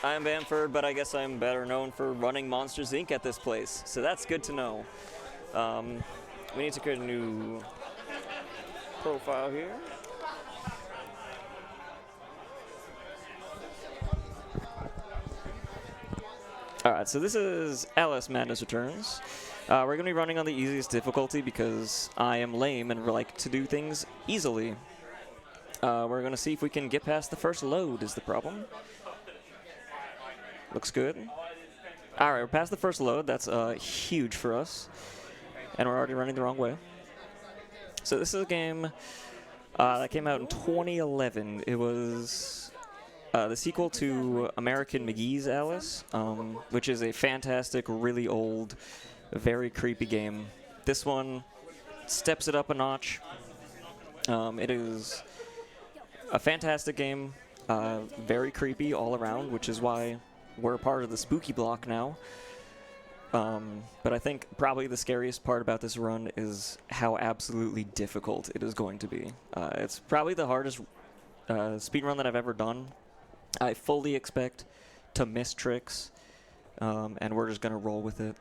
I'm Bamford, but I guess I'm better known for running Monsters Inc. at this place, so that's good to know. We need to create a new profile here. Alright, so this is LS Madness Returns. We're going to be running on the easiest difficulty because I am lame and like to do things easily. We're going to see if we can get past the first load is the problem. Looks good. Alright, we're past the first load. That's huge for us. And we're already running the wrong way. So this is a game that came out in 2011. It was the sequel to American McGee's Alice, which is a fantastic, really old, very creepy game. This one steps it up a notch. It is a fantastic game, very creepy all around, which is why we're part of the spooky block now. But I think probably the scariest part about this run is how absolutely difficult it is going to be. It's probably the hardest speedrun that I've ever done. I fully expect to miss tricks, and we're just going to roll with it.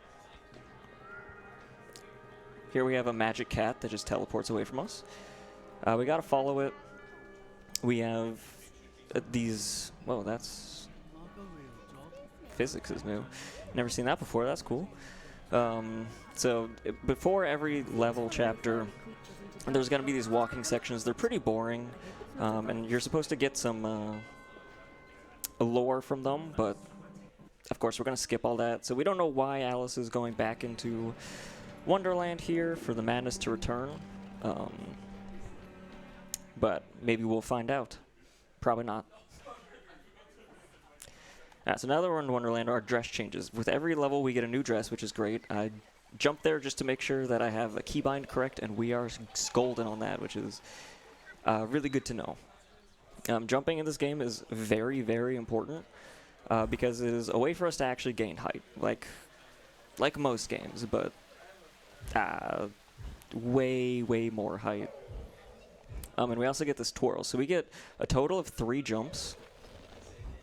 Here we have a magic cat that just teleports away from us. We got to follow it. We have these... Whoa, that's... Physics is new. Never seen that before. That's cool. So before every level chapter, there's going to be these walking sections. They're pretty boring, and you're supposed to get some lore from them, but of course we're going to skip all that. So we don't know why Alice is going back into Wonderland here for the madness to return, but maybe we'll find out. Probably not. So now that we're in Wonderland, our dress changes. With every level, we get a new dress, which is great. I jumped there just to make sure that I have a keybind correct, and we are golden on that, which is really good to know. Jumping in this game is very, very important because it is a way for us to actually gain height, like most games, but way, way more height. And we also get this twirl. So we get a total of 3 jumps.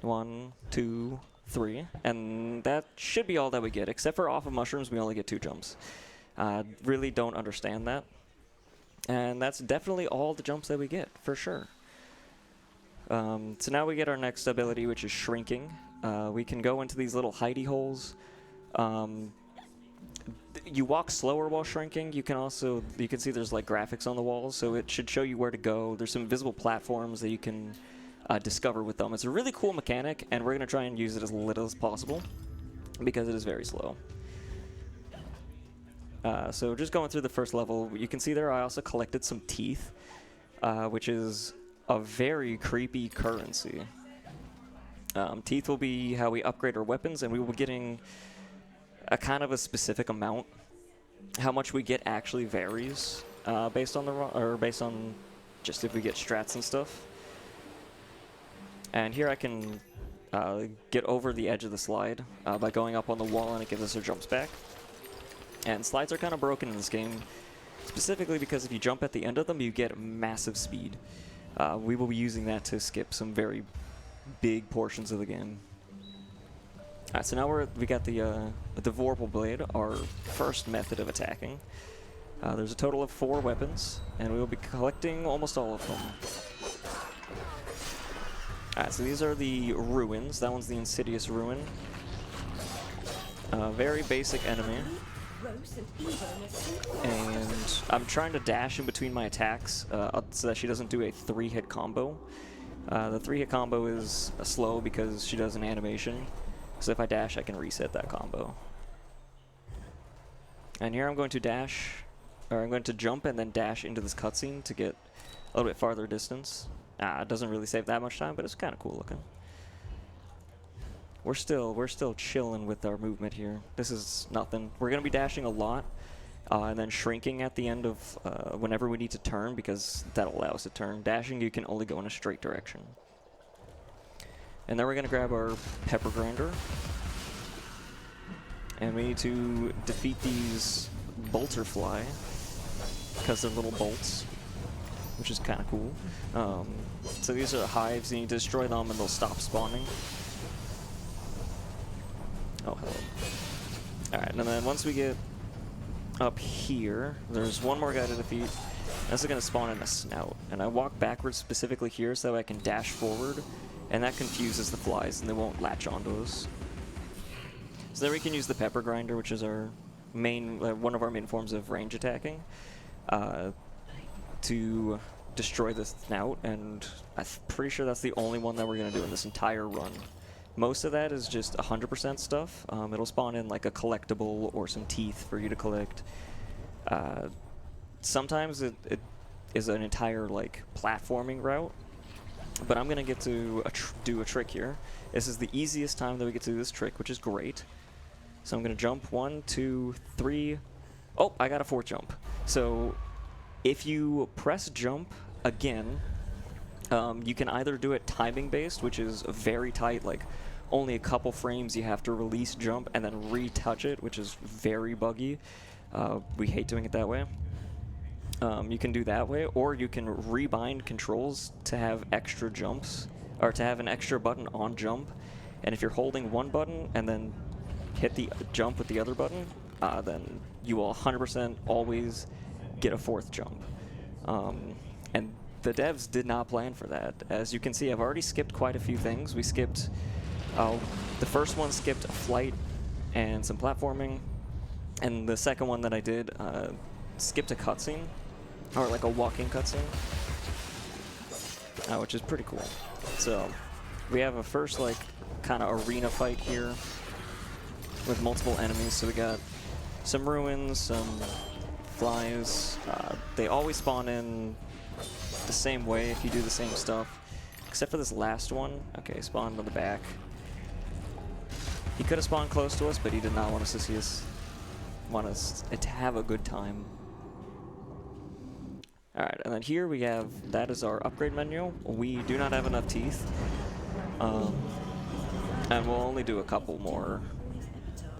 1, 2, 3, and that should be all that we get. Except for off of mushrooms, we only get 2 jumps. Really don't understand that. And that's definitely all the jumps that we get, for sure. So now we get our next ability, which is shrinking. We can go into these little hidey holes. You walk slower while shrinking. You can see there's like graphics on the walls, so it should show you where to go. There's some invisible platforms that you can discover with them. It's a really cool mechanic, and we're going to try and use it as little as possible because it is very slow. So just going through the first level, you can see there I also collected some teeth, which is a very creepy currency. Teeth will be how we upgrade our weapons, and we will be getting a kind of a specific amount. How much we get actually varies based on just if we get strats and stuff. And here I can get over the edge of the slide by going up on the wall, and it gives us our jumps back. And slides are kind of broken in this game, specifically because if you jump at the end of them, you get massive speed. We will be using that to skip some very big portions of the game. Alright, so now we got the Vorpal Blade, our first method of attacking. There's a total of 4 weapons, and we will be collecting almost all of them. Alright, so these are the ruins. That one's the Insidious Ruin. Very basic enemy. And I'm trying to dash in between my attacks so that she doesn't do a 3-hit combo. The 3-hit combo is slow because she does an animation. So if I dash, I can reset that combo. And here I'm going to jump and then dash into this cutscene to get a little bit farther distance. It doesn't really save that much time, but it's kind of cool looking. We're still chilling with our movement here. This is nothing. We're going to be dashing a lot, and then shrinking at the end of whenever we need to turn, because that'll allow us to turn. Dashing, you can only go in a straight direction. And then we're going to grab our pepper grinder, and we need to defeat these bolterfly because they're little bolts, which is kind of cool. So these are hives, and you destroy them and they'll stop spawning. Oh, hello. All right, and then once we get up here, there's one more guy to defeat. This is going to spawn in a snout, and I walk backwards specifically here so I can dash forward, and that confuses the flies, and they won't latch onto us. So then we can use the pepper grinder, which is our main, one of our main forms of range attacking, to destroy the snout, and I'm pretty sure that's the only one that we're going to do in this entire run. Most of that is just 100% stuff. It'll spawn in like a collectible or some teeth for you to collect. Sometimes it is an entire like platforming route, but I'm gonna get to do a trick here. This is the easiest time that we get to do this trick, which is great. So I'm gonna jump 1, 2, 3. Oh, I got a 4th jump. So if you press jump again, you can either do it timing based, which is very tight, like only a couple frames you have to release jump and then retouch it, which is very buggy. We hate doing it that way. You can do that way, or you can rebind controls to have extra jumps, or to have an extra button on jump. And if you're holding one button and then hit the jump with the other button, then you will 100% always get a 4th jump. And the devs did not plan for that. As you can see, I've already skipped quite a few things. We skipped, the first one skipped a flight and some platforming, and the second one that I did skipped a cutscene, or like a walking cutscene, which is pretty cool. So we have a first like kind of arena fight here with multiple enemies. So we got some ruins, some flies. They always spawn in the same way if you do the same stuff, except for this last one. Okay, spawned on the back. He could have spawned close to us, but he did not want us to see us, want us to have a good time. Alright, and then here we have, that is our upgrade menu. We do not have enough teeth, and we'll only do a couple more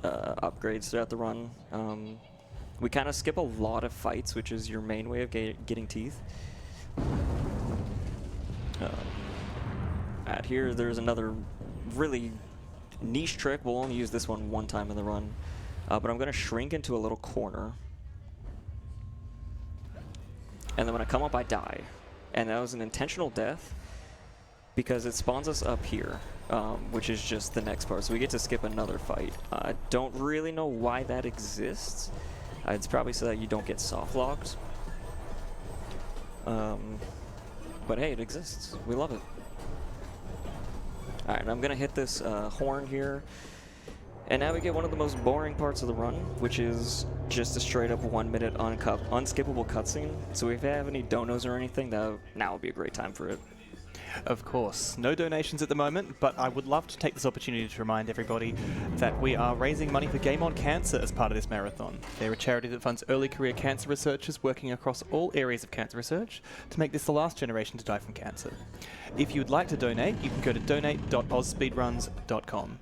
upgrades throughout the run. We kind of skip a lot of fights, which is your main way of getting teeth. Here, there's another really niche trick. We'll only use this one time in the run, but I'm going to shrink into a little corner. And then when I come up, I die. And that was an intentional death because it spawns us up here, which is just the next part. So we get to skip another fight. I don't really know why that exists. It's probably so that you don't get soft locked. But hey, it exists. We love it. Alright, I'm going to hit this horn here. And now we get one of the most boring parts of the run, which is just a straight up 1 minute unskippable cutscene. So if you have any donos or anything, now would be a great time for it. Of course. No donations at the moment, but I would love to take this opportunity to remind everybody that we are raising money for Game On Cancer as part of this marathon. They're a charity that funds early career cancer researchers working across all areas of cancer research to make this the last generation to die from cancer. If you would like to donate, you can go to donate.ausspeedruns.com.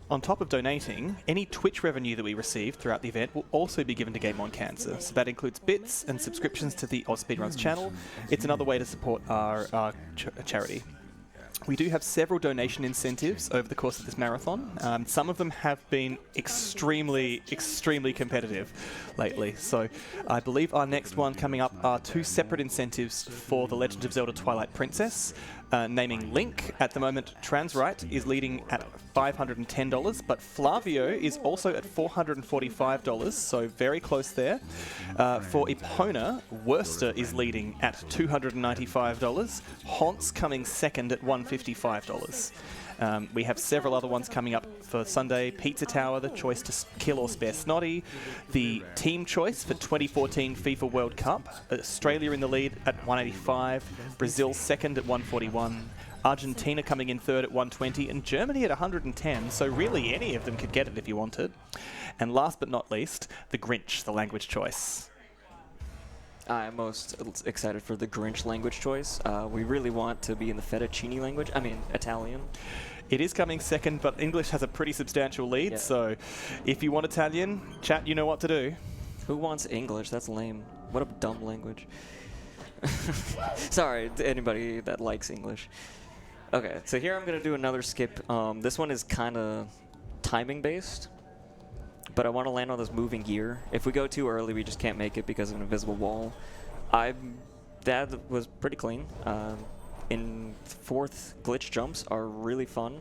On top of donating, any Twitch revenue that we receive throughout the event will also be given to Game On Cancer. So that includes bits and subscriptions to the AusSpeedruns channel. It's another way to support our charity. We do have several donation incentives over the course of this marathon. Some of them have been extremely competitive lately. So I believe our next one coming up are 2 separate incentives for The Legend of Zelda Twilight Princess. Naming Link, at the moment, Transrite is leading at $510, but Flavio is also at $445, so very close there. For Epona, Worcester is leading at $295, Honce coming second at $155. We have several other ones coming up for Sunday. Pizza Tower, the choice to kill or spare Snotty. The team choice for 2014 FIFA World Cup. Australia in the lead at 185. Brazil second at 141. Argentina coming in third at 120. And Germany at 110. So really any of them could get it if you wanted. And last but not least, the Grinch, the language choice. I'm most excited for the Grinch language choice. We really want to be in the fettuccine language. I mean, Italian. It is coming second, but English has a pretty substantial lead. Yeah. So if you want Italian, chat, you know what to do. Who wants English? That's lame. What a dumb language. Sorry to anybody that likes English. Okay, so here I'm going to do another skip. This one is kind of timing based, but I want to land on this moving gear. If we go too early, we just can't make it because of an invisible wall. That was pretty clean. In fourth, glitch jumps are really fun.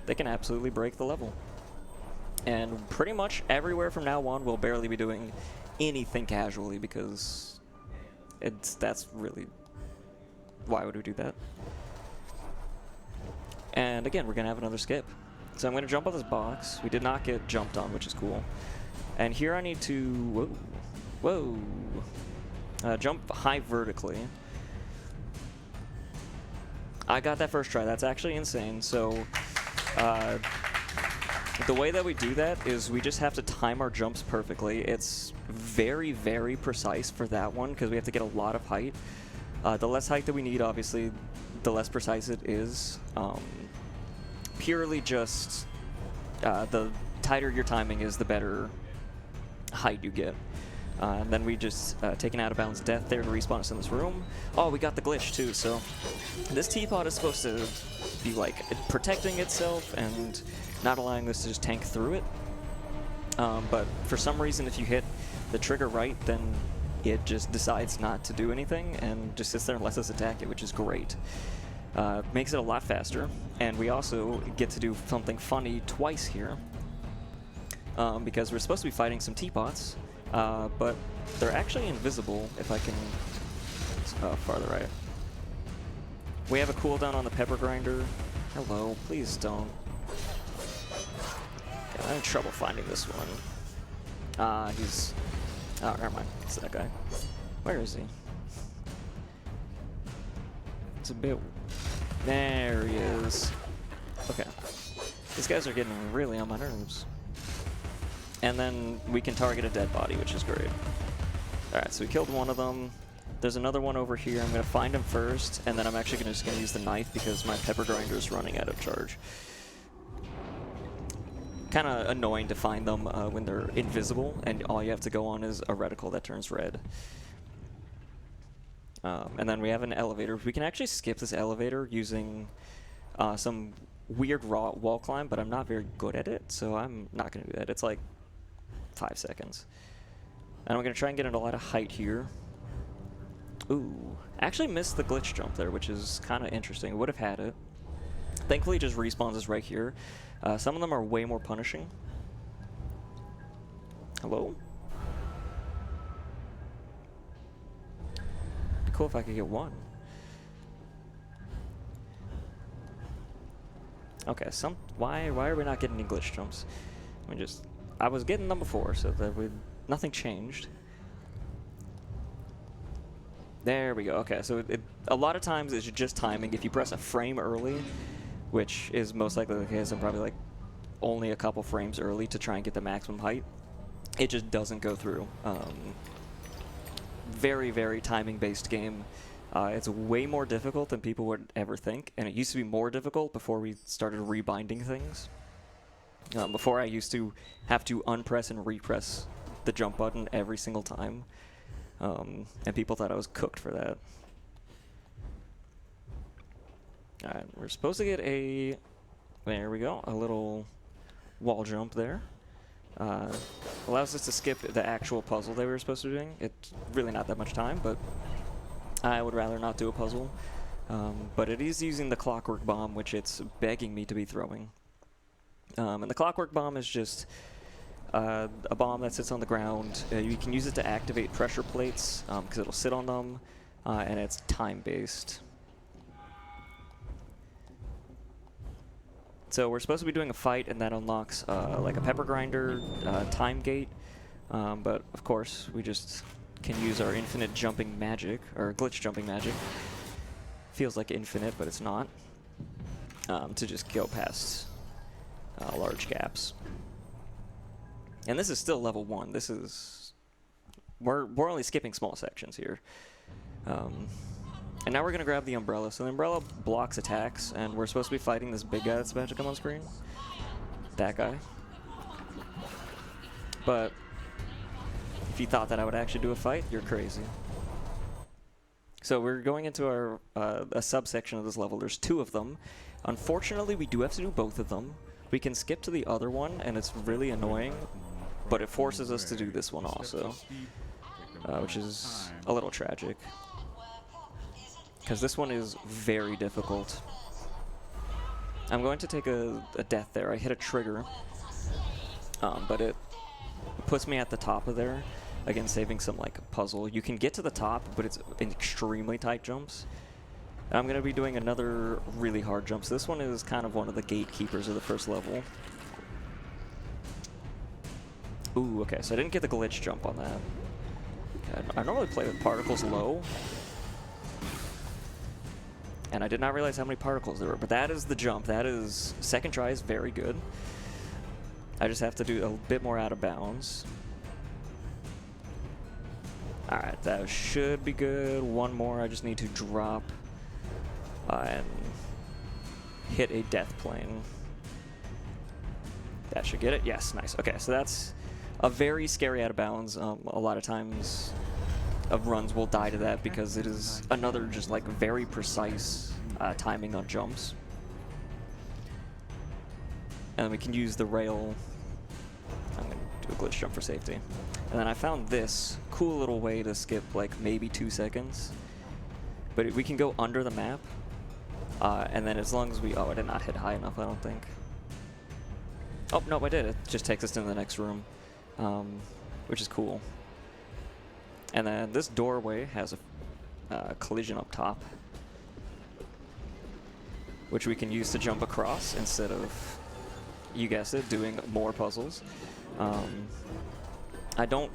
They can absolutely break the level. And pretty much everywhere from now on, we'll barely be doing anything casually because that's really, why would we do that? And again, we're gonna have another skip. So I'm gonna jump on this box. We did not get jumped on, which is cool. And here I need to, whoa, jump high vertically. I got that first try. That's actually insane. So the way that we do that is we just have to time our jumps perfectly. It's very, very precise for that one because we have to get a lot of height. The less height that we need, obviously, the less precise it is. Purely just the tighter your timing is, the better height you get. And then we just take an out-of-bounds death there to respawn us in this room. Oh, we got the glitch too, so this teapot is supposed to be like protecting itself and not allowing this to just tank through it. But for some reason, if you hit the trigger right, then it just decides not to do anything and just sits there and lets us attack it, which is great. Makes it a lot faster, and we also get to do something funny twice here because we're supposed to be fighting some teapots. But they're actually invisible if I can farther right. We have a cooldown on the pepper grinder. Hello, please don't. Yeah, I'm in trouble finding this one. He's... Oh, never mind. It's that guy. Where is he? It's a bit... There he is. Okay. These guys are getting really on my nerves. And then we can target a dead body, which is great. Alright, so we killed one of them. There's another one over here. I'm going to find him first, and then I'm actually just going to use the knife because my pepper grinder is running out of charge. Kind of annoying to find them when they're invisible, and all you have to go on is a reticle that turns red. And then we have an elevator. We can actually skip this elevator using some weird raw wall climb, but I'm not very good at it, so I'm not going to do that. It's like 5 seconds. And I'm going to try and get in a lot of height here. Ooh. Actually missed the glitch jump there, which is kind of interesting. Would have had it. Thankfully, it just respawns us right here. Some of them are way more punishing. Hello? Be cool if I could get one. Okay, why are we not getting any glitch jumps? I was getting them before, so that nothing changed. There we go. Okay, so a lot of times it's just timing. If you press a frame early, which is most likely the case, I'm probably like only a couple frames early to try and get the maximum height, it just doesn't go through. Very, very timing-based game. It's way more difficult than people would ever think, and it used to be more difficult before we started rebinding things. Before I used to have to unpress and repress the jump button every single time, and people thought I was cooked for that. Alright, we're supposed to get a... There we go, a little wall jump there. Allows us to skip the actual puzzle they were supposed to be doing. It's really not that much time, but I would rather not do a puzzle. But it is using the clockwork bomb, which it's begging me to be throwing. And the clockwork bomb is just a bomb that sits on the ground. You can use it to activate pressure plates, because it'll sit on them, and it's time-based. So we're supposed to be doing a fight, and that unlocks like a pepper grinder, time gate. But of course, we just can use our infinite jumping magic, or glitch jumping magic. Feels like infinite, but it's not. To just go past large gaps. And this is still level 1. This is... We're only skipping small sections here. And now we're going to grab the umbrella. So the umbrella blocks attacks, and we're supposed to be fighting this big guy that's about to come on screen. That guy. But if you thought that I would actually do a fight, you're crazy. So we're going into our a subsection of this level. There's 2 of them. Unfortunately, we do have to do both of them, We can skip to the other one, and it's really annoying, but it forces us to do this one also, which is a little tragic. Because this one is very difficult. I'm going to take a death there. I hit a trigger, but it puts me at the top of there. Again, saving some like puzzle. You can get to the top, but it's in extremely tight jumps. And I'm going to be doing another really hard jump. So this one is kind of one of the gatekeepers of the first level. Ooh, okay, so I didn't get the glitch jump on that. Okay, I normally play with particles low. And I did not realize how many particles there were, but that is the jump. That is, second try is very good. I just have to do a bit more out of bounds. Alright, that should be good. One more, I just need to drop and hit a death plane. That should get it. Yes, nice. Okay, so that's a very scary out of bounds. A lot of times of runs will die to that because it is another just like very precise timing on jumps. And then we can use the rail. I'm going to do a glitch jump for safety. And then I found this cool little way to skip like maybe 2 seconds. But we can go under the map. And then as long as we... Oh, I did not hit high enough, I don't think. Oh, no, I did. It just takes us into the next room, which is cool. And then this doorway has a collision up top, which we can use to jump across instead of, you guessed it, doing more puzzles. I don't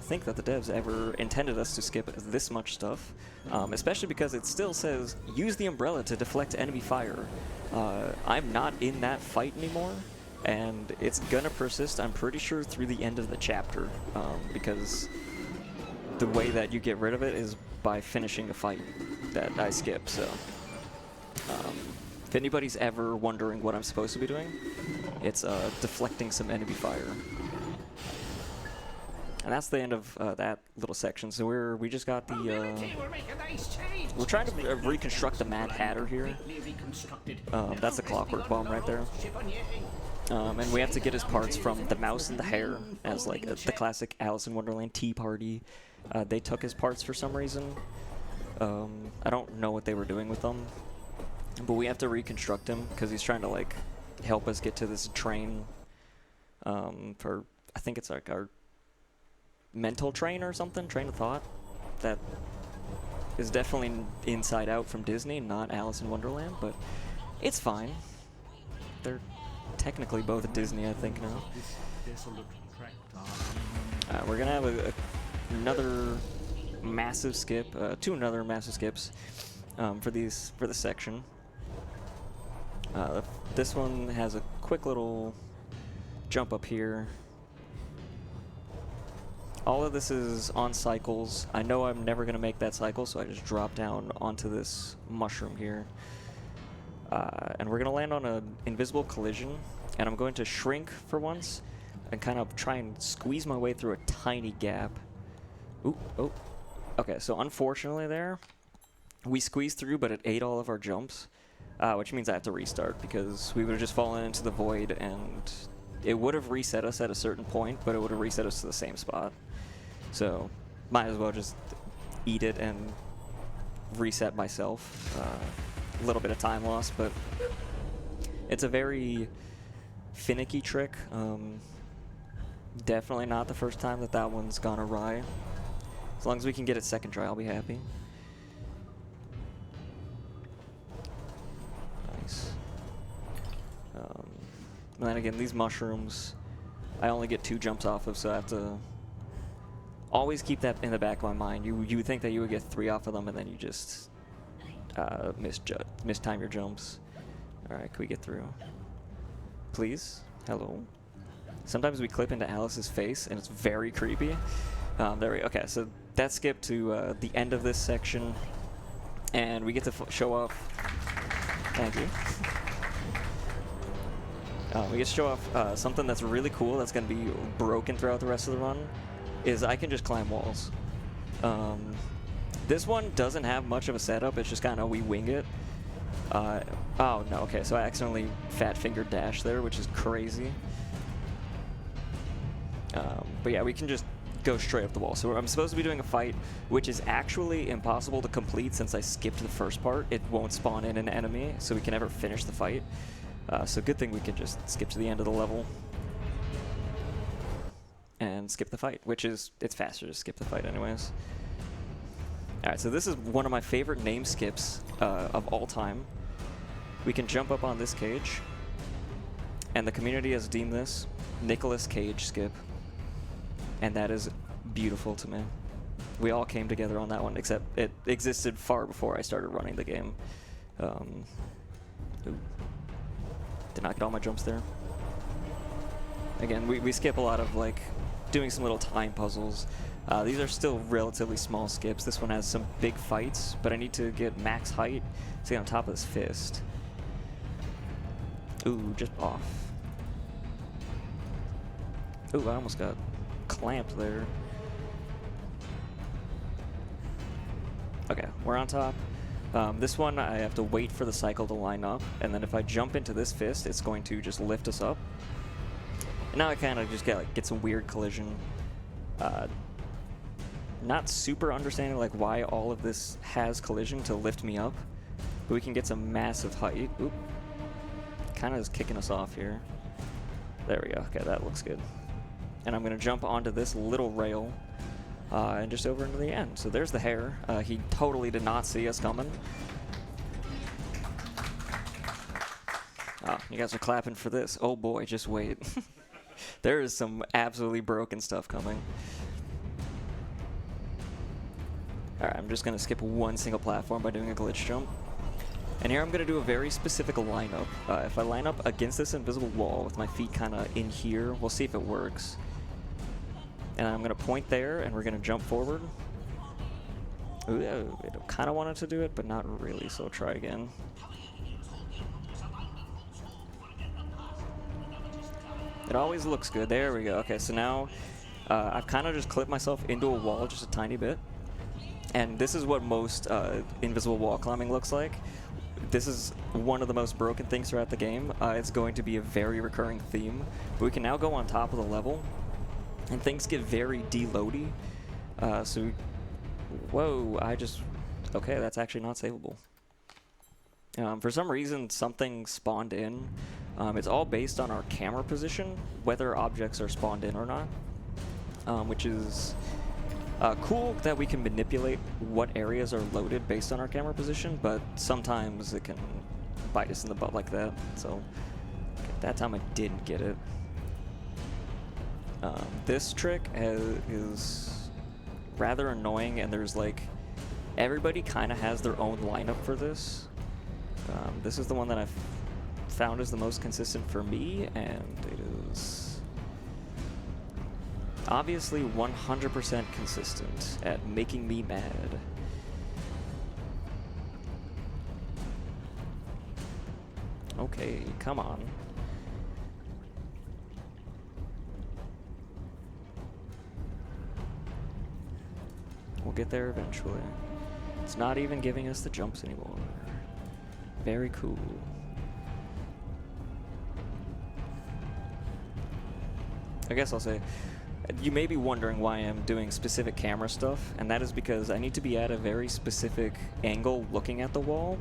think that the devs ever intended us to skip this much stuff, especially because it still says, use the umbrella to deflect enemy fire. I'm not in that fight anymore, and it's gonna persist, I'm pretty sure, through the end of the chapter, because the way that you get rid of it is by finishing a fight that I skip, so... if anybody's ever wondering what I'm supposed to be doing, it's deflecting some enemy fire. And that's the end of that little section. So we just got the we're trying to reconstruct the Mad Hatter here. That's a clockwork bomb right there. And we have to get his parts from the mouse and the hare, as like the classic Alice in Wonderland tea party. They took his parts for some reason. I don't know what they were doing with them, but we have to reconstruct him because he's trying to like help us get to this train. For I think it's like our mental train or something, train of thought, that is definitely Inside Out from Disney, not Alice in Wonderland, but it's fine. They're technically both Disney, I think, now. We're gonna have another massive skip, two another massive skips for this section. This one has a quick little jump up here. All of this is on cycles. I know I'm never going to make that cycle, so I just drop down onto this mushroom here. And we're going to land on an invisible collision, and I'm going to shrink for once and kind of try and squeeze my way through a tiny gap. Ooh, oh. Okay, so unfortunately there, we squeezed through, but it ate all of our jumps, which means I have to restart because we would have just fallen into the void, and it would have reset us at a certain point, but it would have reset us to the same spot. So, might as well just eat it and reset myself. A little bit of time loss, but it's a very finicky trick. Definitely not the first time that one's gone awry. As long as we can get it second try, I'll be happy. Nice. And then again, these mushrooms, I only get 2 jumps off of, so I have to always keep that in the back of my mind. You would think that you would get 3 off of them, and then you just mistime your jumps. Alright, can we get through? Please? Hello? Sometimes we clip into Alice's face, and it's very creepy. There we go. Okay, so that skipped to the end of this section, and we get to show off... Thank you. We get to show off something that's really cool that's going to be broken throughout the rest of the run, is I can just climb walls. This one doesn't have much of a setup, it's just kind of we wing it. Oh, no, okay, so I accidentally fat finger dash there, which is crazy. But yeah, we can just go straight up the wall. So I'm supposed to be doing a fight, which is actually impossible to complete since I skipped the first part. It won't spawn in an enemy, so we can never finish the fight. So good thing we can just skip to the end of the level and skip the fight, which is, it's faster to skip the fight anyways. Alright, so this is one of my favorite name skips of all time. We can jump up on this cage, and the community has deemed this Nicolas Cage skip, and that is beautiful to me. We all came together on that one, except it existed far before I started running the game. Ooh. Did not get all my jumps there. Again, we skip a lot of like doing some little time puzzles. These are still relatively small skips. This one has some big fights, but I need to get max height to get on top of this fist. Ooh, just off. Ooh, I almost got clamped there. Okay, we're on top. This one, I have to wait for the cycle to line up, and then if I jump into this fist, it's going to just lift us up. And now I kind of just get some weird collision. Not super understanding like why all of this has collision to lift me up, but we can get some massive height. Oop. Kind of is kicking us off here. There we go. Okay, that looks good. And I'm going to jump onto this little rail and just over into the end. So there's the hair. He totally did not see us coming. Oh, you guys are clapping for this. Oh boy, just wait. There is some absolutely broken stuff coming. Alright, I'm just going to skip one single platform by doing a glitch jump. And here I'm going to do a very specific lineup. If I line up against this invisible wall with my feet kind of in here, we'll see if it works. And I'm going to point there, and we're going to jump forward. Ooh, I kind of wanted to do it, but not really, so I'll try again. It always looks good. There we go. Okay, so now I've kind of just clipped myself into a wall just a tiny bit. And this is what most invisible wall climbing looks like. This is one of the most broken things throughout the game. It's going to be a very recurring theme. But we can now go on top of the level, and things get very deloady. Whoa, okay, that's actually not savable. For some reason, something spawned in. It's all based on our camera position, whether objects are spawned in or not, which is cool that we can manipulate what areas are loaded based on our camera position, but sometimes it can bite us in the butt like that. So okay, that time I didn't get it. This trick is rather annoying, and there's like everybody kind of has their own lineup for this. This is the one that I've found is the most consistent for me, and it is obviously 100% consistent at making me mad. Okay, come on. We'll get there eventually. It's not even giving us the jumps anymore. Very cool. I guess I'll say, you may be wondering why I'm doing specific camera stuff, and that is because I need to be at a very specific angle looking at the wall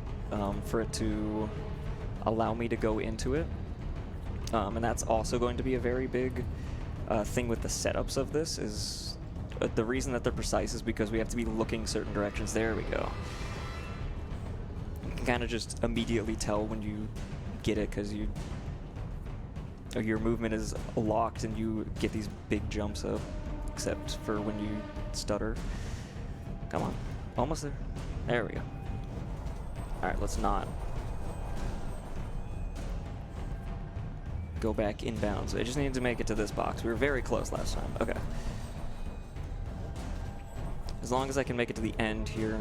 for it to allow me to go into it. And that's also going to be a very big thing with the setups of this. Is the reason that they're precise is because we have to be looking certain directions. There we go. You can kind of just immediately tell when you get it because your movement is locked and you get these big jumps up, except for when you stutter. Come on. Almost there. There we go. Alright, let's not go back inbounds. I just need to make it to this box. We were very close last time. Okay. As long as I can make it to the end here.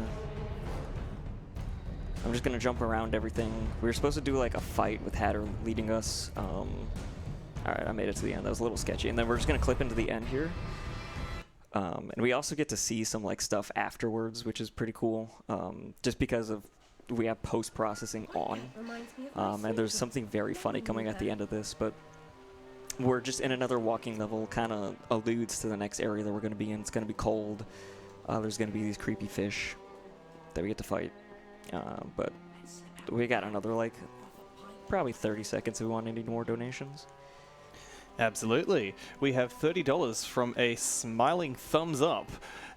I'm just going to jump around everything. We were supposed to do like a fight with Hatter leading us. Alright, I made it to the end. That was a little sketchy. And then we're just going to clip into the end here. And we also get to see some like stuff afterwards, which is pretty cool. Just because of we have post-processing on, and there's something very funny coming at the end of this, but we're just in another walking level, kind of alludes to the next area that we're going to be in. It's going to be cold. There's going to be these creepy fish that we get to fight, but we got another, like, probably 30 seconds if we want any more donations. Absolutely. We have $30 from a smiling thumbs up.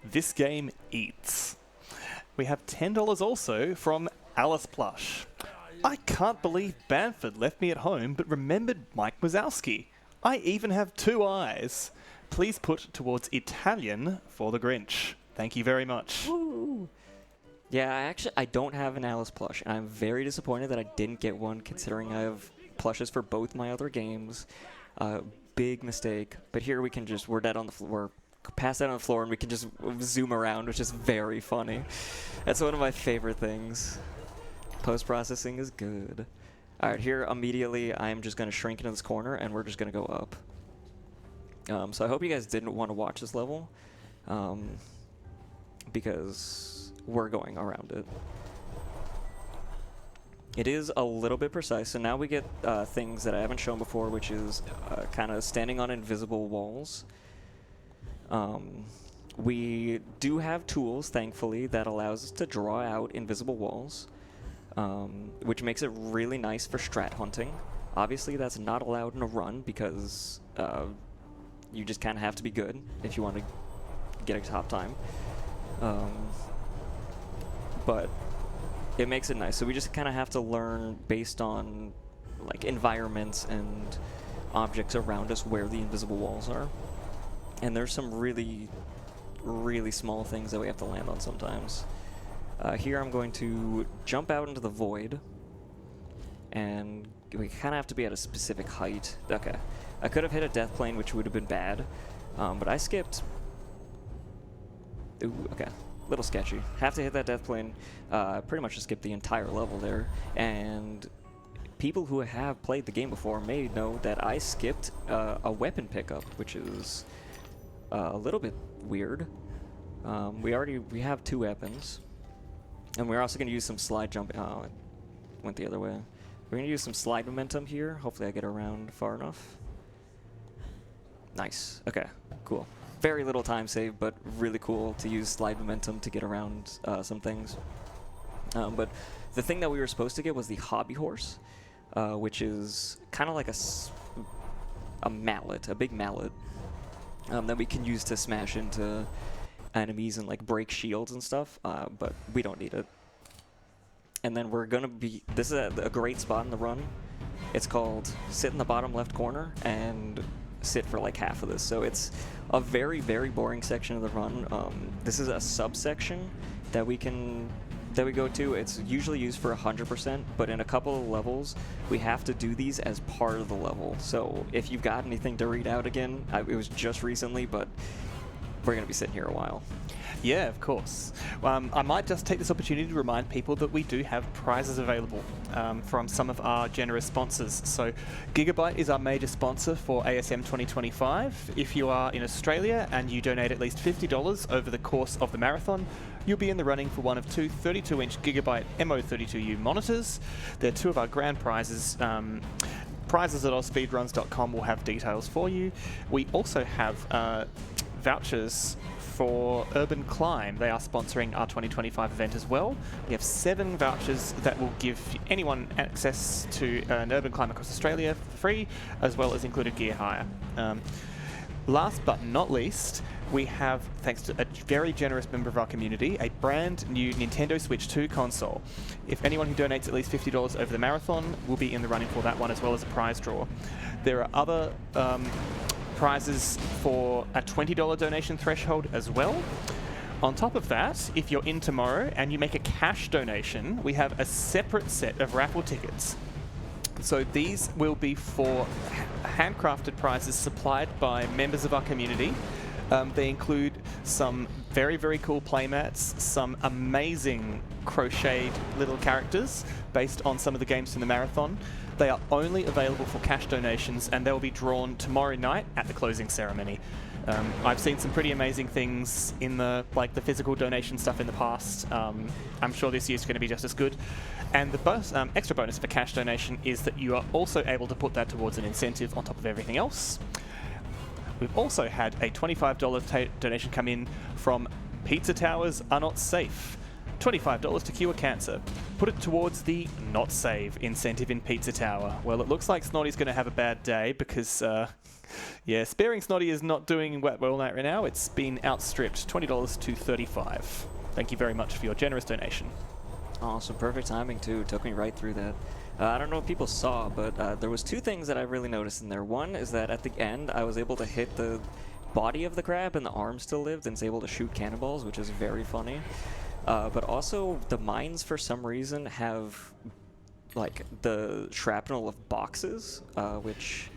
This game eats. We have $10 also from Alice Plush. I can't believe Bamford left me at home but remembered Mike Wazowski. I even have 2 eyes. Please put towards Italian for the Grinch. Thank you very much. Woo. Yeah, I don't have an Alice plush, and I'm very disappointed that I didn't get one, considering I have plushes for both my other games. Big mistake. But here we can just, we're dead on the floor. We're passed out on the floor, and we can just zoom around, which is very funny. That's one of my favorite things. Post-processing is good. All right, here immediately, I'm just going to shrink into this corner, and we're just going to go up. So I hope you guys didn't want to watch this level, because we're going around it. It is a little bit precise, so now we get things that I haven't shown before, which is kind of standing on invisible walls. We do have tools, thankfully, that allows us to draw out invisible walls, which makes it really nice for strat hunting. Obviously, that's not allowed in a run because you just kind of have to be good if you want to get a top time. But it makes it nice. So we just kind of have to learn based on like environments and objects around us where the invisible walls are. And there's some really, really small things that we have to land on sometimes. Here I'm going to jump out into the void, and we kind of have to be at a specific height. Okay. I could have hit a death plane, which would have been bad, but I skipped. Ooh, okay. Little sketchy. Have to hit that death plane. Pretty much just skip the entire level there. And people who have played the game before may know that I skipped a weapon pickup, which is a little bit weird. We have 2 weapons, and we're also going to use some slide jumping. Oh, it went the other way. We're going to use some slide momentum here. Hopefully I get around far enough. Nice. Okay, cool. Very little time save, but really cool to use slide momentum to get around some things. But the thing that we were supposed to get was the hobby horse, which is kind of like a mallet, a big mallet, that we can use to smash into enemies and like break shields and stuff, but we don't need it. And then we're gonna be, this is a great spot in the run. It's called sit in the bottom left corner and sit for like half of this. So it's a very, very boring section of the run. This is a subsection that we go to. It's usually used for 100%, but in a couple of levels, we have to do these as part of the level. So if you've got anything to read out again, it was just recently, but we're going to be sitting here a while. Yeah, of course. I might just take this opportunity to remind people that we do have prizes available from some of our generous sponsors. So Gigabyte is our major sponsor for ASM 2025. If you are in Australia and you donate at least $50 over the course of the marathon, you'll be in the running for one of 2 32-inch Gigabyte MO32U monitors. They're 2 of our grand prizes. Prizes at AusSpeedruns.com will have details for you. We also have vouchers for Urban Climb. They are sponsoring our 2025 event as well. We have 7 vouchers that will give anyone access to an Urban Climb across Australia for free, as well as included gear hire. Last but not least, we have, thanks to a very generous member of our community, a brand new Nintendo Switch 2 console. If anyone who donates at least $50 over the marathon will be in the running for that one, as well as a prize draw. There are other prizes for a $20 donation threshold as well. On top of that, if you're in tomorrow and you make a cash donation, we have a separate set of raffle tickets. So these will be for handcrafted prizes supplied by members of our community, They include some very, very cool playmats, some amazing crocheted little characters based on some of the games from the marathon. They are only available for cash donations, and they will be drawn tomorrow night at the closing ceremony. I've seen some pretty amazing things in the physical donation stuff in the past. I'm sure this year's going to be just as good. And the extra bonus for cash donation is that you are also able to put that towards an incentive on top of everything else. We've also had a $25 donation come in from Pizza Towers Are Not Safe. $25 to cure cancer. Put it towards the Not Save incentive in Pizza Tower. Well, it looks like Snotty's going to have a bad day because, yeah, Sparing Snotty is not doing well right now. It's been outstripped. $20 to $35. Thank you very much for your generous donation. Awesome, perfect timing too. Took me right through that. I don't know if people saw, but there was two things that I really noticed in there. One is that at the end, I was able to hit the body of the crab and the arm still lived and is able to shoot cannonballs, which is very funny. But also, the mines, for some reason, have, like, the shrapnel of boxes, which,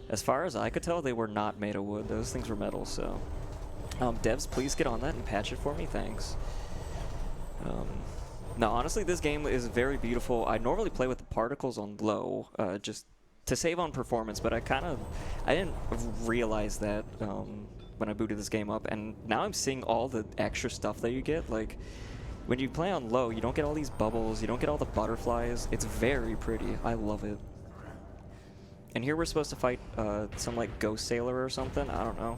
as far as I could tell, they were not made of wood. Those things were metal, so... devs, please get on that and patch it for me. Thanks. No, honestly, this game is very beautiful. I normally play with the particles on low, just to save on performance, but I didn't realize that when I booted this game up, and now I'm seeing all the extra stuff that you get. Like, when you play on low, you don't get all these bubbles, you don't get all the butterflies. It's very pretty. I love it. And here we're supposed to fight some, like, ghost sailor or something. I don't know.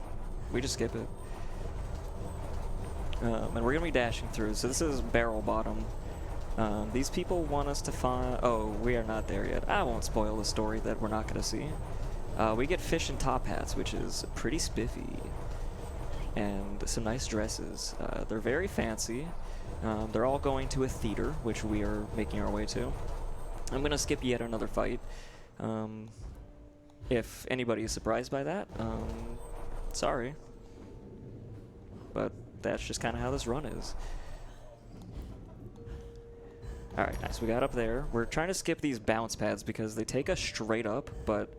We just skip it. And we're going to be dashing through. So this is barrel bottom. These people want us to find... Oh, we are not there yet. I won't spoil the story that we're not going to see. We get fish and top hats, which is pretty spiffy. And some nice dresses. They're very fancy. They're all going to a theater, which we are making our way to. I'm going to skip yet another fight. If anybody is surprised by that, sorry. But that's just kind of how this run is. Alright, nice. We got up there. We're trying to skip these bounce pads because they take us straight up, but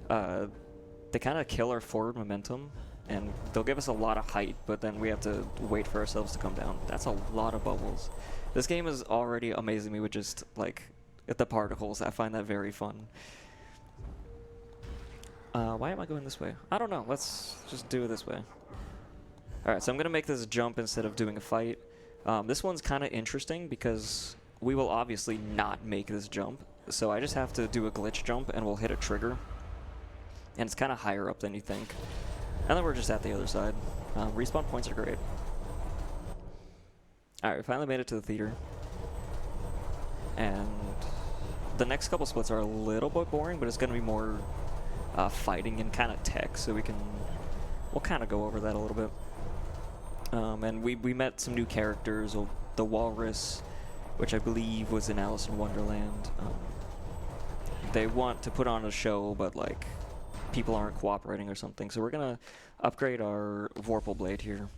they kind of kill our forward momentum, and they'll give us a lot of height, but then we have to wait for ourselves to come down. That's a lot of bubbles. This game is already amazing me with just, like, the particles. I find that very fun. Why am I going this way? I don't know. Let's just do it this way. Alright, so I'm going to make this jump instead of doing a fight. This one's kind of interesting because we will obviously not make this jump. So I just have to do a glitch jump and we'll hit a trigger. And it's kind of higher up than you think. And then we're just at the other side. Respawn points are great. Alright, we finally made it to the theater. And the next couple splits are a little bit boring, but it's going to be more fighting and kind of tech, so we'll kind of go over that a little bit. And we met some new characters, the Walrus, which I believe was in Alice in Wonderland. They want to put on a show, but like people aren't cooperating or something, so we're gonna upgrade our Vorpal Blade here,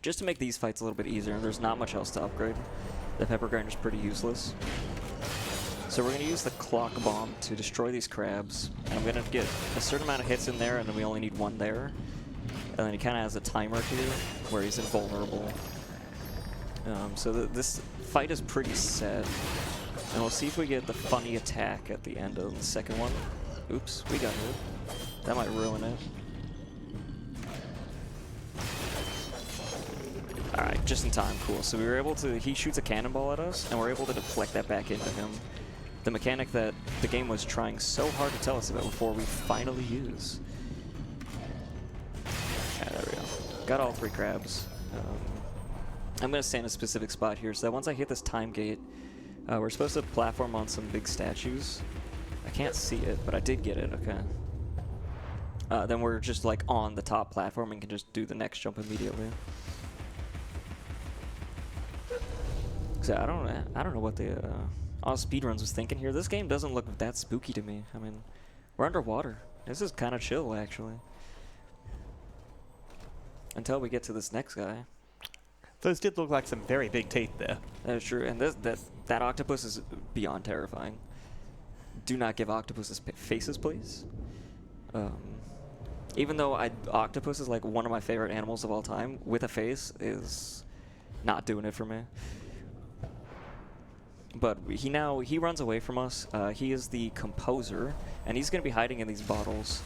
just to make these fights a little bit easier. And there's not much else to upgrade. The Pepper Grinder's pretty useless. So we're going to use the Clock Bomb to destroy these crabs. And I'm going to get a certain amount of hits in there, and then we only need one there. And then he kind of has a timer here, where he's invulnerable. So this fight is pretty set. And we'll see if we get the funny attack at the end of the second one. Oops, we got hit. That might ruin it. Alright, just in time, cool. So we were able to, he shoots a cannonball at us, and we're able to deflect that back into him. The mechanic that the game was trying so hard to tell us about before we finally use. Yeah, there we go. Got all three crabs. I'm going to stay in a specific spot here, so that once I hit this time gate, we're supposed to platform on some big statues. I can't see it, but I did get it, okay. Then we're just like on the top platform and can just do the next jump immediately. So I don't know what the AusSpeedruns was thinking here. This game doesn't look that spooky to me. I mean, we're underwater. This is kind of chill, actually. Until we get to this next guy. Those did look like some very big teeth there. That is true. And that octopus is beyond terrifying. Do not give octopuses faces, please. Even though octopus is like one of my favorite animals of all time, with a face is not doing it for me. But he runs away from us. He is the composer, and he's going to be hiding in these bottles.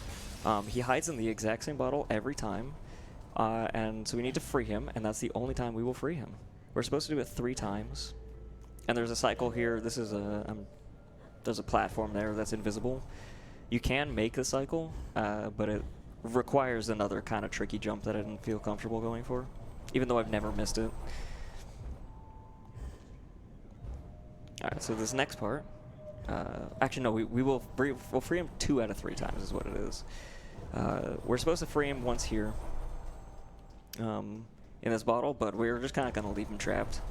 He hides in the exact same bottle every time, and so we need to free him, and that's the only time we will free him. We're supposed to do it 3 times, and there's a cycle here. This is there's a platform there that's invisible. You can make the cycle, but it requires another kind of tricky jump that I didn't feel comfortable going for, even though I've never missed it. Alright, so this next part, actually no, we'll free him 2 out of 3 times is what it is. We're supposed to free him once here, in this bottle, but we're just kind of going to leave him trapped,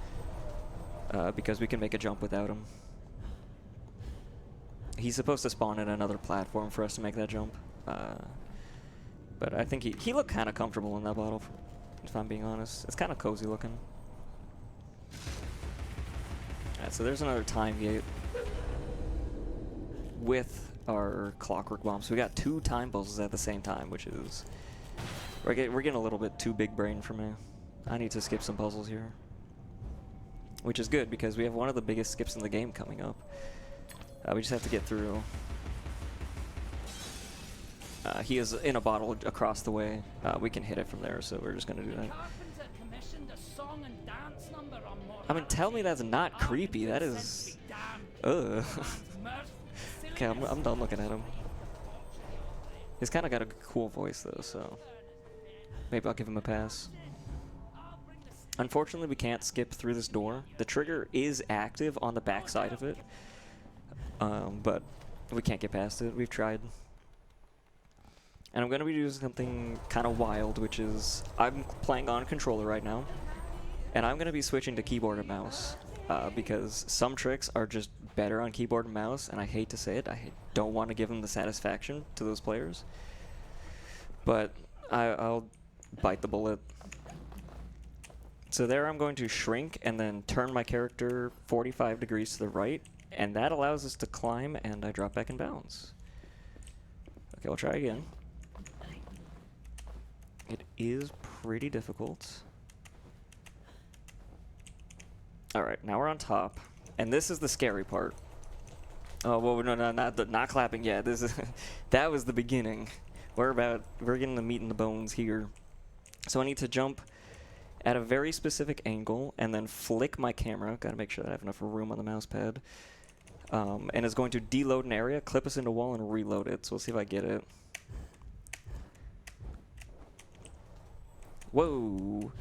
because we can make a jump without him. He's supposed to spawn in another platform for us to make that jump, but I think he looked kind of comfortable in that bottle, if I'm being honest. It's kind of cozy looking. Alright, so there's another time gate with our clockwork bombs. So we got 2 time puzzles at the same time, which is... We're getting a little bit too big brain for me. I need to skip some puzzles here. Which is good, because we have one of the biggest skips in the game coming up. We just have to get through... he is in a bottle across the way. We can hit it from there, so we're just going to do that. I mean, tell me that's not creepy. That is... Ugh. Okay, I'm done looking at him. He's kind of got a cool voice, though, so... Maybe I'll give him a pass. Unfortunately, we can't skip through this door. The trigger is active on the back side of it. But we can't get past it. We've tried. And I'm going to be doing something kind of wild, which is... I'm playing on controller right now. And I'm going to be switching to keyboard and mouse, because some tricks are just better on keyboard and mouse, and I hate to say it, I don't want to give them the satisfaction to those players. But I'll bite the bullet. So there I'm going to shrink and then turn my character 45 degrees to the right, and that allows us to climb, and I drop back in bounds. Okay, we'll try again. It is pretty difficult. Alright, now we're on top, and this is the scary part. Oh, well, no, not clapping yet. This is that was the beginning. We're getting the meat and the bones here. So I need to jump at a very specific angle and then flick my camera. Gotta make sure that I have enough room on the mouse pad. And it's going to deload an area, clip us into a wall, and reload it. So we'll see if I get it. Whoa.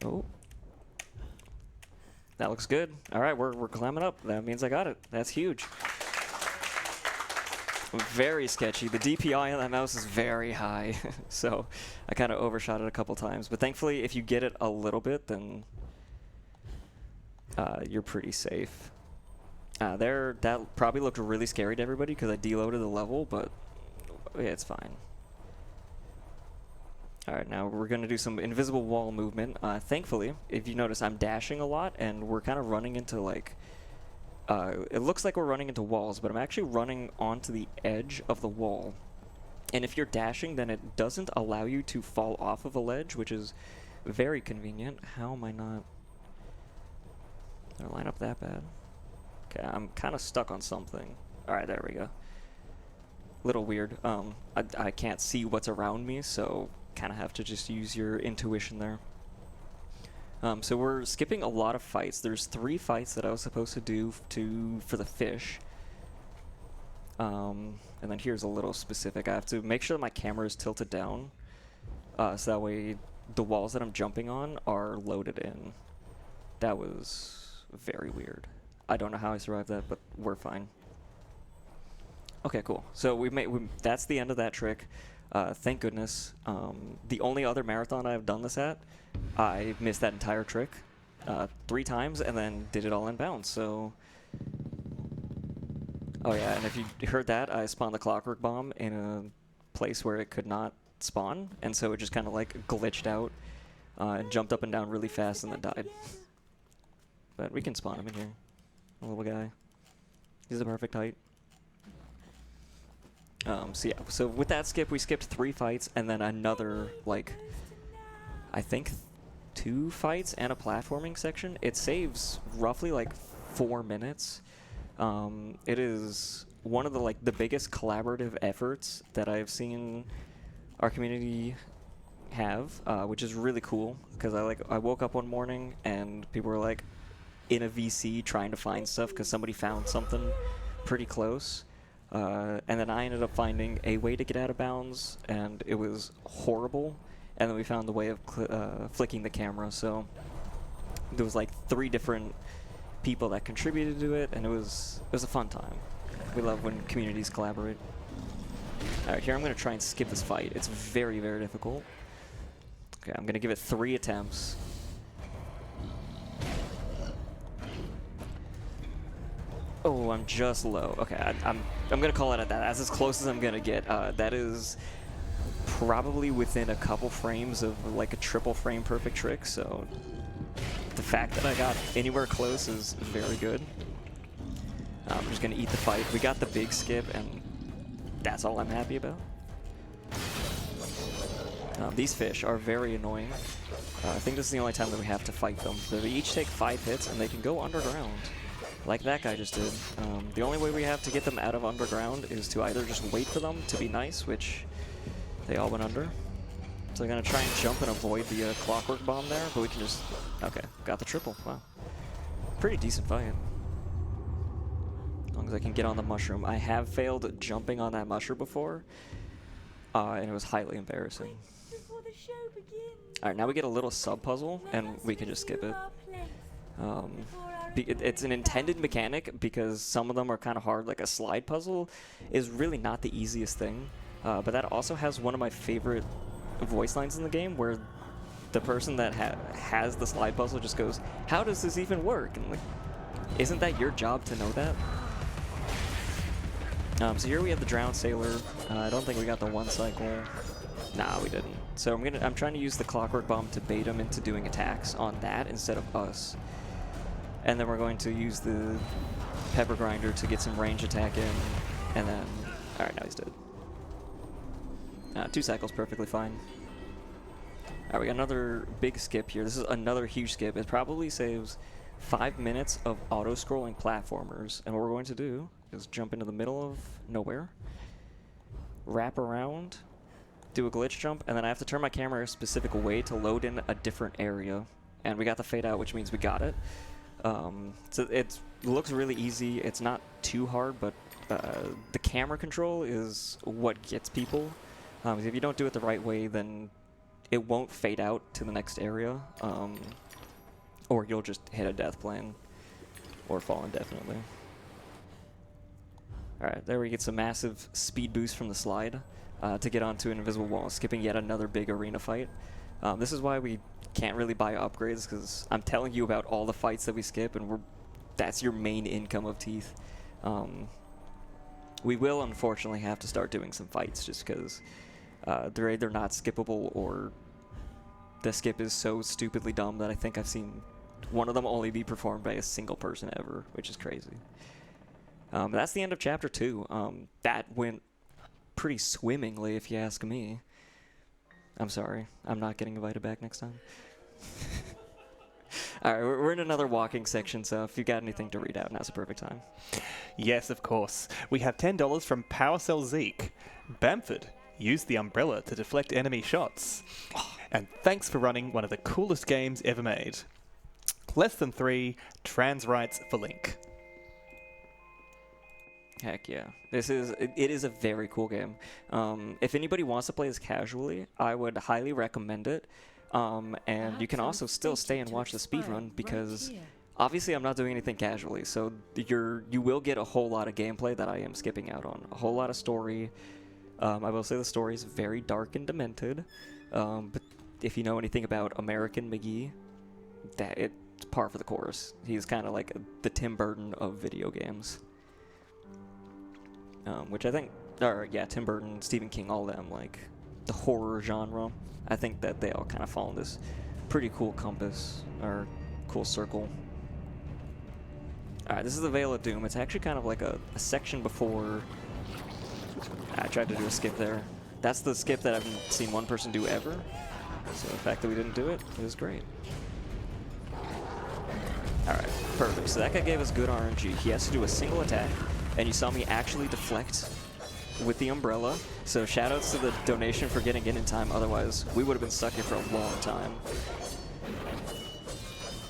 Oh. That looks good. All right, we're climbing up. That means I got it. That's huge. Very sketchy. The DPI on that mouse is very high, so I kind of overshot it a couple times. But thankfully, if you get it a little bit, then you're pretty safe. That probably looked really scary to everybody because I deloaded the level, but yeah, it's fine. Alright, now we're going to do some invisible wall movement. Thankfully, if you notice, I'm dashing a lot, and we're kind of running into, like... it looks like we're running into walls, but I'm actually running onto the edge of the wall. And if you're dashing, then it doesn't allow you to fall off of a ledge, which is very convenient. How am I not... Did I line up that bad? Okay, I'm kind of stuck on something. Alright, there we go. Little weird. I can't see what's around me, so... kind of have to just use your intuition there. So we're skipping a lot of fights. There's 3 fights that I was supposed to do for the fish. And then here's a little specific. I have to make sure that my camera is tilted down, so that way the walls that I'm jumping on are loaded in. That was very weird. I don't know how I survived that, but we're fine. Okay, cool. So that's the end of that trick. Thank goodness. The only other marathon I've done this at, I missed that entire trick 3 times and then did it all in bounds. So, oh yeah, and if you heard that, I spawned the clockwork bomb in a place where it could not spawn, and so it just kind of like glitched out and jumped up and down really fast and then died. But we can spawn him in here, a little guy. He's the perfect height. So yeah, so with that skip, we skipped 3 fights and then another, like, I think 2 fights and a platforming section. It saves roughly like 4 minutes. It is one of the biggest collaborative efforts that I've seen our community have, which is really cool because I woke up one morning and people were like in a VC trying to find stuff because somebody found something pretty close. And then I ended up finding a way to get out of bounds, and it was horrible. And then we found the way of flicking the camera. So there was like 3 different people that contributed to it, and it was a fun time. We love when communities collaborate. All right, here I'm going to try and skip this fight. It's very, very difficult. Okay, I'm going to give it 3 attempts. Oh, I'm just low. Okay, I'm gonna call it at that. That's as close as I'm gonna get. That is probably within a couple frames of like a triple frame perfect trick. So the fact that I got anywhere close is very good. I'm just gonna eat the fight. We got the big skip, and that's all I'm happy about. These fish are very annoying. I think this is the only time that we have to fight them. They each take 5 hits, and they can go underground. Like that guy just did. The only way we have to get them out of underground is to either just wait for them to be nice, which they all went under. So I'm going to try and jump and avoid the clockwork bomb there, but we can just... Okay, got the triple. Wow. Pretty decent fight. As long as I can get on the mushroom. I have failed jumping on that mushroom before, and it was highly embarrassing. Alright, now we get a little sub-puzzle, and we can just skip it. It's an intended mechanic because some of them are kind of hard. Like a slide puzzle is really not the easiest thing, but that also has one of my favorite voice lines in the game where the person that has the slide puzzle just goes, "How does this even work?" And like, isn't that your job to know that? So here we have the drowned sailor. I don't think we got the 1 cycle. Nah, we didn't. So I'm trying to use the clockwork bomb to bait him into doing attacks on that instead of us. And then we're going to use the pepper grinder to get some range attack in, and then... Alright, now he's dead. 2 cycles, perfectly fine. Alright, we got another big skip here. This is another huge skip. It probably saves 5 minutes of auto-scrolling platformers. And what we're going to do is jump into the middle of nowhere, wrap around, do a glitch jump, and then I have to turn my camera a specific way to load in a different area. And we got the fade out, which means we got it. So it looks really easy. It's not too hard, but the camera control is what gets people. If you don't do it the right way, then it won't fade out to the next area, or you'll just hit a death plane or fall indefinitely. Alright, there we get some massive speed boost from the slide to get onto an invisible wall, skipping yet another big arena fight. This is why we can't really buy upgrades, because I'm telling you about all the fights that we skip, and that's your main income of teeth. We will unfortunately have to start doing some fights just because they're either not skippable or the skip is so stupidly dumb that I think I've seen one of them only be performed by a single person ever, which is crazy. That's the end of Chapter 2. That went pretty swimmingly, if you ask me. I'm sorry. I'm not getting invited back next time. Alright, we're in another walking section, so if you got anything to read out, now's the perfect time. Yes, of course. We have $10 from PowerCell Zeke. Bamford, use the umbrella to deflect enemy shots. And thanks for running one of the coolest games ever made. Less than 3, trans rights for Link. Heck yeah. It is a very cool game. If anybody wants to play this casually, I would highly recommend it. And you can also still stay and watch the speedrun because obviously I'm not doing anything casually, so you will get a whole lot of gameplay that I am skipping out on. A whole lot of story. I will say the story is very dark and demented, but if you know anything about American McGee, it's par for the course. He's kind of like the Tim Burton of video games. Which I think, Tim Burton, Stephen King, all of them, like the horror genre. I think that they all kind of fall in this pretty cool compass, or cool circle. Alright, this is the Veil of Doom. It's actually kind of like a section before I tried to do a skip there. That's the skip that I haven't seen one person do ever. So the fact that we didn't do it, it was great. Alright, perfect. So that guy gave us good RNG. He has to do a single attack, and you saw me actually deflect with the umbrella. So shoutouts to the donation for getting in time, otherwise we would have been stuck here for a long time.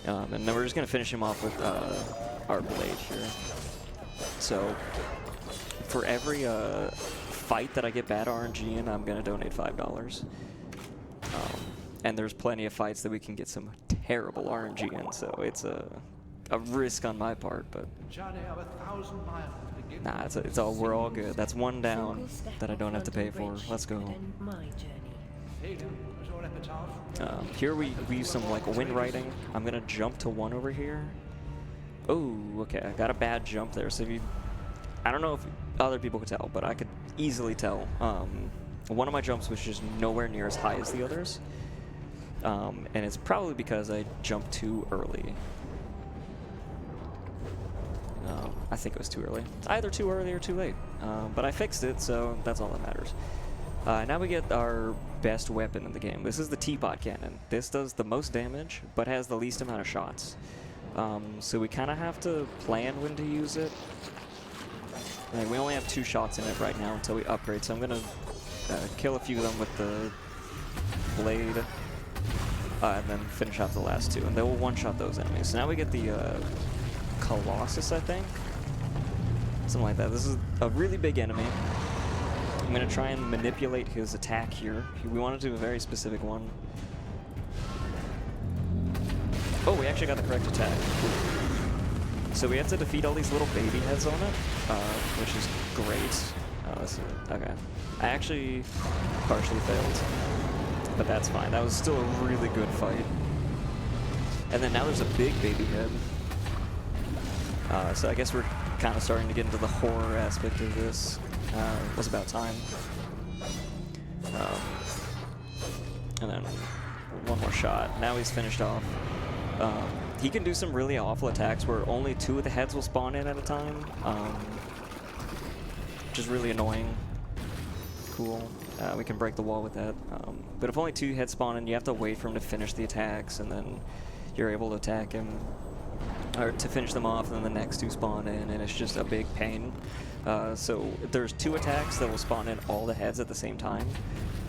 And then we're just going to finish him off with our blade here. So for every fight that I get bad RNG in, I'm going to donate $5. And there's plenty of fights that we can get some terrible RNG in, so it's a risk on my part, but nah, it's all, we're all good. That's one down that I don't have to pay for. Let's go. Here we use some like wind riding. I'm gonna jump to 1 over here. Oh, okay, I got a bad jump there. So if you, I don't know if other people could tell, but I could easily tell. One of my jumps was just nowhere near as high as the others. And it's probably because I jumped too early. I think it was too early. Either too early or too late. But I fixed it, so that's all that matters. Now we get our best weapon in the game. This is the teapot cannon. This does the most damage, but has the least amount of shots. So we kind of have to plan when to use it. Like, we only have 2 shots in it right now until we upgrade, so I'm going to kill a few of them with the blade. And then finish off the last 2, and they will one-shot those enemies. So now we get the Colossus, I think? Something like that. This is a really big enemy. I'm going to try and manipulate his attack here. We want to do a very specific one. Oh, we actually got the correct attack. So we have to defeat all these little baby heads on it, which is great. Okay. I actually partially failed. But that's fine. That was still a really good fight. And then now there's a big baby head. So I guess we're kind of starting to get into the horror aspect of this. It was about time. And then 1 more shot. Now he's finished off. He can do some really awful attacks where only 2 of the heads will spawn in at a time. Which is really annoying. Cool. We can break the wall with that. But if only 2 heads spawn in, you have to wait for him to finish the attacks, and then you're able to attack him, or to finish them off, and then the next 2 spawn in, and it's just a big pain. So there's 2 attacks that will spawn in all the heads at the same time.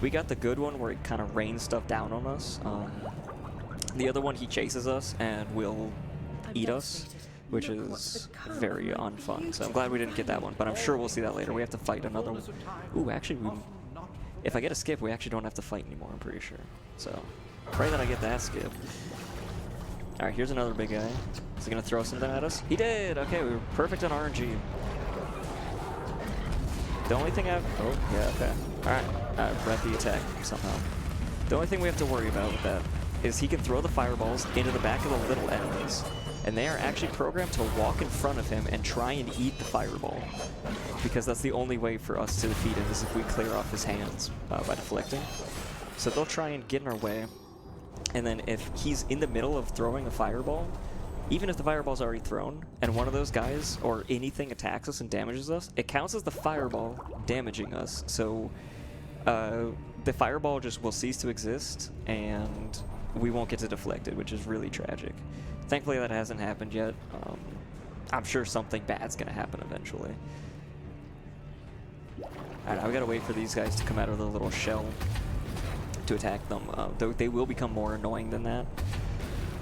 We got the good one where it kind of rains stuff down on us. The other one, he chases us and will eat us, which is very unfun. So I'm glad we didn't get that one, but I'm sure we'll see that later. We have to fight another one. Ooh, actually, if I get a skip, we actually don't have to fight anymore, I'm pretty sure. So pray that I get that skip. Alright, here's another big guy. Is he going to throw something at us? He did! Okay, we were perfect on RNG. The only thing I've... Oh, yeah, okay. Alright, I read the attack somehow. The only thing we have to worry about with that is he can throw the fireballs into the back of the little enemies, and they are actually programmed to walk in front of him and try and eat the fireball, because that's the only way for us to defeat him is if we clear off his hands by deflecting. So they'll try and get in our way, and then if he's in the middle of throwing a fireball, even if the fireball's already thrown, and one of those guys or anything attacks us and damages us, it counts as the fireball damaging us, so the fireball just will cease to exist, and we won't get to deflect it, which is really tragic. Thankfully that hasn't happened yet. I'm sure something bad's gonna happen eventually. Alright, we gotta wait for these guys to come out of the little shell to attack them. Though they will become more annoying than that.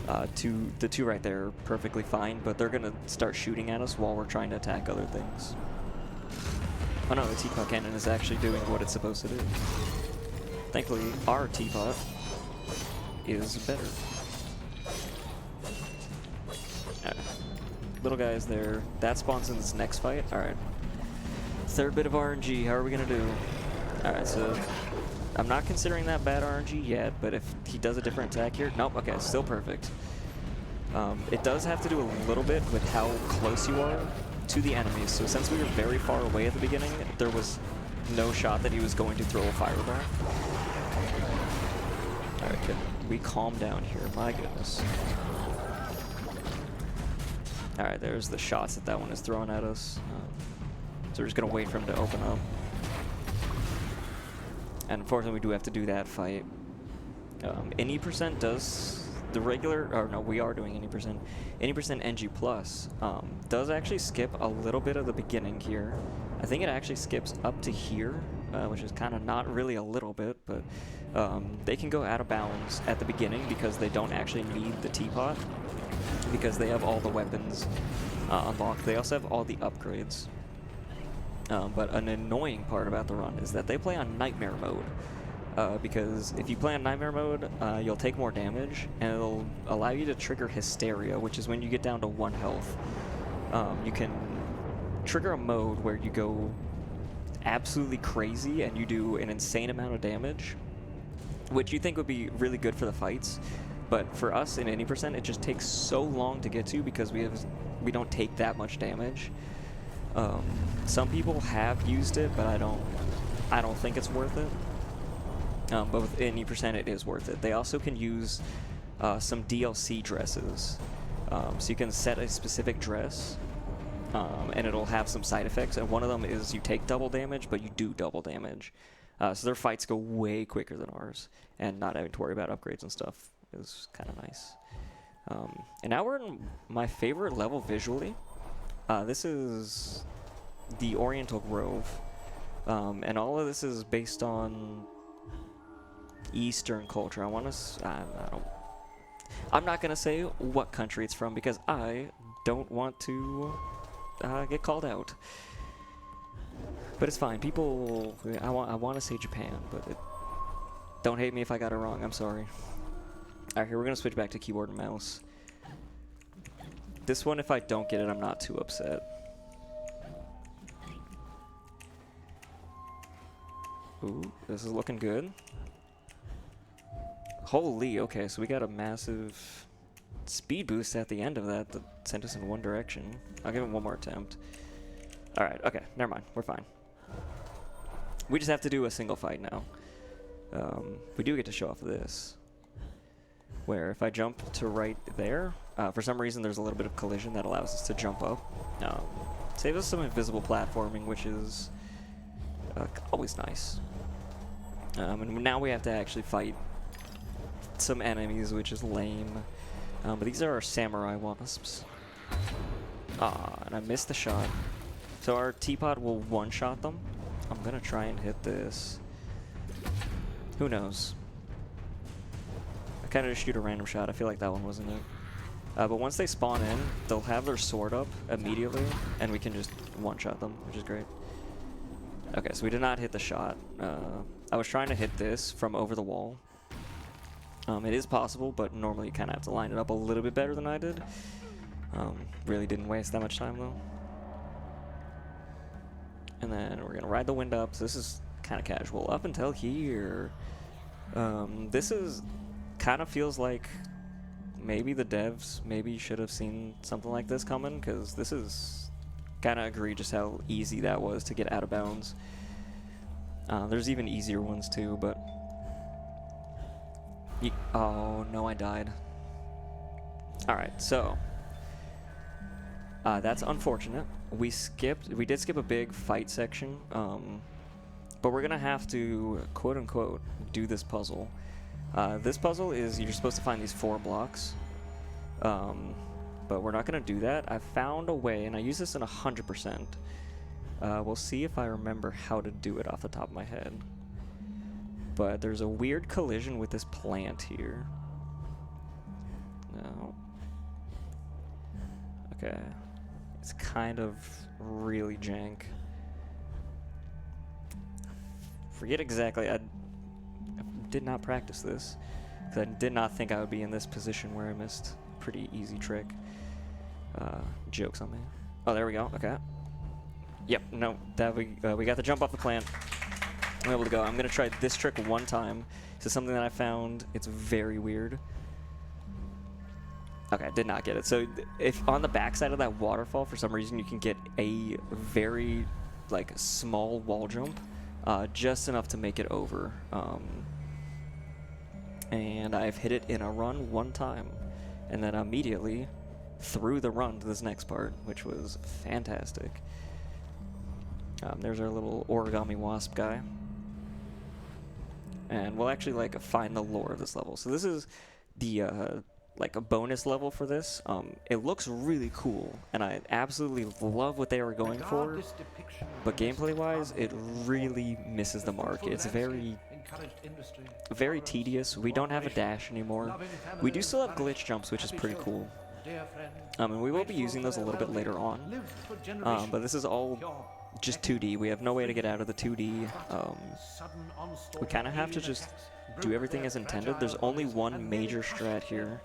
The 2 right there are perfectly fine, but they're gonna start shooting at us while we're trying to attack other things. Oh no, the teapot cannon is actually doing what it's supposed to do. Thankfully, our teapot is better. Little guys there. That spawns in this next fight. Alright. 3rd bit of RNG. How are we going to do? Alright, so I'm not considering that bad RNG yet, but if he does a different attack here... Nope, okay, still perfect. It does have to do a little bit with how close you are to the enemies. So since we were very far away at the beginning, there was no shot that he was going to throw a fireball. Alright, can we calm down here? My goodness. Alright, there's the shots that one is throwing at us. So we're just going to wait for him to open up. And unfortunately, we do have to do that fight. Any percent does the regular, or no, we are doing any percent. Any percent NG plus does actually skip a little bit of the beginning here. I think it actually skips up to here, which is kind of not really a little bit, but they can go out of bounds at the beginning because they don't actually need the teapot, because they have all the weapons unlocked. They also have all the upgrades. But an annoying part about the run is that they play on Nightmare mode. Because if you play on Nightmare mode, you'll take more damage, and it'll allow you to trigger Hysteria, which is when you get down to 1 health. You can trigger a mode where you go absolutely crazy and you do an insane amount of damage, which you think would be really good for the fights. But for us in any percent, it just takes so long to get to because we don't take that much damage. Some people have used it, but I don't think it's worth it. But with any percent, it is worth it. They also can use some DLC dresses. So you can set a specific dress, and it'll have some side effects. And one of them is you take double damage, but you do double damage. So their fights go way quicker than ours, and not having to worry about upgrades and stuff is kind of nice. And now we're in my favorite level visually. This is the Oriental Grove, and all of this is based on Eastern culture. I'm not gonna say what country it's from because I don't want to get called out. But it's fine. People, I want to say Japan, but don't hate me if I got it wrong. I'm sorry. All right, here we're gonna switch back to keyboard and mouse. This one, if I don't get it, I'm not too upset. Ooh, this is looking good. Holy, okay, so we got a massive speed boost at the end of that sent us in one direction. I'll give it one more attempt. Alright, okay, never mind, we're fine. We just have to do a single fight now. We do get to show off this, where if I jump to right there, for some reason there's a little bit of collision that allows us to jump up. Saves us some invisible platforming, which is always nice. And now we have to actually fight some enemies, which is lame. But these are our samurai wasps. And I missed the shot. So our teapot will one-shot them. I'm gonna try and hit this. Who knows? I kind of just shoot a random shot. I feel like that one wasn't it. But once they spawn in, they'll have their sword up immediately, and we can just one-shot them, which is great. Okay, so we did not hit the shot. I was trying to hit this from over the wall. It is possible, but normally you kind of have to line it up a little bit better than I did. Really didn't waste that much time, though. And then we're going to ride the wind up. So this is kind of casual. Up until here, this is kind of feels like maybe the devs maybe should have seen something like this coming, because this is kind of egregious how easy that was to get out of bounds. There's even easier ones too, but oh no, I died. Alright, so that's unfortunate. We did skip a big fight section, but we're gonna have to quote-unquote do this puzzle. This puzzle is you're supposed to find these 4 blocks, but we're not gonna do that. I found a way, and I use this in 100%. We'll see if I remember how to do it off the top of my head. But there's a weird collision with this plant here. No. Okay. It's kind of really jank. Forget exactly. I did not practice this, because I did not think I would be in this position where I missed a pretty easy trick. Jokes on me. Oh, there we go. Okay. Yep. No. That we got the jump off the plant. I'm able to go. I'm gonna try this trick one time. This is something that I found. It's very weird. Okay, I did not get it. So if on the backside of that waterfall, for some reason, you can get a very small wall jump, just enough to make it over. And I've hit it in a run one time, and then immediately through the run to this next part, which was fantastic. There's our little origami wasp guy. and we'll actually like find the lore of this level. So this is the like a bonus level for this. It looks really cool, and I absolutely love what they were going for, but gameplay-wise, it really misses the mark. It's very tedious. We don't have a dash anymore. We do still have glitch jumps, which is pretty cool. And we will be using those a little bit later on, but this is all just 2D. We have no way to get out of the 2D. We kind of have to just do everything as intended. There's only one major strat here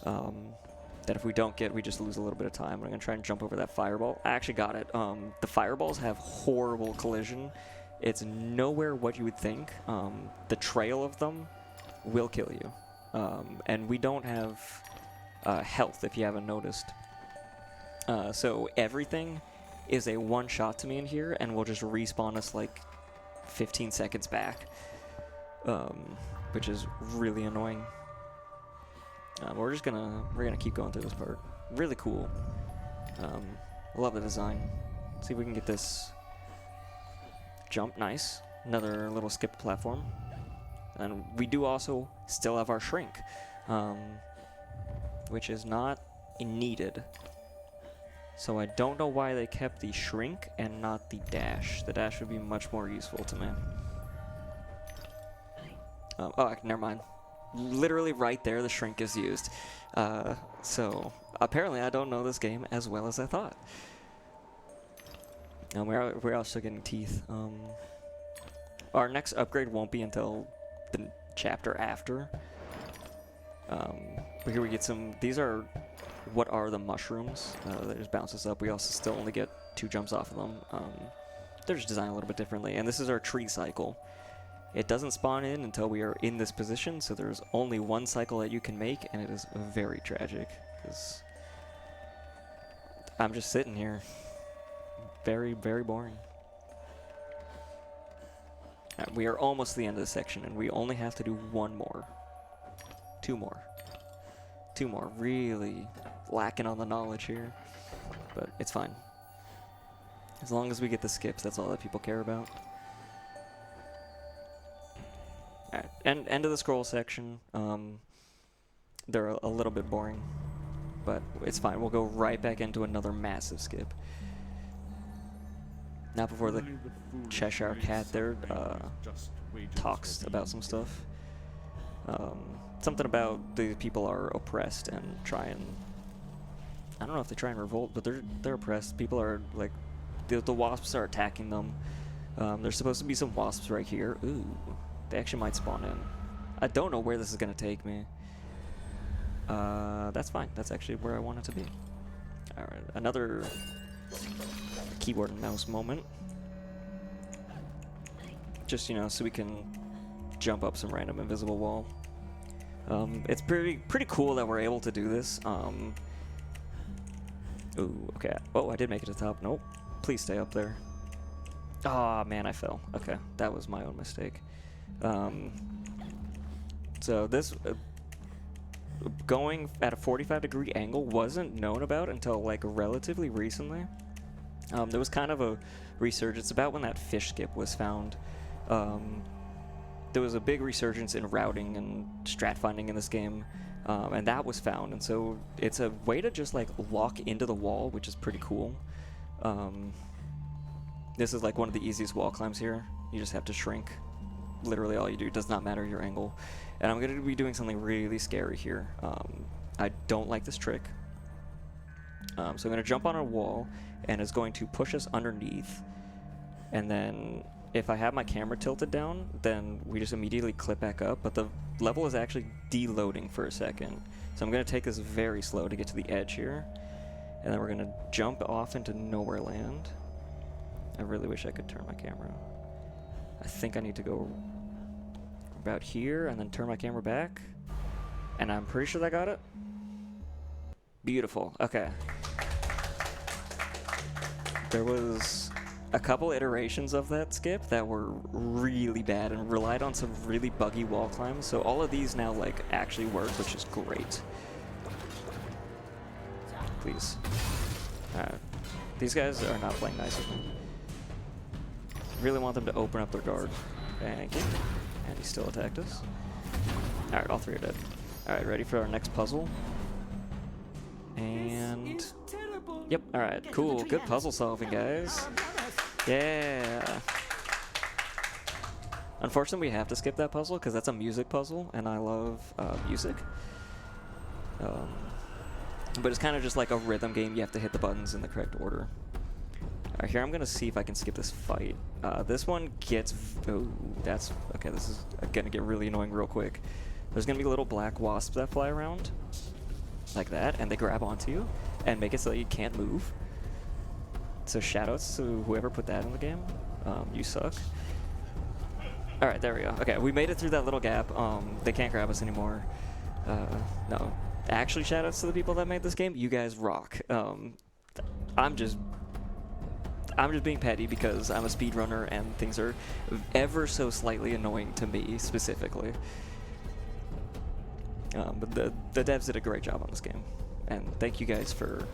that if we don't get, we just lose a little bit of time. I'm going to try and jump over that fireball. I actually got it. The fireballs have horrible collision. It's nowhere what you would think. The trail of them will kill you. And we don't have health, if you haven't noticed. So everything is a one-shot to me in here, and will just respawn us like 15 seconds back, which is really annoying. We're gonna keep going through this part. Really cool. Love the design. See if we can get this jump. Nice. Another little skip platform. And we do also still have our shrink, which is not needed. So I don't know why they kept the shrink and not the dash. The dash would be much more useful to me. Oh, never mind. Literally right there, the shrink is used. So apparently I don't know this game as well as I thought. And we're also getting teeth. Our next upgrade won't be until the chapter after. But here we get some. These are what are the mushrooms that just bounce us up. We also still only get 2 jumps off of them. They're just designed a little bit differently. And this is our tree cycle. It doesn't spawn in until we are in this position, so there's only one cycle that you can make, and it is very tragic, because I'm just sitting here. Very, very boring. Right, we are almost to the end of the section, and we only have to do 1 more. 2 more. 2 more. Really lacking on the knowledge here, but it's fine. As long as we get the skips, that's all that people care about. Alright, end of the scroll section. They're a little bit boring, but it's fine. We'll go right back into another massive skip. Not before the Cheshire Cat there talks about some stuff. Something about the people are oppressed and try and... I don't know if they try and revolt, but they're oppressed. People are like... The wasps are attacking them. There's supposed to be some wasps right here. Ooh. They actually might spawn in. I don't know where this is going to take me. That's fine. That's actually where I want it to be. Alright, another keyboard and mouse moment. Just, you know, so we can jump up some random invisible wall. It's pretty cool that we're able to do this. Ooh, okay. Oh, I did make it to the top. Nope. Please stay up there. Ah, man, I fell. Okay, that was my own mistake. So this going at a 45-degree angle wasn't known about until like relatively recently. There was kind of a resurgence about when that fish skip was found. There was a big resurgence in routing and strat finding in this game, and that was found. And so it's a way to just like lock into the wall, which is pretty cool. This is like one of the easiest wall climbs here. You just have to shrink. Literally all you do, does not matter your angle. And I'm going to be doing something really scary here. I don't like this trick. So I'm going to jump on a wall, and it's going to push us underneath. And then if I have my camera tilted down, then we just immediately clip back up. But the level is actually deloading for a second. So I'm going to take this very slow to get to the edge here. And then we're going to jump off into nowhere land. I really wish I could turn my camera. I think I need to go about here and then turn my camera back. And I'm pretty sure I got it. Beautiful. Okay. There was a couple iterations of that skip that were really bad and relied on some really buggy wall climbs. So all of these now like actually work, which is great. Please. These guys are not playing nice with me. Really want them to open up their guard. Thank you. And he still attacked us. Alright, all three are dead. Alright, ready for our next puzzle. And... Yep, alright, cool. Good puzzle solving, guys. Yeah! Unfortunately, we have to skip that puzzle because that's a music puzzle, and I love music. But it's kind of just like a rhythm game. You have to hit the buttons in the correct order. Alright, here I'm going to see if I can skip this fight. This one gets... Oh, that's... Okay, this is going to get really annoying real quick. There's going to be little black wasps that fly around. Like that, and they grab onto you and make it so that you can't move. So shoutouts to whoever put that in the game. You suck. Alright, there we go. Okay, we made it through that little gap. They can't grab us anymore. No. Actually, shoutouts to the people that made this game. You guys rock. I'm just being petty because I'm a speedrunner and things are ever so slightly annoying to me specifically. But the devs did a great job on this game. And thank you guys for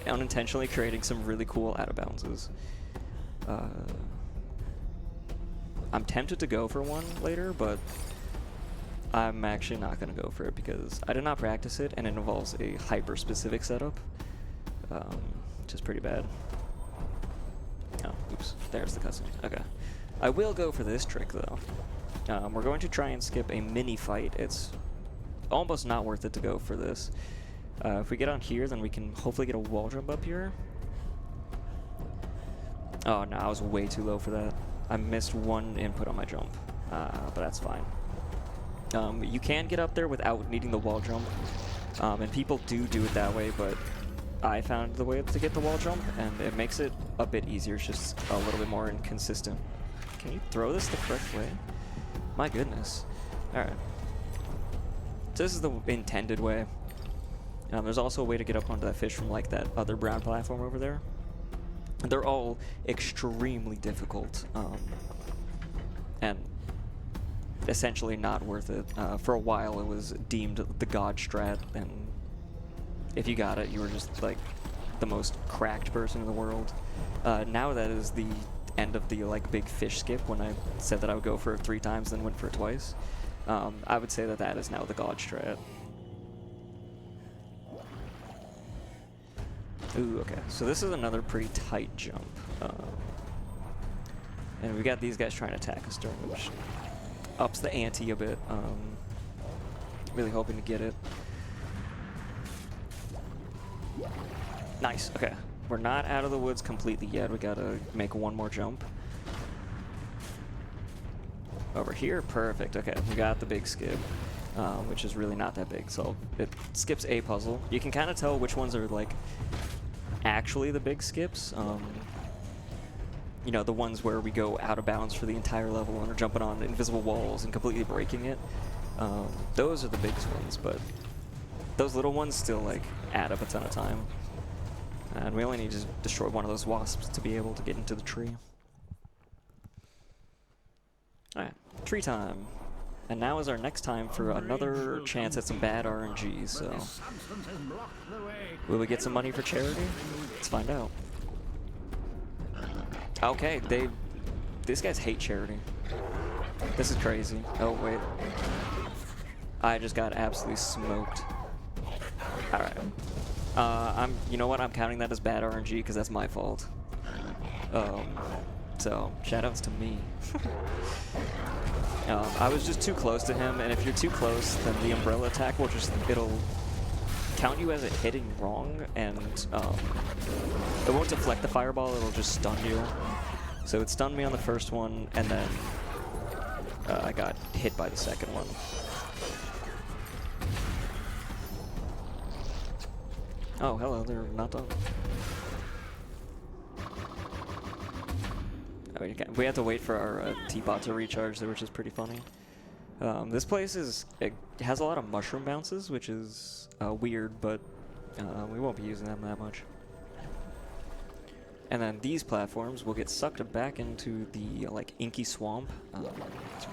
unintentionally creating some really cool out-of-boundses. I'm tempted to go for one later, but I'm actually not going to go for it because I did not practice it and it involves a hyper-specific setup, which is pretty bad. Oh, oops. There's the cutscene. Okay. I will go for this trick, though. We're going to try and skip a mini-fight. It's almost not worth it to go for this. If we get on here, then we can hopefully get a wall jump up here. Oh, no, I was way too low for that. I missed one input on my jump, but that's fine. You can get up there without needing the wall jump, and people do it that way, but I found the way to get the wall jump, and it makes it a bit easier. It's just a little bit more inconsistent. Can you throw this the correct way? My goodness. Alright. So this is the intended way. There's also a way to get up onto that fish from like that other brown platform over there. They're all extremely difficult, and essentially not worth it. For a while it was deemed the god strat, and if you got it, you were just like the most cracked person in the world. Now that is the end of the like big fish skip when I said that I would go for it 3 times then went for it twice. I would say that that is now the god strat. Ooh, okay. So this is another pretty tight jump. And we got these guys trying to attack us during, which ups the ante a bit. Really hoping to get it. Nice, okay. We're not out of the woods completely yet. We gotta make one more jump. Over here, perfect. Okay, we got the big skip, which is really not that big, so it skips a puzzle. You can kind of tell which ones are like actually the big skips. You know, the ones where we go out of bounds for the entire level and are jumping on invisible walls and completely breaking it. Those are the biggest ones, but those little ones still like add up a ton of time. And we only need to destroy one of those wasps to be able to get into the tree. Alright, tree time. And now is our next time for another chance at some bad RNG, so... Will we get some money for charity? Let's find out. Okay, these guys hate charity. This is crazy. Oh, wait. I just got absolutely smoked. Alright. You know what? I'm counting that as bad RNG because that's my fault. So, shoutouts to me. I was just too close to him, and if you're too close, then the umbrella attack will just, it'll count you as it hitting wrong, and it won't deflect the fireball, it'll just stun you. So it stunned me on the first one, and then I got hit by the second one. Oh, hello, they're not done. We have to wait for our teapot to recharge, which is pretty funny. This place it has a lot of mushroom bounces, which is weird, but we won't be using them that much. And then these platforms will get sucked back into the like inky swamp, so we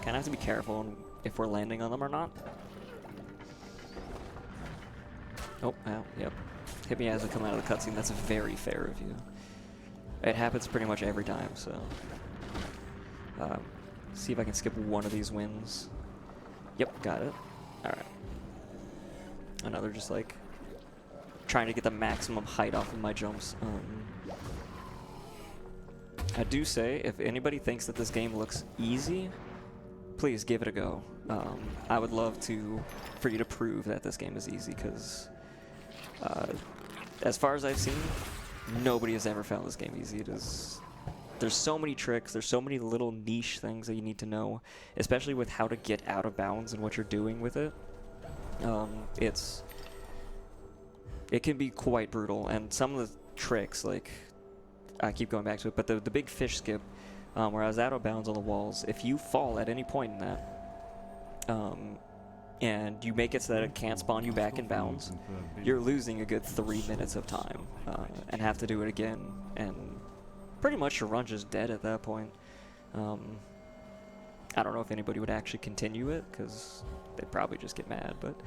kind of have to be careful on if we're landing on them or not. Oh, wow, yep. Hit me as I come out of the cutscene. That's very fair of you. It happens pretty much every time, so... See if I can skip one of these wins. Yep, got it. All right. Another just like trying to get the maximum height off of my jumps. I do say, if anybody thinks that this game looks easy, please give it a go. I would love for you to prove that this game is easy, because as far as I've seen, nobody has ever found this game easy. There's so many tricks, there's so many little niche things that you need to know, especially with how to get out of bounds and what you're doing with it. It can be quite brutal, and some of the tricks, like, I keep going back to it, but the big fish skip, where I was out of bounds on the walls, if you fall at any point in that, and you make it so that it can't spawn you back in bounds, you're losing a good 3 minutes of time, and have to do it again, and pretty much your run just dead at that point. I don't know if anybody would actually continue it, because they'd probably just get mad, but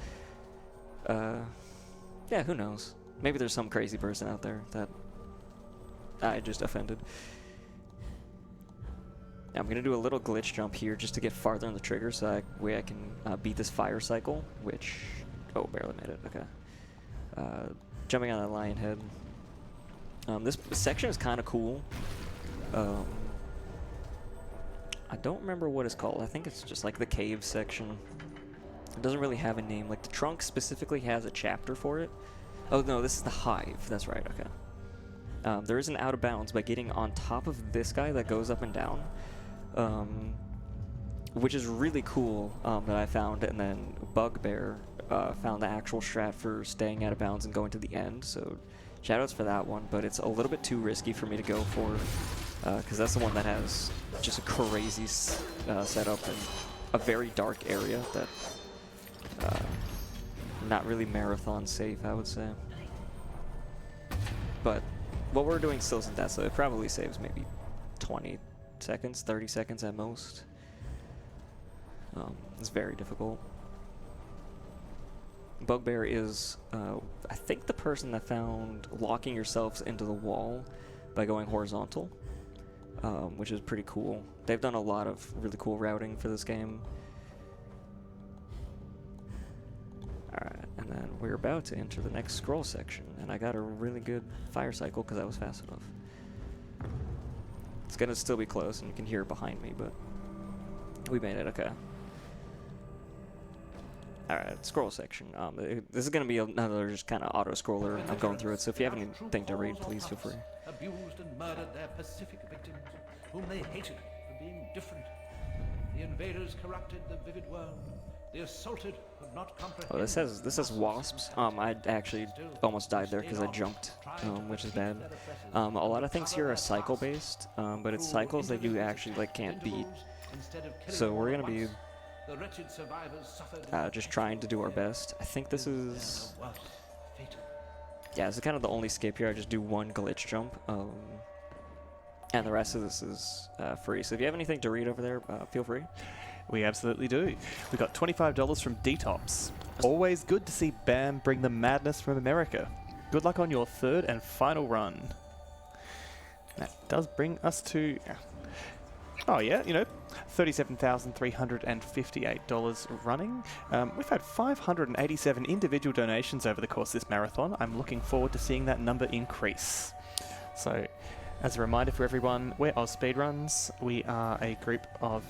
yeah, who knows? Maybe there's some crazy person out there that I just offended. Now I'm going to do a little glitch jump here just to get farther on the trigger, so that way I can beat this fire cycle, which... Oh, barely made it. Okay. Jumping on that lion head. This section is kind of cool. I don't remember what it's called. I think it's just like the cave section. It doesn't really have a name. Like the trunk specifically has a chapter for it. Oh no, this is the hive. That's right, okay. There is an out of bounds by getting on top of this guy that goes up and down. Which is really cool that I found, and then Bugbear found the actual strat for staying out of bounds and going to the end, so shoutouts for that one, but it's a little bit too risky for me to go for, because that's the one that has just a crazy setup and a very dark area that not really marathon safe, I would say. But what we're doing still isn't that, so it probably saves maybe 20 seconds, 30 seconds at most. It's very difficult. Bugbear is, I think, the person that found locking yourselves into the wall by going horizontal, which is pretty cool. They've done a lot of really cool routing for this game. Alright, and then we're about to enter the next scroll section, and I got a really good fire cycle because I was fast enough. It's gonna still be close, and you can hear it behind me, but we made it, okay. Alright, scroll section. This is going to be another just kind of auto-scroller. I'm going through it, so if you have anything to read, please feel free. Abused and murdered their Pacific victims, whom they hated for being different. The invaders corrupted the vivid world. The assaulted could not comprehend. Oh, this has wasps. I actually almost died there because I jumped, which is bad. A lot of things here are cycle-based, but it's cycles that you actually can't beat. So we're going to be just trying to do our best. I think this is... Yeah, this is kind of the only skip here. I just do one glitch jump. And the rest of this is free. So if you have anything to read over there, feel free. We absolutely do. We got $25 from Detops. Always good to see Bam bring the madness from America. Good luck on your third and final run. That does bring us to... Oh yeah, you know, $37,358 running. We've had 587 individual donations over the course of this marathon. I'm looking forward to seeing that number increase. So, as a reminder for everyone, we're AusSpeedruns. We are a group of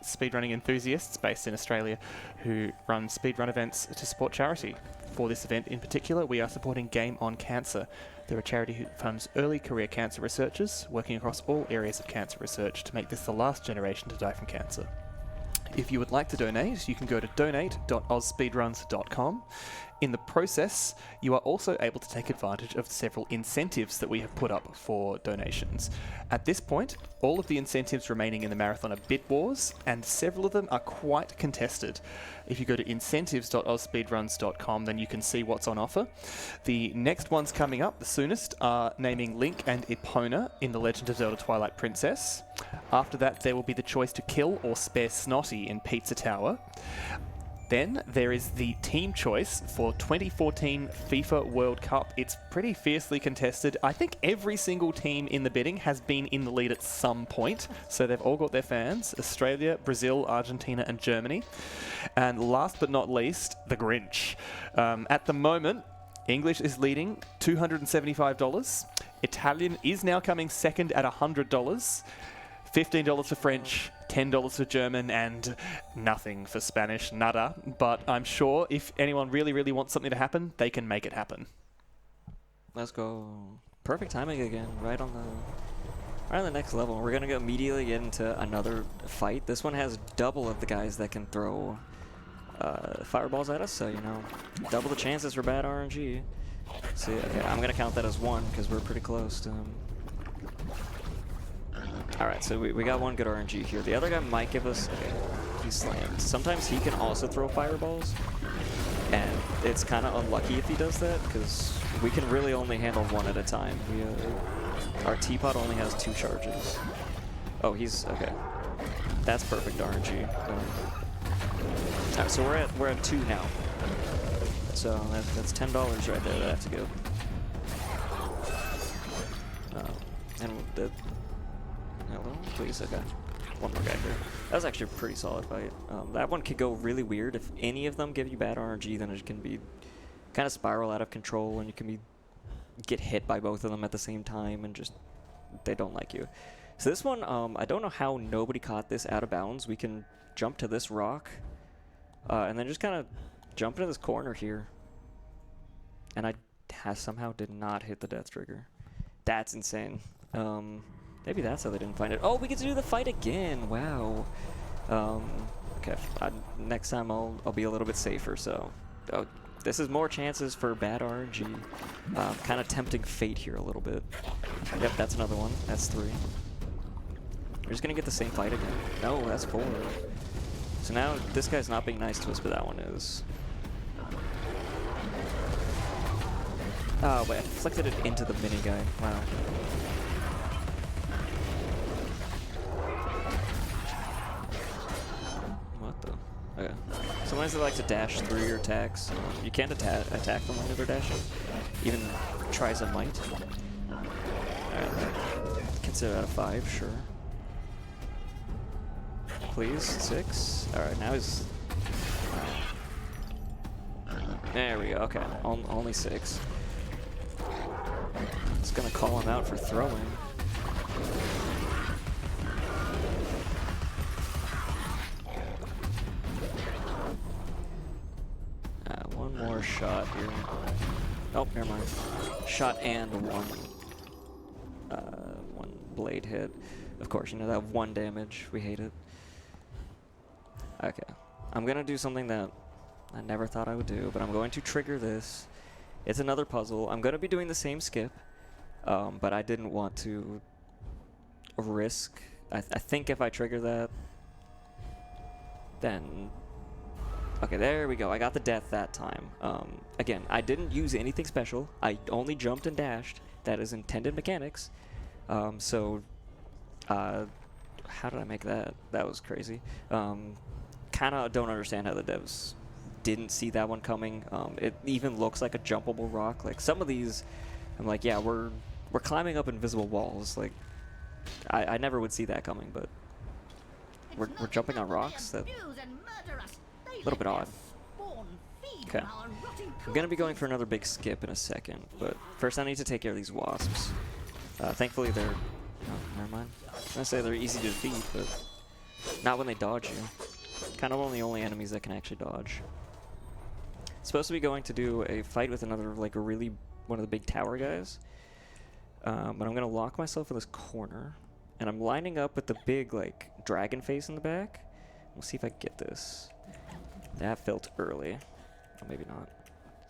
speedrunning enthusiasts based in Australia who run speedrun events to support charity. For this event in particular, we are supporting Game On Cancer. They're a charity who funds early career cancer researchers working across all areas of cancer research to make this the last generation to die from cancer. If you would like to donate, you can go to donate.ausspeedruns.com. In the process, you are also able to take advantage of several incentives that we have put up for donations. At this point, all of the incentives remaining in the marathon are bid wars, and several of them are quite contested. If you go to incentives.ausspeedruns.com, then you can see what's on offer. The next ones coming up, the soonest, are naming Link and Epona in The Legend of Zelda Twilight Princess. After that, there will be the choice to kill or spare Snotty in Pizza Tower. Then there is the team choice for 2014 FIFA World Cup. It's pretty fiercely contested. I think every single team in the bidding has been in the lead at some point, so they've all got their fans. Australia, Brazil, Argentina and Germany. And last but not least, the Grinch. At the moment, English is leading $275. Italian is now coming second at $100. $15 for French, $10 for German, and nothing for Spanish, nada. But I'm sure if anyone really, really wants something to happen, they can make it happen. Let's go. Perfect timing again, right on the next level. We're gonna go immediately get into another fight. This one has double of the guys that can throw fireballs at us, so you know, double the chances for bad RNG. See, okay, I'm gonna count that as one because we're pretty close to him. Alright, so we got one good RNG here. The other guy might give us... Okay, he slammed. Sometimes he can also throw fireballs, and it's kind of unlucky if he does that, because we can really only handle one at a time. Our teapot only has 2 charges. Oh, he's... Okay. That's perfect RNG. Alright, so we're at 2 now. So that's $10 right there that I have to go. And the... Hello? Please, okay. One more guy here. That was actually a pretty solid fight. That one could go really weird. If any of them give you bad RNG, then it can be kind of spiral out of control, and you can get hit by both of them at the same time, and just they don't like you. So this one, I don't know how nobody caught this out of bounds. We can jump to this rock, and then just kind of jump into this corner here. And I somehow did not hit the death trigger. That's insane. Maybe that's how they didn't find it. Oh, we get to do the fight again. Wow. Okay. Next time I'll be a little bit safer. So, this is more chances for bad RNG. Kind of tempting fate here a little bit. Yep, that's another one. That's 3. We're just gonna get the same fight again. No, that's 4. So now this guy's not being nice to us, but that one is. Oh, wait, I flicked it into the mini guy. Wow. What the? Okay. Sometimes they like to dash through your attacks. You can't attack them when they're dashing. Even tries a might. Alright. Consider that a 5, sure. Please, 6. Alright, now he's... There we go, okay. Only 6. It's gonna call him out for throwing. One more shot here. Oh, never mind. Shot and one blade hit. Of course, you know that 1 damage. We hate it. Okay. I'm gonna do something that I never thought I would do, but I'm going to trigger this. It's another puzzle. I'm gonna be doing the same skip, but I didn't want to risk. I think if I trigger that, then... Okay, there we go. I got the death that time. Again, I didn't use anything special. I only jumped and dashed. That is intended mechanics. How did I make that? That was crazy. Kind of don't understand how the devs didn't see that one coming. It even looks like a jumpable rock. Like some of these, I'm like, yeah, we're climbing up invisible walls. Like, I never would see that coming, but we're jumping on rocks. That a little bit odd. Okay, I'm gonna be going for another big skip in a second, but first I need to take care of these wasps. Thankfully they're, oh, never mind. I was gonna say they're easy to defeat, but not when they dodge you. Kind of one of the only enemies that can actually dodge. Supposed to be going to do a fight with another, like, one of the big tower guys. But I'm gonna lock myself in this corner, and I'm lining up with the big, like, dragon face in the back. We'll see if I get this. That felt early. Or maybe not.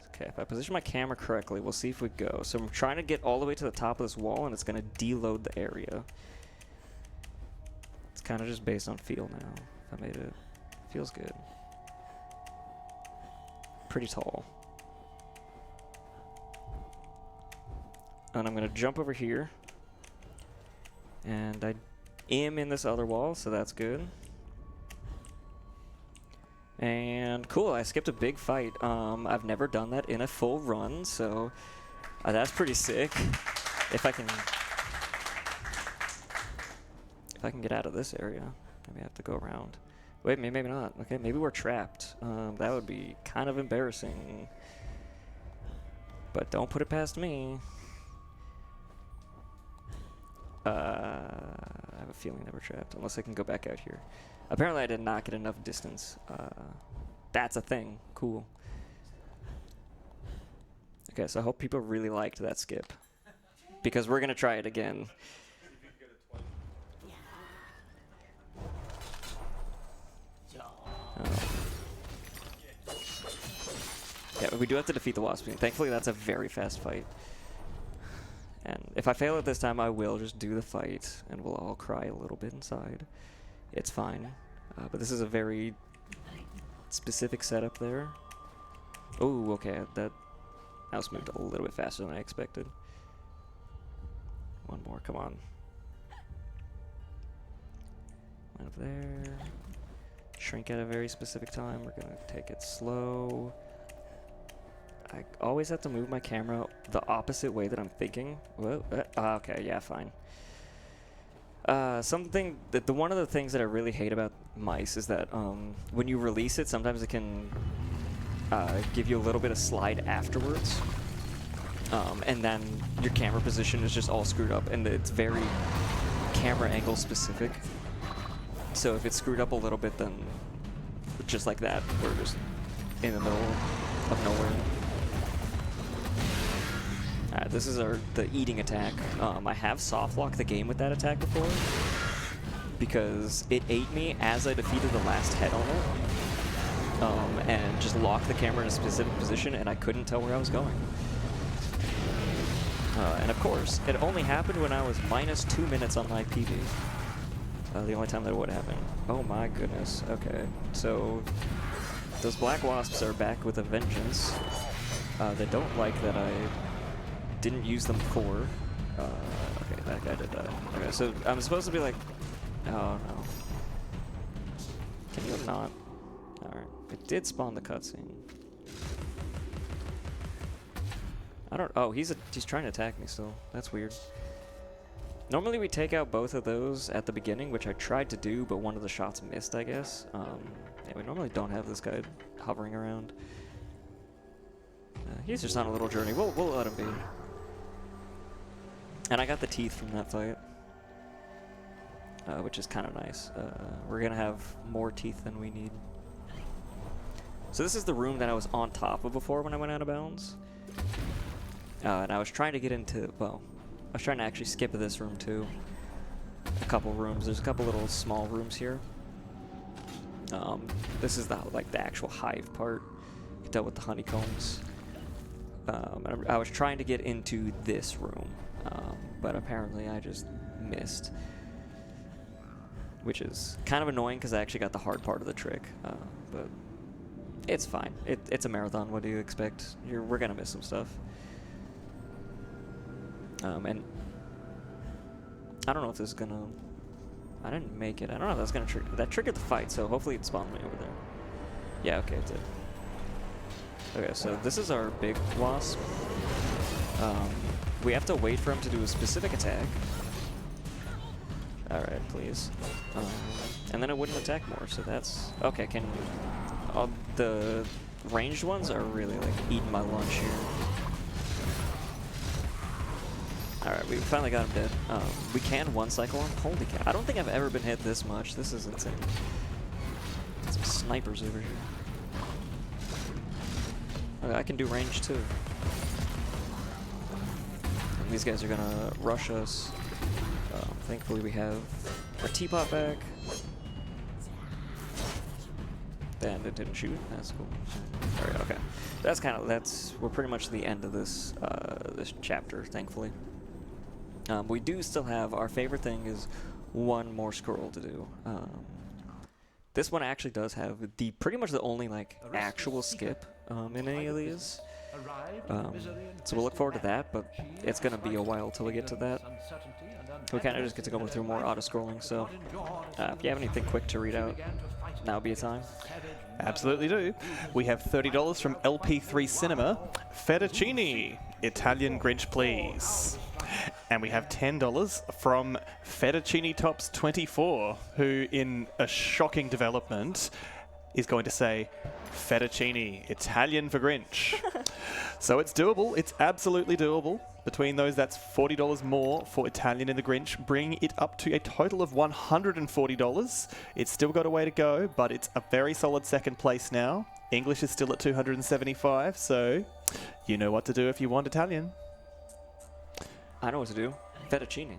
Okay, if I position my camera correctly, we'll see if we go. So I'm trying to get all the way to the top of this wall, and it's gonna deload the area. It's kind of just based on feel now. If I made it. Feels good. Pretty tall. And I'm gonna jump over here. And I am in this other wall, so that's good. And And cool, I skipped a big fight. I've never done that in a full run, so that's pretty sick. If I can get out of this area, maybe I have to go around. Wait, maybe not. Okay, maybe we're trapped. That would be kind of embarrassing. But don't put it past me. I have a feeling that we're trapped, unless I can go back out here. Apparently I did not get enough distance. That's a thing. Cool. Okay, so I hope people really liked that skip, because we're gonna try it again. Yeah, we do have to defeat the wasp team. Thankfully, that's a very fast fight. And if I fail it this time, I will just do the fight, and we'll all cry a little bit inside. It's fine. But this is a very specific setup there. Oh, okay. That mouse moved a little bit faster than I expected. One more, come on. One up there. Shrink at a very specific time. We're gonna take it slow. I always have to move my camera the opposite way that I'm thinking. Whoa, okay, yeah, fine. Something that one of the things that I really hate about mice is that when you release it, sometimes it can give you a little bit of slide afterwards, and then your camera position is just all screwed up, and it's very camera angle specific. So if it's screwed up a little bit, then just like that, we're just in the middle of nowhere. Alright, this is the eating attack. I have soft locked the game with that attack before, because it ate me as I defeated the last head on it, and just locked the camera in a specific position, and I couldn't tell where I was going. And of course, it only happened when I was minus 2 minutes on my PB. The only time that would happen. Oh my goodness. Okay, so those black wasps are back with a vengeance. They don't like that I didn't use them before. Okay, that guy did that. Okay, so I'm supposed to be like, oh no. Can you not? Alright, it did spawn the cutscene. I don't, oh, he's trying to attack me still. That's weird. Normally we take out both of those at the beginning, which I tried to do, but one of the shots missed, I guess. Yeah, we normally don't have this guy hovering around. He's just on a little journey. We'll let him be. And I got the teeth from that fight, which is kind of nice. We're gonna have more teeth than we need. So this is the room that I was on top of before when I went out of bounds. And I was trying to get into, well, I was trying to actually skip this room too. A couple rooms. There's a couple little small rooms here. This is the actual hive part. You can tell with the honeycombs. I was trying to get into this room, but apparently I just missed, which is kind of annoying because I actually got the hard part of the trick. But it's fine. It's a marathon. What do you expect? We're gonna miss some stuff. And I don't know if this is gonna... I didn't make it. I don't know if that's gonna trigger... That triggered the fight, so hopefully it spawned me over there. Yeah, okay, it did. Okay, so this is our big wasp. We have to wait for him to do a specific attack. Alright, please. And then it wouldn't attack more, so that's... Okay, can... the ranged ones are really, like, eating my lunch here. Alright, we finally got him dead. We can one cycle him. Holy cow. I don't think I've ever been hit this much. This is insane. Some snipers over here. Okay, I can do range too. And these guys are gonna rush us. Thankfully we have our teapot back. And it didn't shoot. That's cool. Alright, okay. We're pretty much the end of this this chapter, thankfully. We do still have, our favorite thing is one more scroll to do. This one actually does have pretty much the only actual skip in any of these. So we'll look forward to that, but it's going to be a while till we get to that. We kind of just get to go through more auto-scrolling, so if you have anything quick to read out, now would be a time. Absolutely do. We have $30 from LP3 Cinema, Fettuccine, Italian Grinch Please. And we have $10 from Fettuccine Tops 24, who in a shocking development is going to say Fettuccine, Italian for Grinch. So it's doable. It's absolutely doable. Between those, that's $40 more for Italian in the Grinch, bring it up to a total of $140. It's still got a way to go, but it's a very solid second place now. English is still at $275, so you know what to do if you want Italian. I know what to do. Fettuccine.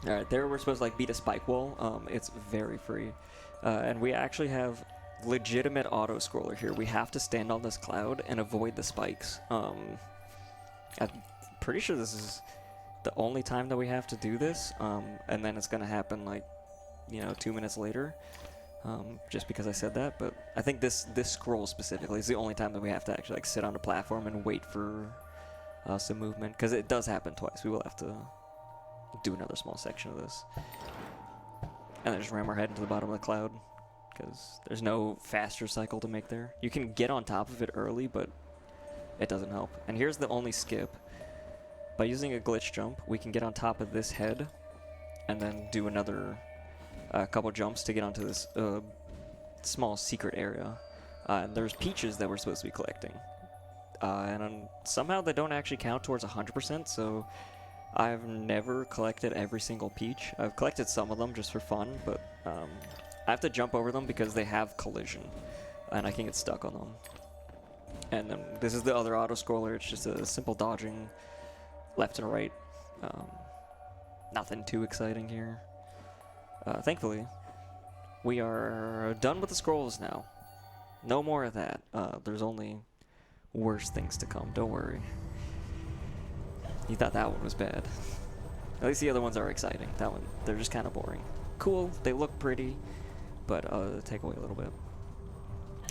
All right, there we're supposed to like beat a spike wall. It's very free, and we actually have legitimate auto scroller here. We have to stand on this cloud and avoid the spikes. I'm pretty sure this is the only time that we have to do this, and then it's gonna happen like, 2 minutes later. Just because I said that, but I think this scroll specifically is the only time that we have to actually like sit on a platform and wait for some movement, because it does happen twice. We will have to do another small section of this, and then just ram our head into the bottom of the cloud, because there's no faster cycle to make there. You can get on top of it early, but it doesn't help. And here's the only skip. By using a glitch jump, we can get on top of this head and then do another couple jumps to get onto this small secret area. And there's peaches that we're supposed to be collecting. And somehow they don't actually count towards 100%, so I've never collected every single peach. I've collected some of them just for fun, but I have to jump over them because they have collision, and I can get stuck on them. And then this is the other auto-scroller. It's just a simple dodging left and right. Nothing too exciting here. Thankfully, we are done with the scrolls now. No more of that. There's only worse things to come. Don't worry. You thought that one was bad. At least the other ones are exciting. That one, they're just kind of boring. Cool, they look pretty, but take away a little bit.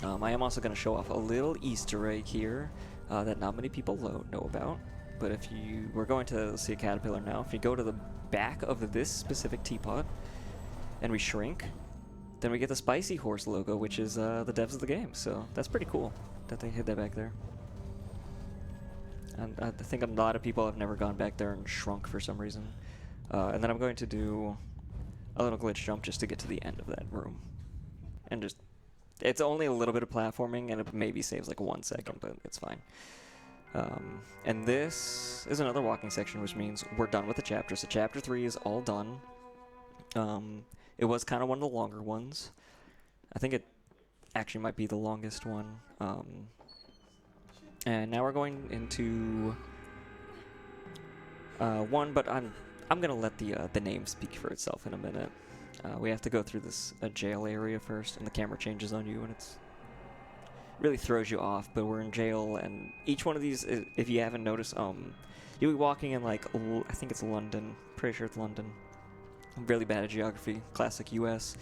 I am also going to show off a little Easter egg here that not many people know about. But if you, we're going to see a caterpillar now. If you go to the back of this specific teapot and we shrink, then we get the Spicy Horse logo, which is the devs of the game. So that's pretty cool that they hid that back there. And I think a lot of people have never gone back there and shrunk for some reason. And then I'm going to do a little glitch jump just to get to the end of that room. And just, it's only a little bit of platforming, and it maybe saves like 1 second, but it's fine. And this is another walking section, which means we're done with the chapter. So chapter 3 is all done. It was kind of one of the longer ones. I think it actually might be the longest one. And now we're going into one, but I'm gonna let the name speak for itself in a minute. We have to go through this jail area first, and the camera changes on you, and it's really throws you off. But we're in jail, and each one of these, if you haven't noticed, you'll be walking in like I think it's London. Pretty sure it's London. I'm really bad at geography, classic US.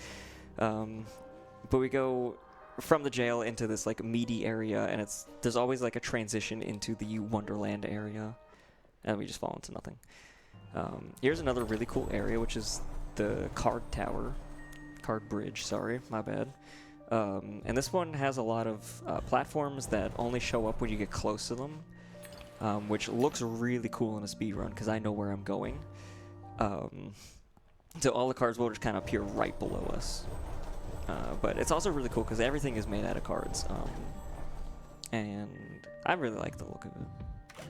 But we go from the jail into this like meaty area, and there's always like a transition into the Wonderland area, and we just fall into nothing. Here's another really cool area, which is the card bridge, sorry, my bad. And this one has a lot of platforms that only show up when you get close to them, which looks really cool in a speedrun because I know where I'm going. So all the cards will just kind of appear right below us. But it's also really cool because everything is made out of cards. And I really like the look of it.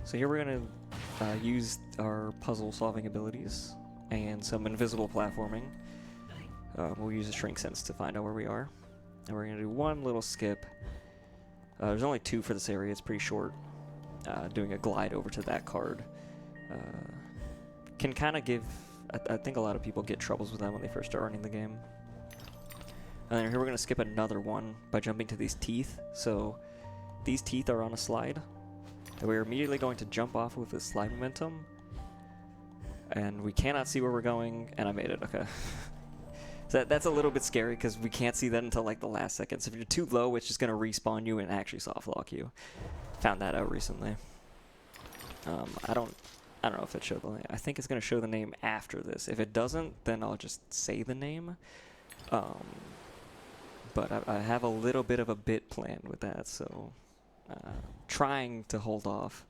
So here we're going to use our puzzle solving abilities and some invisible platforming. We'll use a shrink sense to find out where we are. And we're going to do one little skip. There's only 2 for this area. It's pretty short. Doing a glide over to that card can kind of give... I think a lot of people get troubles with that when they first start running the game. And then here we're going to skip another one by jumping to these teeth. So these teeth are on a slide. And we're immediately going to jump off with this slide momentum. And we cannot see where we're going. And I made it. Okay. So that's a little bit scary because we can't see that until like the last second. So if you're too low, it's just going to respawn you and actually soft lock you. Found that out recently. I don't I don't know if it showed the name. I think it's going to show the name after this. If it doesn't, then I'll just say the name. But I have a little bit of a bit planned with that, so trying to hold off.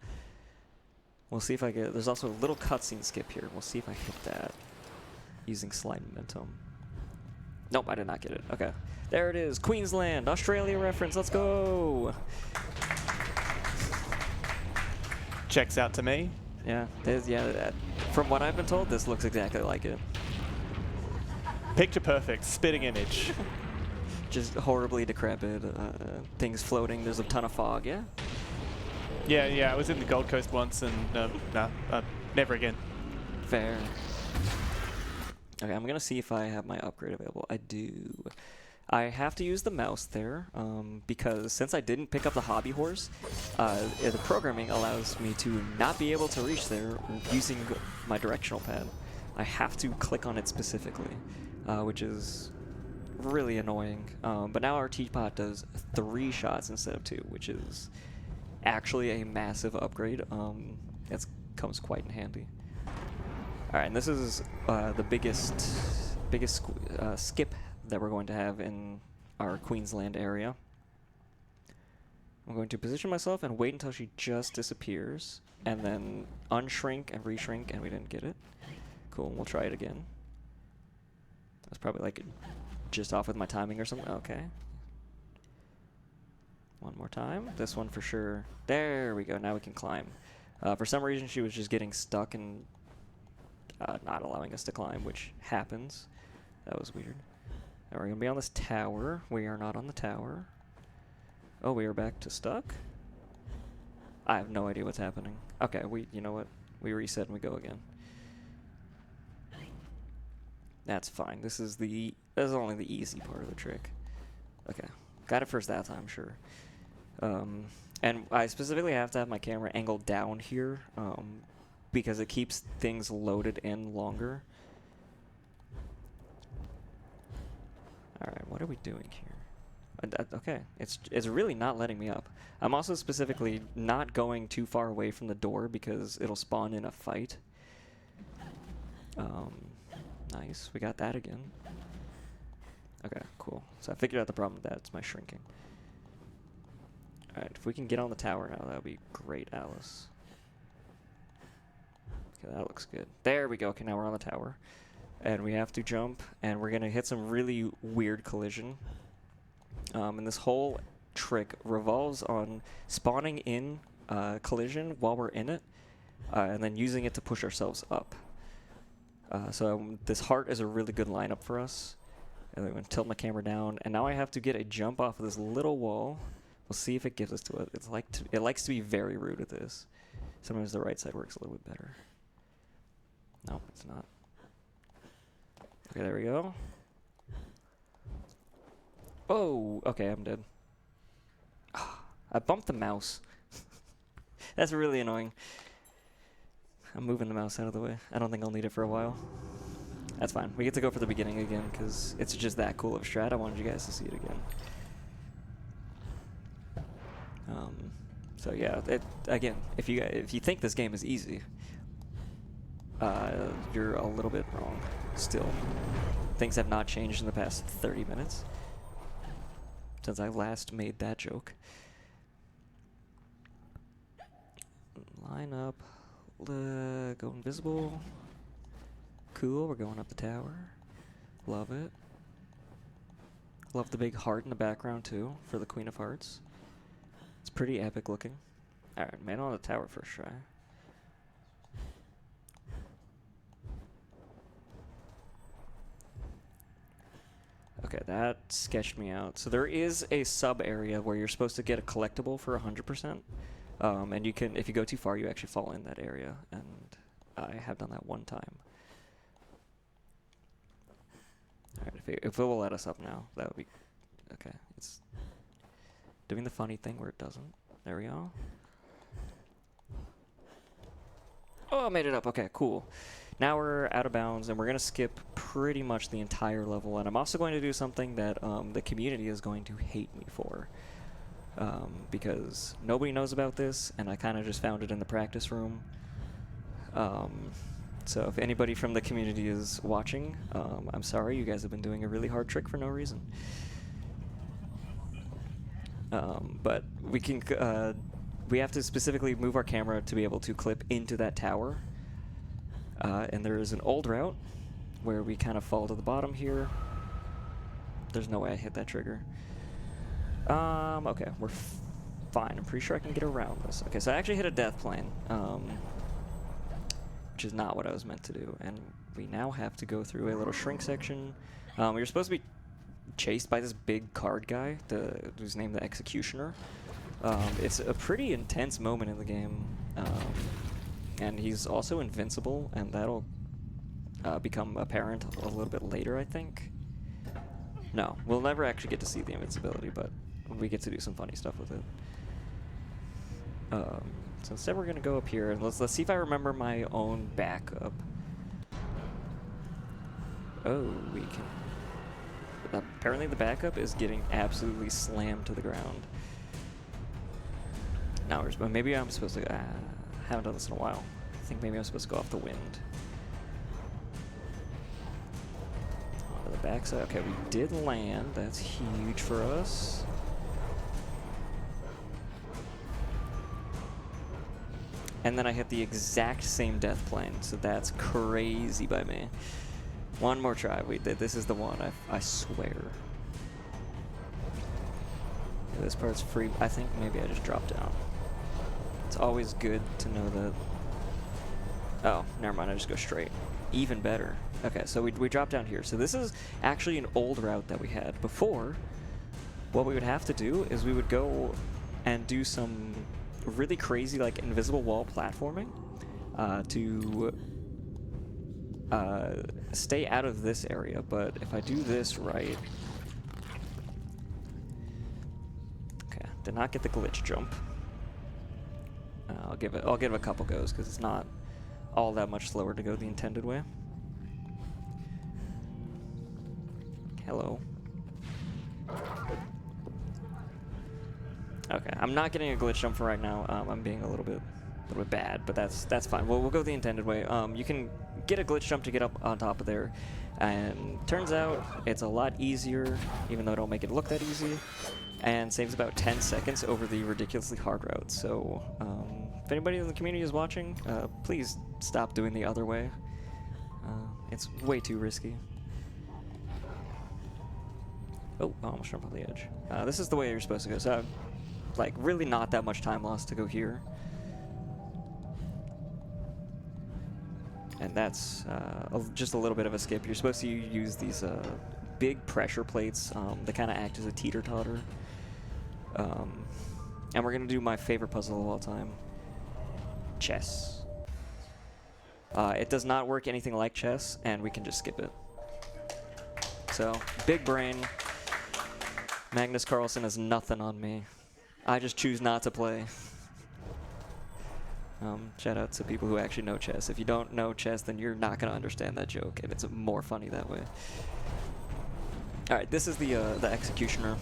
We'll see if I get... There's also a little cutscene skip here. We'll see if I hit that using slide momentum. Nope, I did not get it. Okay. There it is. Queensland, Australia reference. Let's go. Checks out to me. Yeah, from what I've been told, this looks exactly like it. Picture perfect. Spitting image. Just horribly decrepit. Things floating. There's a ton of fog, yeah? Yeah, I was in the Gold Coast once, and never again. Fair. Okay, I'm gonna see if I have my upgrade available. I do. I have to use the mouse there, because since I didn't pick up the hobby horse, the programming allows me to not be able to reach there using my directional pad. I have to click on it specifically, which is really annoying. But now our teapot does 3 shots instead of 2, which is actually a massive upgrade. That comes quite in handy. Alright, and this is the biggest skip that we're going to have in our Queensland area. I'm going to position myself and wait until she just disappears, and then unshrink and reshrink, and we didn't get it. Cool, we'll try it again. That's probably like just off with my timing or something. Okay. One more time. This one for sure. There we go. Now we can climb. For some reason, she was just getting stuck and not allowing us to climb, which happens. That was weird. Now we're going to be on this tower. We are not on the tower. Oh, we are back to stuck? I have no idea what's happening. Okay, you know what? We reset and we go again. That's fine. This is only the easy part of the trick. Okay. Got it first that time, sure. And I specifically have to have my camera angled down here, because it keeps things loaded in longer. Alright, what are we doing here? Okay, it's really not letting me up. I'm also specifically not going too far away from the door because it'll spawn in a fight. Nice, we got that again. Okay, cool. So I figured out the problem with that. It's my shrinking. Alright, if we can get on the tower now, that would be great, Alice. Okay, that looks good. There we go. Okay, now we're on the tower. And we have to jump, and we're going to hit some really weird collision. And this whole trick revolves on spawning in collision while we're in it, and then using it to push ourselves up. So this heart is a really good lineup for us. And I'm going to tilt my camera down, and now I have to get a jump off of this little wall. We'll see if it gives us to it. It likes to be very rude at this. Sometimes the right side works a little bit better. No, it's not. Okay, there we go. Oh, okay, I'm dead. I bumped the mouse. That's really annoying. I'm moving the mouse out of the way. I don't think I'll need it for a while. That's fine. We get to go for the beginning again because it's just that cool of a strat. I wanted you guys to see it again. So yeah, again, if you think this game is easy, you're a little bit wrong. Still, things have not changed in the past 30 minutes since I last made that joke. Line up, go invisible. Cool, we're going up the tower. Love it. Love the big heart in the background too for the Queen of Hearts. It's pretty epic looking. Alright, man on the tower first try. Okay, that sketched me out. So there is a sub area where you're supposed to get a collectible for 100%. And you can, if you go too far, you actually fall in that area. And I have done that one time. Alright, if it will let us up now, that would be... Okay, it's doing the funny thing where it doesn't. There we go. Oh, I made it up. Okay, cool. Now we're out of bounds, and we're going to skip pretty much the entire level. And I'm also going to do something that the community is going to hate me for. Because nobody knows about this, and I kind of just found it in the practice room. So if anybody from the community is watching, I'm sorry, you guys have been doing a really hard trick for no reason. But we can, we have to specifically move our camera to be able to clip into that tower. And there is an old route where we kind of fall to the bottom here. There's no way I hit that trigger. Okay, we're fine. I'm pretty sure I can get around this. Okay, so I actually hit a death plane, which is not what I was meant to do. And we now have to go through a little shrink section. We were supposed to be chased by this big card guy, who's named the Executioner. It's a pretty intense moment in the game. And he's also invincible, and that'll become apparent a little bit later, I think. No, we'll never actually get to see the invincibility, but we get to do some funny stuff with it. So instead we're going to go up here, and let's see if I remember my own backup. Oh, we can... Apparently the backup is getting absolutely slammed to the ground. Now, maybe I'm supposed to... haven't done this in a while. I think maybe I'm supposed to go off the wind. Onto the backside. Okay, we did land. That's huge for us. And then I hit the exact same death plane, so that's crazy by me. One more try. This is the one, I swear. Yeah, this part's free. I think maybe I just dropped down. It's always good to know that... Oh, never mind, I just go straight. Even better. Okay, so we dropped down here. So this is actually an old route that we had before. What we would have to do is we would go and do some really crazy, like, invisible wall platforming to stay out of this area. But if I do this right... Okay, did not get the glitch jump. I'll give it a couple goes because it's not all that much slower to go the intended way. Hello. Okay, I'm not getting a glitch jump for right now. I'm being a little bit bad, but that's fine. We'll go the intended way. You can get a glitch jump to get up on top of there, and turns out it's a lot easier, even though I don't make it look that easy, and saves about 10 seconds over the ridiculously hard route. So if anybody in the community is watching, please stop doing the other way. It's way too risky. Oh, I almost jumped on the edge. This is the way you're supposed to go. So, like, really not that much time lost to go here. And that's just a little bit of a skip. You're supposed to use these big pressure plates that kind of act as a teeter-totter. And we're going to do my favorite puzzle of all time. Chess. It does not work anything like chess, and we can just skip it. So, big brain. Magnus Carlsen is nothing on me. I just choose not to play. Shout out to people who actually know chess. If you don't know chess, then you're not going to understand that joke, and it's more funny that way. Alright, this is the Executioner.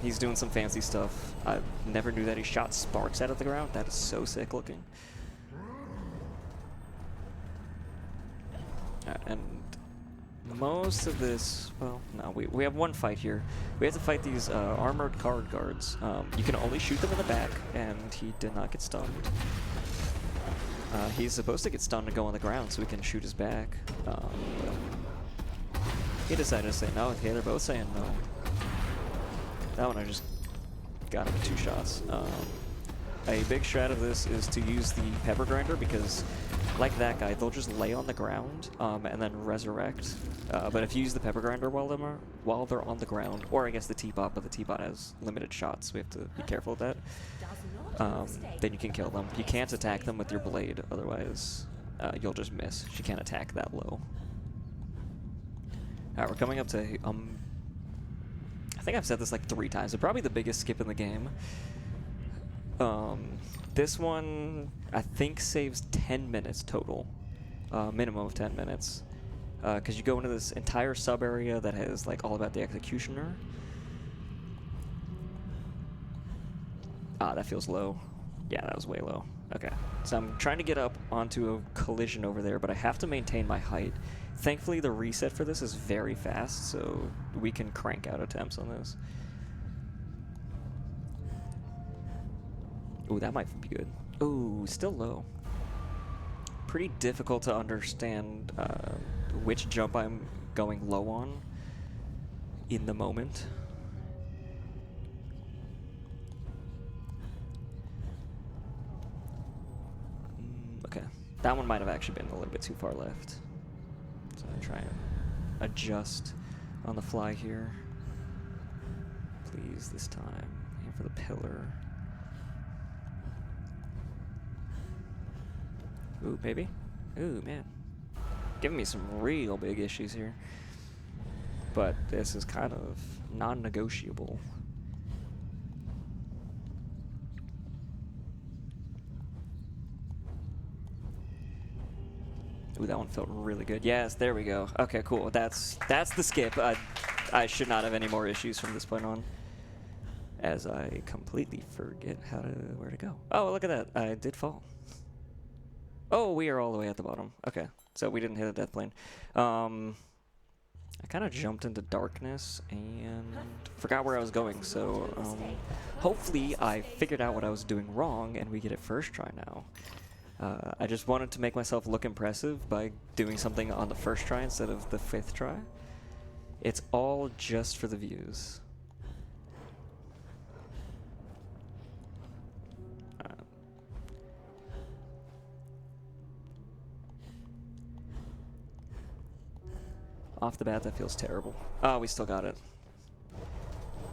He's doing some fancy stuff. I never knew that he shot sparks out of the ground. That is so sick looking. Alright, and most of this, well, no, we have one fight here. We have to fight these armored card guards. You can only shoot them in the back, and he did not get stunned. He's supposed to get stunned and go on the ground so we can shoot his back. He decided to say no. Okay, they're both saying no. That one I just got him in 2 shots. A big strat of this is to use the pepper grinder because, like that guy, they'll just lay on the ground and then resurrect. But if you use the pepper grinder while they're on the ground, or I guess the teapot, but the teapot has limited shots, so we have to be careful of that. Then you can kill them. You can't attack them with your blade, otherwise you'll just miss. She can't attack that low. Alright, we're coming up to I think I've said this like 3 times, but probably the biggest skip in the game. This one, I think, saves 10 minutes total. Minimum of 10 minutes. Because you go into this entire sub-area that has, like, all about the Executioner. Ah, that feels low. Yeah, that was way low. Okay, so I'm trying to get up onto a collision over there, but I have to maintain my height. Thankfully, the reset for this is very fast, so we can crank out attempts on this. Ooh, that might be good. Ooh, still low. Pretty difficult to understand which jump I'm going low on in the moment. Okay, that one might have actually been a little bit too far left. So I'm trying to adjust on the fly here. Please, this time. Aim for the pillar. Ooh, baby. Ooh, man. Giving me some real big issues here. But this is kind of non-negotiable. Ooh, that one felt really good. Yes, there we go. Okay, cool. That's the skip. I should not have any more issues from this point on, as I completely forget where to go. Oh, look at that. I did fall. Oh, we are all the way at the bottom. Okay, so we didn't hit a death plane. I kind of jumped into darkness and forgot where I was going, so hopefully I figured out what I was doing wrong and we get it first try now. I just wanted to make myself look impressive by doing something on the first try instead of the 5th try. It's all just for the views. Off the bat, that feels terrible. Oh, we still got it.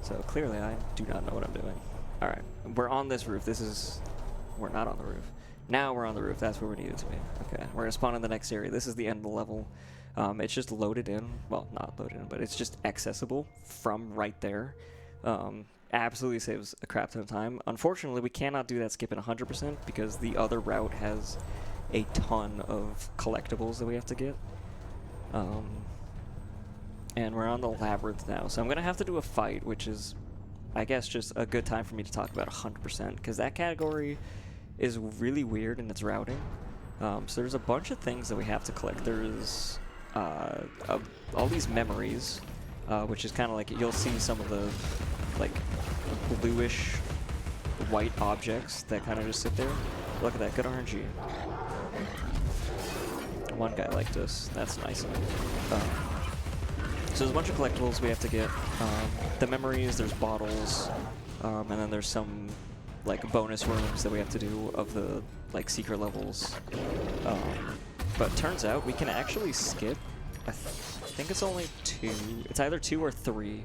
So clearly I do not know what I'm doing. Alright, we're on this roof. We're not on the roof. Now we're on the roof. That's where we needed to be. Okay, we're gonna spawn in the next area. This is the end of the level. It's just loaded in. Well, not loaded in, but it's just accessible from right there. Absolutely saves a crap ton of time. Unfortunately, we cannot do that skip at 100% because the other route has a ton of collectibles that we have to get. And we're on the labyrinth now, so I'm gonna have to do a fight, which is, I guess, just a good time for me to talk about 100%, because that category is really weird in its routing. So there's a bunch of things that we have to collect. There's all these memories, which is kind of like, you'll see some of the like bluish white objects that kind of just sit there. Look at that, good RNG. One guy liked us, that's nice. So there's a bunch of collectibles we have to get. The memories, there's bottles, and then there's some like bonus rooms that we have to do of the like secret levels. But turns out we can actually skip. I think it's only 2. It's either 2 or 3.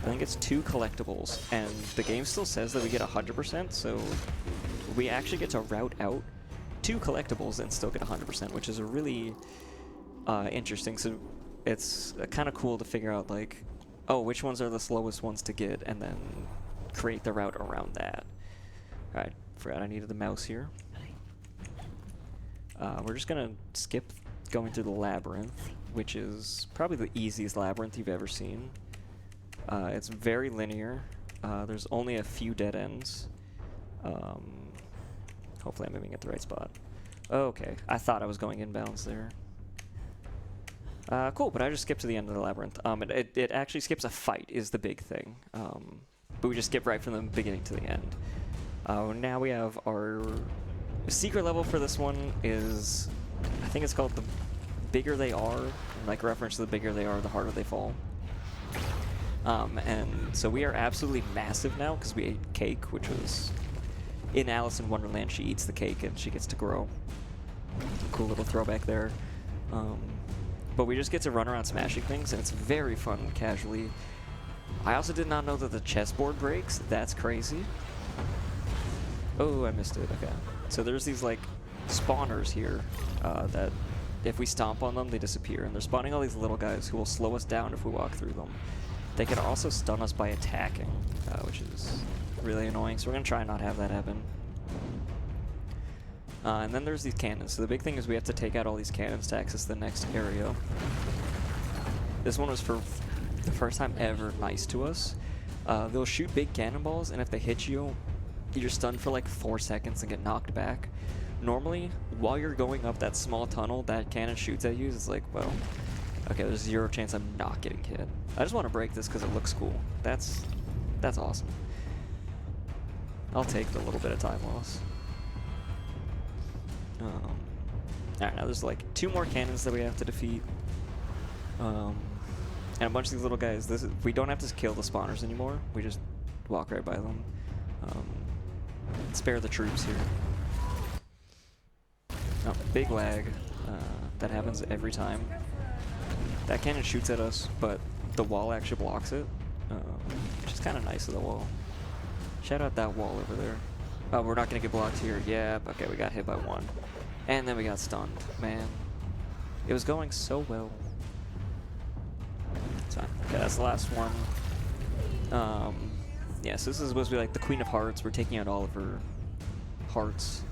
I think it's 2 collectibles, and the game still says that we get 100%. So we actually get to route out 2 collectibles and still get 100%, which is a really interesting. So it's kind of cool to figure out, like, oh, which ones are the slowest ones to get, and then create the route around that. Alright, forgot I needed the mouse here. We're just gonna skip going through the labyrinth, which is probably the easiest labyrinth you've ever seen. It's very linear. There's only a few dead ends. Hopefully I'm moving at the right spot. Okay, I thought I was going inbounds there. Cool, but I just skipped to the end of the labyrinth. It actually skips a fight is the big thing. But we just skip right from the beginning to the end. Now we have our secret level for this one is, I think it's called the bigger they are, like reference to the bigger they are, the harder they fall. And so we are absolutely massive now because we ate cake, which was in Alice in Wonderland. She eats the cake and she gets to grow. Cool little throwback there. But we just get to run around smashing things, and it's very fun casually. I also did not know that the chessboard breaks. That's crazy. Oh, I missed it. Okay. So there's these, like, spawners here that if we stomp on them, they disappear. And they're spawning all these little guys who will slow us down if we walk through them. They can also stun us by attacking, which is really annoying. So we're going to try and not have that happen. And then there's these cannons. So the big thing is we have to take out all these cannons to access the next area. This one was for the first time ever nice to us. They'll shoot big cannonballs, and if they hit you, you're stunned for like 4 seconds and get knocked back. Normally, while you're going up that small tunnel that cannon shoots at you, it's like, well, okay, there's 0 chance I'm not getting hit. I just want to break this because it looks cool. That's awesome. I'll take the little bit of time loss. Alright, now there's like 2 more cannons that we have to defeat. And a bunch of these little guys. We don't have to kill the spawners anymore. We just walk right by them. Spare the troops here. Oh, big lag. That happens every time. That cannon shoots at us, but the wall actually blocks it, which is kind of nice of the wall. Shout out that wall over there. Oh, we're not going to get blocked here. Yeah, okay, we got hit by 1. And then we got stunned. Man, it was going so well. It's fine. Okay, that's the last one. Yeah, so this is supposed to be like the Queen of Hearts. We're taking out all of her hearts.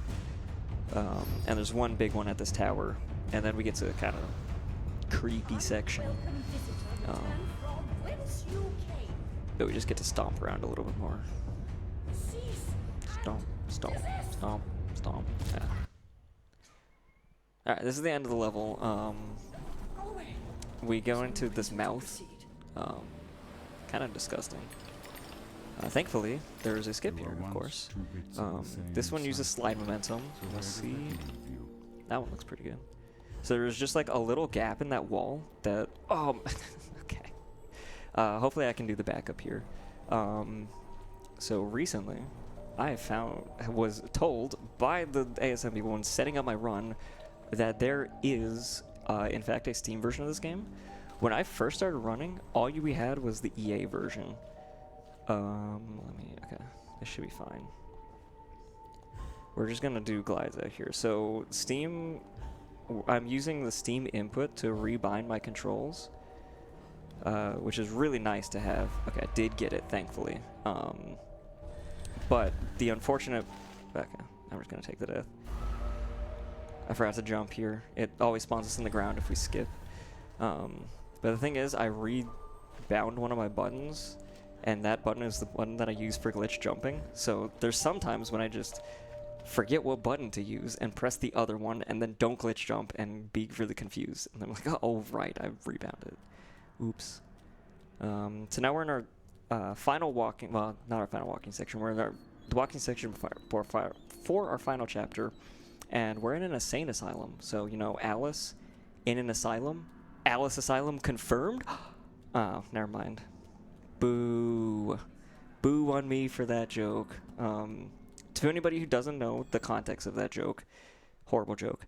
And there's one big one at this tower. And then we get to kind of creepy section. But we just get to stomp around a little bit more. Stomp, stomp, stomp, stomp. Yeah. Alright, this is the end of the level. We go into this mouth. Kind of disgusting. Thankfully, there's a skip here, of course. This one uses slide momentum. Let's see. That one looks pretty good. So there's just like a little gap in that wall that... Oh, okay. Hopefully I can do the backup here. So recently, I was told by the ASM people when setting up my run that there is, in fact, a Steam version of this game. When I first started running, all we had was the EA version. Okay, this should be fine. We're just gonna do glides out here. So Steam, I'm using the Steam input to rebind my controls, which is really nice to have. Okay, I did get it, thankfully. But the unfortunate, okay, I'm just gonna take the death. I forgot to jump here. It always spawns us in the ground if we skip. But the thing is, I rebound one of my buttons, and that button is the button that I use for glitch jumping. So there's sometimes when I just forget what button to use and press the other one and then don't glitch jump and be really confused. And I'm like, oh, right, I rebounded. Oops. So now we're in our final walking, well, not our final walking section. We're in the walking section for our final chapter, and we're in an insane asylum. So, you know, Alice in an asylum. Alice Asylum confirmed? Oh, never mind. Boo. Boo on me for that joke. To anybody who doesn't know the context of that joke, horrible joke,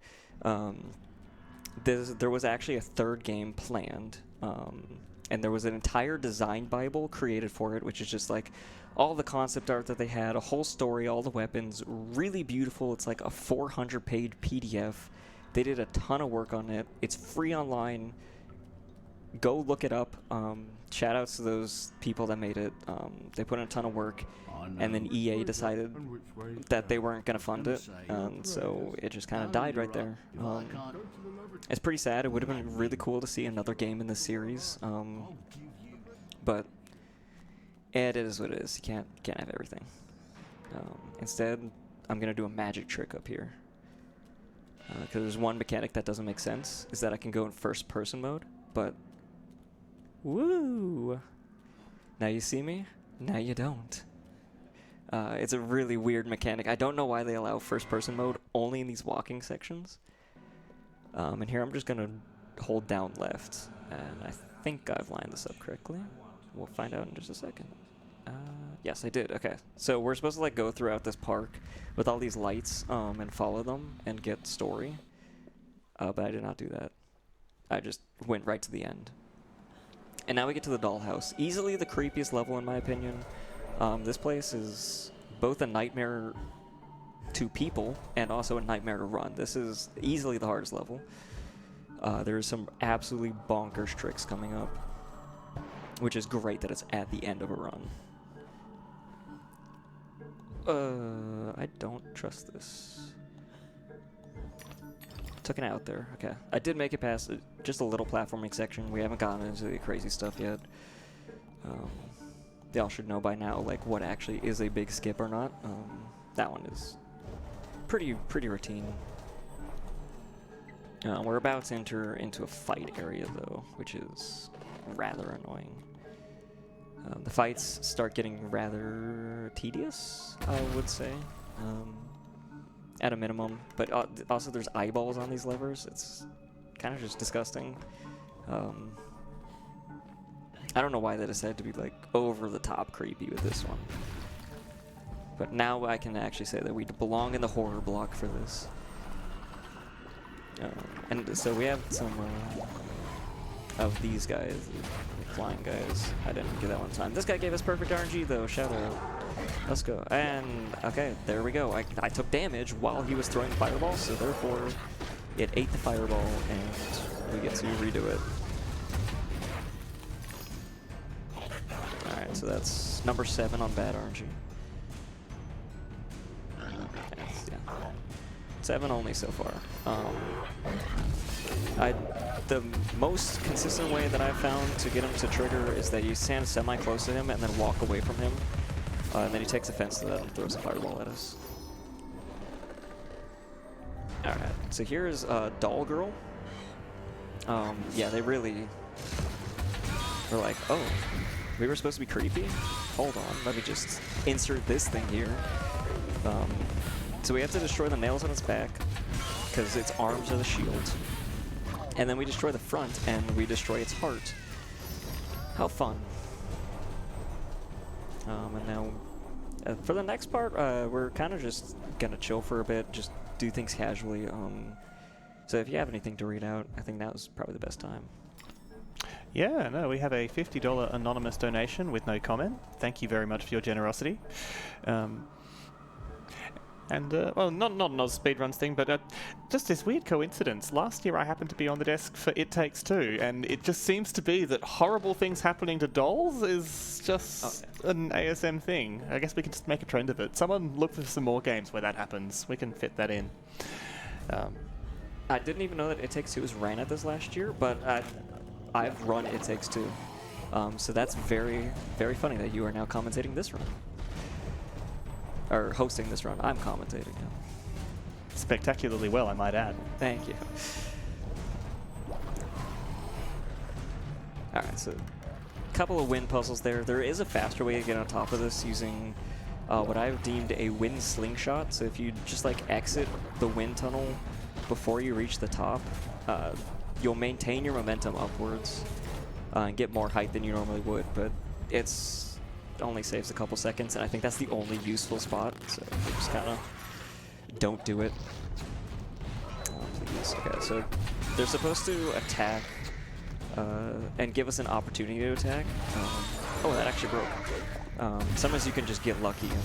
there was actually a 3rd game planned, and there was an entire design bible created for it, which is just like all the concept art that they had, a whole story, all the weapons, really beautiful. It's like a 400-page PDF. They did a ton of work on it. It's free online. Go look it up. Shout outs to those people that made it. They put in a ton of work, and then EA decided that they weren't going to fund it, so it just kind of died right there. It's pretty sad. It would have been really cool to see another game in the series, but it is what it is. You can't have everything. Instead, I'm going to do a magic trick up here. Because there's one mechanic that doesn't make sense, is that I can go in first-person mode, but... Woo! Now you see me, now you don't. It's a really weird mechanic. I don't know why they allow first-person mode only in these walking sections. And here I'm just going to hold down left, and I think I've lined this up correctly. We'll find out in just a second. Yes, I did. Okay, so we're supposed to like go throughout this park with all these lights and follow them and get story. But I did not do that. I just went right to the end. And now we get to the dollhouse. Easily the creepiest level in my opinion. This place is both a nightmare to people and also a nightmare to run. This is easily the hardest level. There's some absolutely bonkers tricks coming up, which is great that it's at the end of a run. I don't trust this. Took it out there. Okay. I did make it past just a little platforming section. We haven't gotten into the crazy stuff yet. y'all should know by now, like, what actually is a big skip or not. That one is pretty routine. We're about to enter into a fight area, though, which is rather annoying. The fights start getting rather tedious, I would say, at a minimum. But also there's eyeballs on these levers. It's kind of just disgusting. I don't know why they decided to be like over the top creepy with this one. But now I can actually say that we belong in the horror block for this. And so we have some of these guys, the flying guys. I didn't get that one time. This guy gave us perfect RNG though, shout out. Let's go. And okay, there we go. I took damage while he was throwing fireballs, so therefore it ate the fireball and we get to redo it. Alright, so that's number 7 on bad RNG. Yeah. 7 only so far. The most consistent way that I've found to get him to trigger is that you stand semi-close to him and then walk away from him. And then he takes offense to that and throws a fireball at us. Alright, so here's Doll Girl. Yeah, they really were like, oh, we were supposed to be creepy? Hold on, let me just insert this thing here. So we have to destroy the nails on its back, because its arms are the shield. And then we destroy the front, and we destroy its heart. How fun. And now, for the next part, we're kind of just going to chill for a bit, just do things casually. So if you have anything to read out, I think that was probably the best time. Yeah, no, we have a $50 anonymous donation with no comment. Thank you very much for your generosity. Well, not an AusSpeedruns thing, but just this weird coincidence. Last year I happened to be on the desk for It Takes Two, and it just seems to be that horrible things happening to dolls is just an ASM thing. I guess we can just make a trend of it. Someone look for some more games where that happens. We can fit that in. I didn't even know that It Takes Two was ran at this last year, but I've run It Takes Two. So that's very, very funny that you are now commentating this run. Or hosting this run. I'm commentating now. Spectacularly well, I might add. Thank you. Alright, so a couple of wind puzzles there. There is a faster way to get on top of this using what I've deemed a wind slingshot. So if you just like exit the wind tunnel before you reach the top, you'll maintain your momentum upwards and get more height than you normally would, but it's only saves a couple seconds, and I think that's the only useful spot, so just kind of don't do it. Please. Okay, so they're supposed to attack and give us an opportunity to attack. Oh, that actually broke. Sometimes you can just get lucky and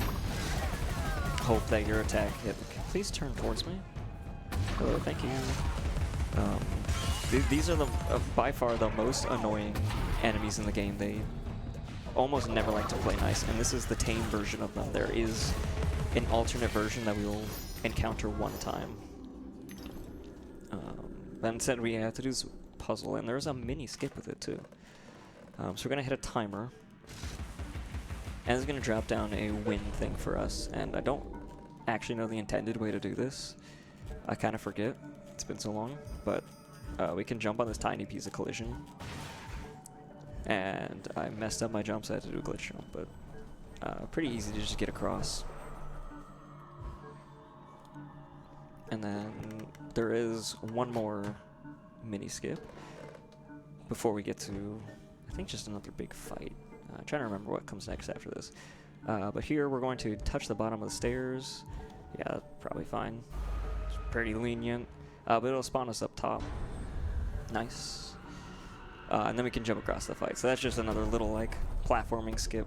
hope that your attack hit. Please turn towards me. Hello, thank you. These are by far the most annoying enemies in the game. They almost never like to play nice, and this is the tame version of them. There is an alternate version that we will encounter one time. Then instead we have to do this puzzle, and there's a mini skip with it too. So we're gonna hit a timer, and it's gonna drop down a wind thing for us, and I don't actually know the intended way to do this. I kind of forget, it's been so long, but we can jump on this tiny piece of collision. And I messed up my jump, so I had to do a glitch jump, but pretty easy to just get across. And then there is one more mini skip before we get to, I think, just another big fight. I'm trying to remember what comes next after this. But here we're going to touch the bottom of the stairs. Yeah, probably fine. It's pretty lenient, but it'll spawn us up top. Nice. And then we can jump across the fight. So that's just another little, like, platforming skip.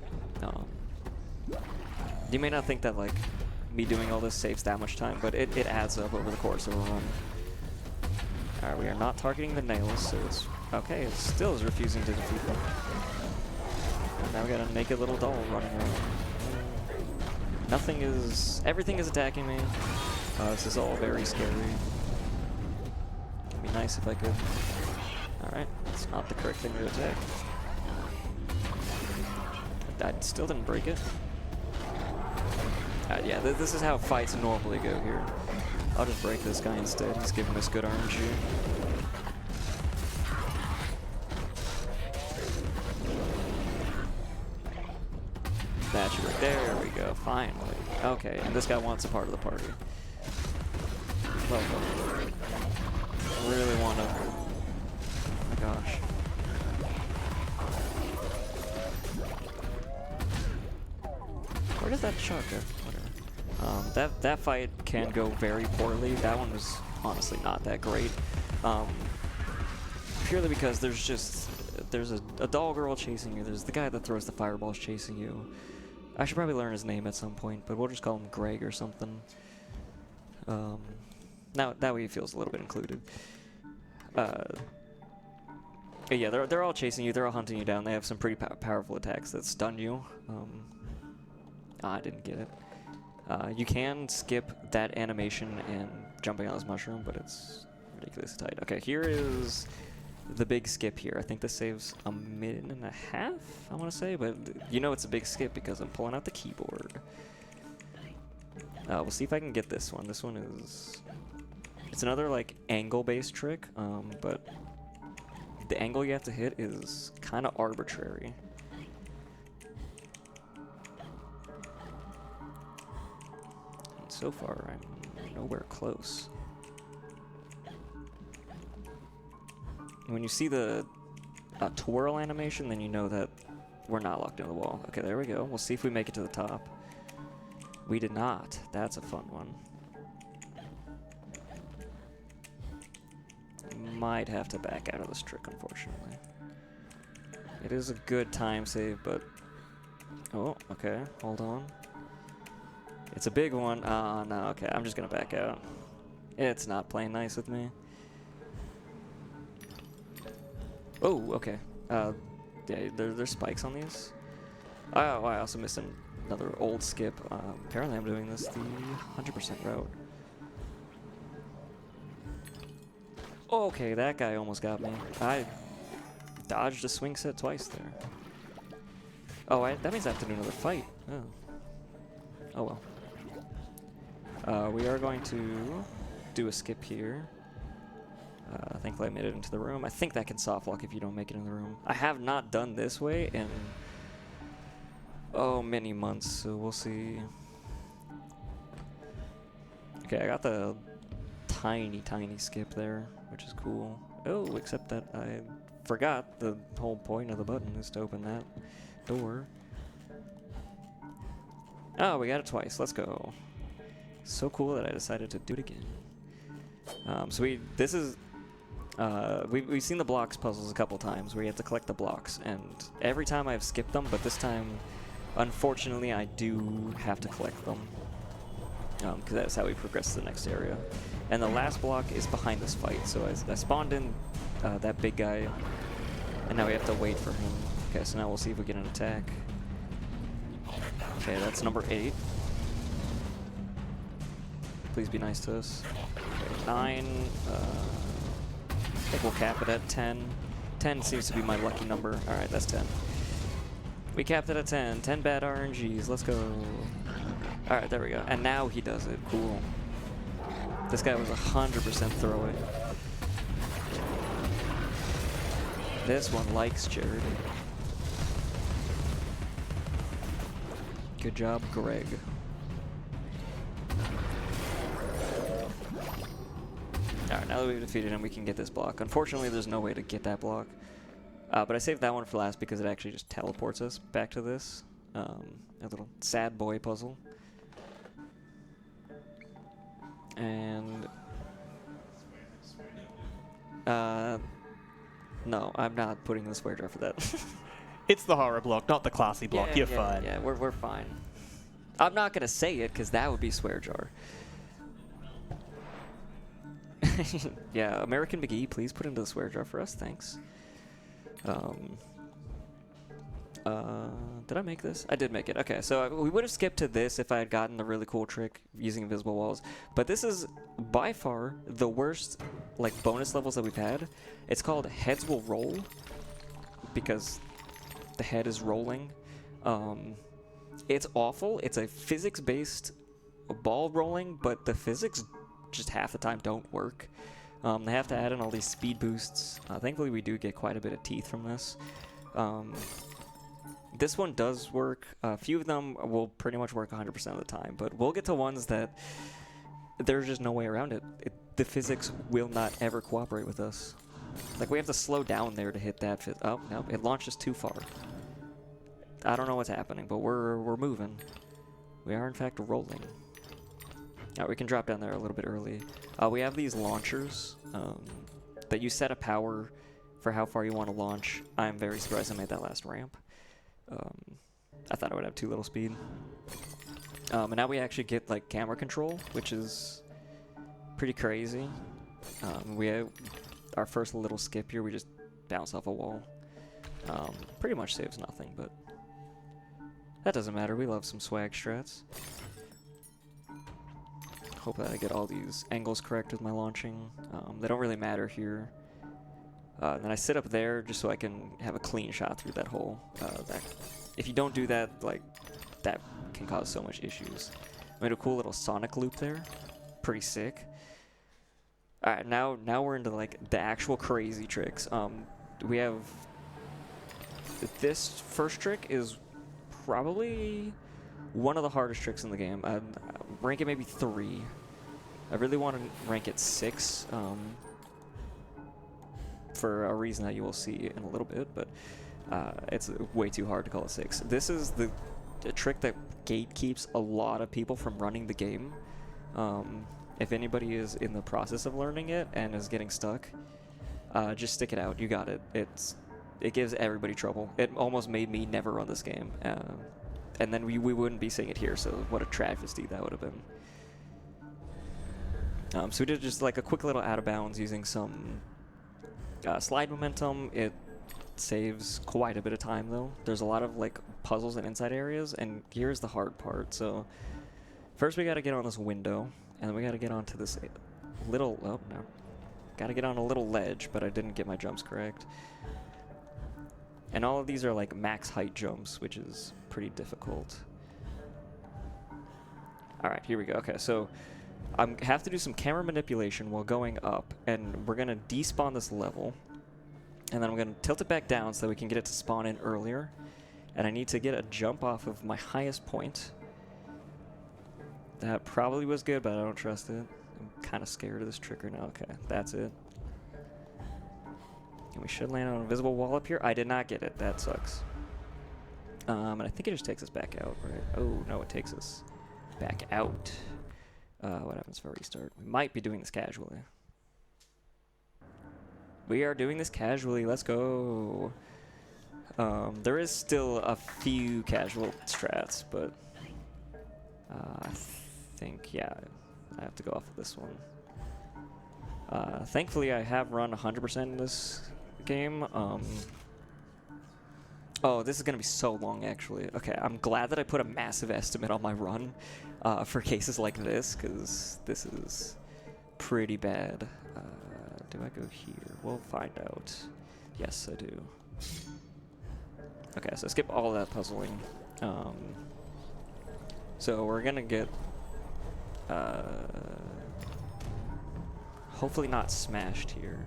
You may not think that, like, me doing all this saves that much time, but it adds up over the course of a run. Alright, we are not targeting the nails, so it's... Okay, it still is refusing to defeat them. And now we got a naked little doll running around. Nothing is... Everything is attacking me. This is all very scary. It'd be nice if I could... Alright, it's not the correct thing to attack. I still didn't break it. Yeah, this is how fights normally go here. I'll just break this guy instead. He's giving us good RNG. That should work. There we go. Finally. Okay, and this guy wants a part of the party. Well, I really want to. Oh my gosh. Where does that shot go? Whatever. That fight can go very poorly. That one was honestly not that great. Purely because there's a doll girl chasing you. There's the guy that throws the fireballs chasing you. I should probably learn his name at some point, but we'll just call him Greg or something. Now that way he feels a little bit included. Yeah, they're all chasing you. They're all hunting you down. They have some pretty powerful attacks that stun you. I didn't get it. You can skip that animation and jumping on this mushroom, but it's ridiculously tight. Okay, here is the big skip here. I think this saves a minute and a half, I want to say, but you know it's a big skip because I'm pulling out the keyboard. We'll see if I can get this one. This one is... It's another, like, angle-based trick, but the angle you have to hit is kind of arbitrary. And so far, I'm nowhere close. When you see the twirl animation, then you know that we're not locked into the wall. Okay, there we go. We'll see if we make it to the top. We did not. That's a fun one. Might have to back out of this trick, unfortunately. It is a good time save, but... Oh, okay. Hold on. It's a big one. No, okay. I'm just gonna back out. It's not playing nice with me. Oh, okay. Yeah, there's spikes on these. Oh, I also missed another old skip. Apparently I'm doing this the 100% route. Okay, that guy almost got me. I dodged a swing set twice there. Oh, that means I have to do another fight. Oh well. We are going to do a skip here. Thankfully I made it into the room. I think that can soft lock if you don't make it in the room. I have not done this way in, many months, so we'll see. Okay, I got the tiny skip there, which is cool. Oh, except that I forgot the whole point of the button is to open that door. Oh, we got it twice. Let's go. So cool that I decided to do it again. We've seen the blocks puzzles a couple times where you have to collect the blocks, and every time I've skipped them, but this time, unfortunately, I do have to collect them. Because that's how we progress to the next area. And the last block is behind this fight, so I spawned in that big guy, and now we have to wait for him. Okay, so now we'll see if we get an attack. Okay, that's number 8. Please be nice to us. Okay, 9. I think we'll cap it at 10. 10 seems to be my lucky number. Alright, that's 10. We capped it at 10. 10 bad RNGs. Let's go. Alright, there we go. And now he does it. Cool. This guy was 100% throwaway. This one likes Jared. Good job, Greg. Alright, now that we've defeated him, we can get this block. Unfortunately, there's no way to get that block. But I saved that one for last because it actually just teleports us back to this. A little sad boy puzzle. And... no, I'm not putting the swear jar for that. It's the horror block, not the classy block. You're fine. Yeah, we're fine. I'm not going to say it because that would be swear jar. Yeah, American McGee, please put into the swear jar for us. Thanks. Did I make this? I did make it. Okay, so we would have skipped to this if I had gotten the really cool trick using invisible walls. But this is by far the worst, like, bonus levels that we've had. It's called Heads Will Roll because the head is rolling. It's awful. It's a physics-based ball rolling, but the physics just half the time don't work. They have to add in all these speed boosts. Thankfully, we do get quite a bit of teeth from this. This one does work. A few of them will pretty much work 100% of the time, but we'll get to ones that there's just no way around it. The physics will not ever cooperate with us. Like, we have to slow down there to hit that. Oh, no, it launched us too far. I don't know what's happening, but we're moving. We are, in fact, rolling. Alright, we can drop down there a little bit early. We have these launchers that you set a power for how far you want to launch. I'm very surprised I made that last ramp. I thought I would have too little speed. And now we actually get like camera control, which is pretty crazy. We have our first little skip here. We just bounce off a wall. Pretty much saves nothing, but that doesn't matter. We love some swag strats. Hope that I get all these angles correct with my launching. They don't really matter here. Then I sit up there just so I can have a clean shot through that hole. If you don't do that, like, that can cause so much issues. I made a cool little sonic loop there. Pretty sick. Alright, now we're into like the actual crazy tricks. We have this first trick is probably one of the hardest tricks in the game. I'd rank it maybe 3. I really want to rank it 6 for a reason that you will see in a little bit, but it's way too hard to call it 6. This is the trick that gatekeeps a lot of people from running the game. If anybody is in the process of learning it and is getting stuck, just stick it out. You got it. It gives everybody trouble. It almost made me never run this game. And then we wouldn't be seeing it here, so what a travesty that would have been. So we did just like a quick little out of bounds using some slide momentum. It saves quite a bit of time though. There's a lot of like puzzles and inside areas, and here's the hard part. So first we got to get on this window, and then we got to get onto this little, oh no, got to get on a little ledge, but I didn't get my jumps correct. And all of these are like max height jumps, which is pretty difficult. Alright, here we go. Okay, so I have to do some camera manipulation while going up, and we're going to despawn this level. And then I'm going to tilt it back down so that we can get it to spawn in earlier. And I need to get a jump off of my highest point. That probably was good, but I don't trust it. I'm kind of scared of this trick right now. Okay, that's it. And we should land on an invisible wall up here. I did not get it. That sucks. And I think it just takes us back out, right? Oh, no, it takes us back out. What happens if I restart? We might be doing this casually. We are doing this casually. Let's go. There is still a few casual strats, but I think, yeah, I have to go off of this one. Thankfully, I have run 100% in this game. Oh, this is going to be so long, actually. Okay, I'm glad that I put a massive estimate on my run for cases like this, because this is pretty bad. Do I go here? We'll find out. Yes, I do. Okay, so skip all that puzzling. So we're going to get... hopefully not smashed here.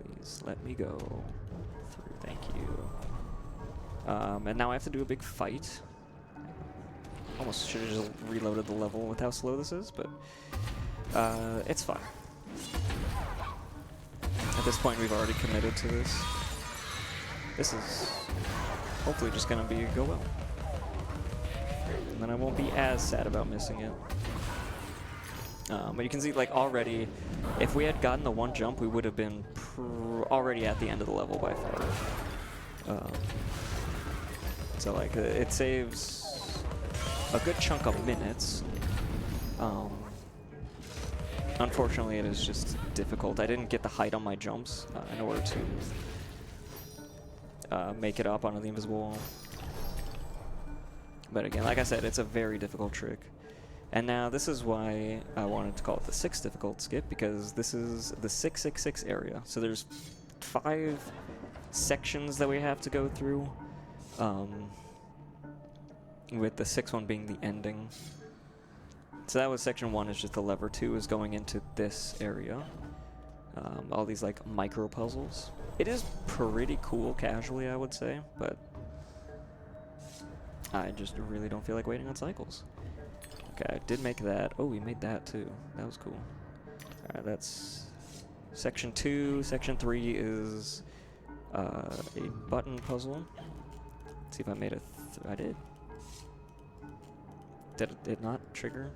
Please let me go through. Thank you. And now I have to do a big fight. Almost should have just reloaded the level with how slow this is, but it's fine. At this point, we've already committed to this. This is hopefully just gonna be go well. And then I won't be as sad about missing it. But you can see, like, already, if we had gotten the one jump, we would have been already at the end of the level by far. So, like, it saves a good chunk of minutes. Unfortunately, it is just difficult. I didn't get the height on my jumps in order to make it up onto the invisible wall. But again, like I said, it's a very difficult trick. And now this is why I wanted to call it the 6th difficult skip, because this is the 666 area. So there's 5 sections that we have to go through. with the sixth one being the ending. So that was section 1, is just the lever. 2 is going into this area. All these like micro puzzles. It is pretty cool casually, I would say, but I just really don't feel like waiting on cycles. Okay, I did make that. Oh, we made that too. That was cool. Alright, that's section 2. Section 3 is a button puzzle. Let's see if I made I did. Did it not trigger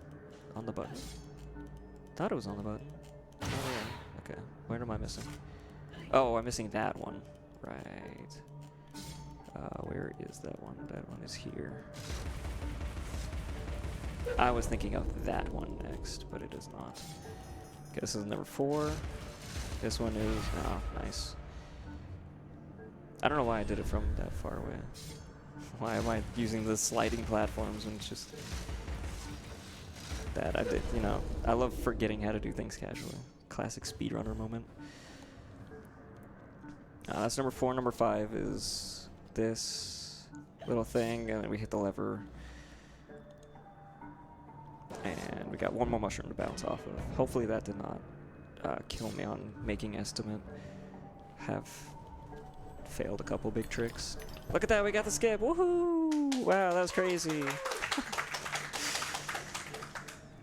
on the button? Thought it was on the button. Oh, yeah. Okay, where am I missing? Oh, I'm missing that one. Right. Where is that one? That one is here. I was thinking of that one next, but it is not. Okay, this is number 4. This one is... oh, nice. I don't know why I did it from that far away. Why am I using the sliding platforms when it's just... that I did, you know. I love forgetting how to do things casually. Classic speedrunner moment. That's number 4. Number 5 is this little thing, and then we hit the lever. And we got one more mushroom to bounce off of. Hopefully that did not kill me on making estimate. Have failed a couple big tricks. Look at that, we got the skip. Woohoo! Wow, that was crazy.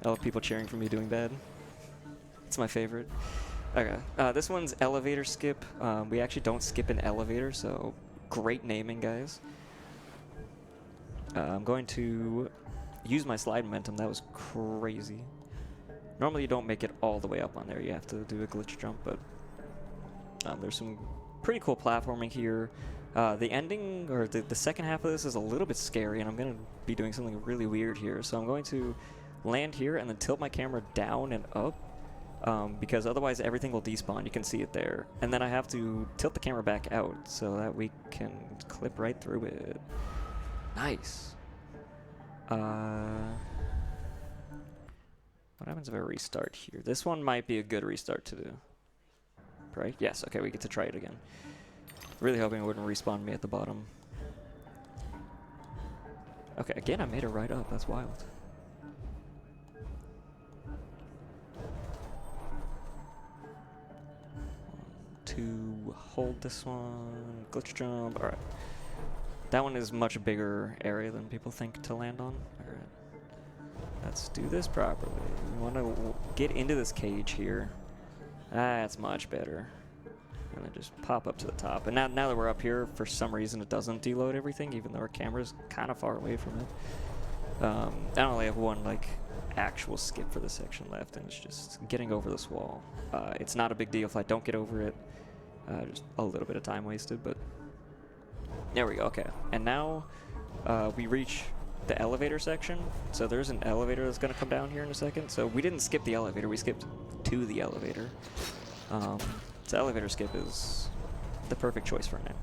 I love people cheering for me doing bad. It's my favorite. Okay, this one's elevator skip. We actually don't skip an elevator, so great naming, guys. I'm going to use my slide momentum. That was crazy. Normally you don't make it all the way up on there. You have to do a glitch jump, but there's some pretty cool platforming here. The ending, or the second half of this is a little bit scary, and I'm going to be doing something really weird here. So I'm going to land here and then tilt my camera down and up, because otherwise everything will despawn. You can see it there. And then I have to tilt the camera back out so that we can clip right through it. Nice. What happens if I restart here? This one might be a good restart to do. Right? Yes, okay, we get to try it again. Really hoping it wouldn't respawn me at the bottom. Okay, again, I made it right up. That's wild. To hold this one, glitch jump. All right, that one is much bigger area than people think to land on. All right, let's do this properly. We want to get into this cage here. That's much better. And then just pop up to the top. And now that we're up here, for some reason it doesn't deload everything, even though our camera's kind of far away from it. I only have one like actual skip for this section left, and it's just getting over this wall. It's not a big deal if I don't get over it. Just a little bit of time wasted, but there we go. Okay, and now we reach the elevator section. So there's an elevator that's going to come down here in a second. So we didn't skip the elevator, we skipped to the elevator. So elevator skip is the perfect choice for now.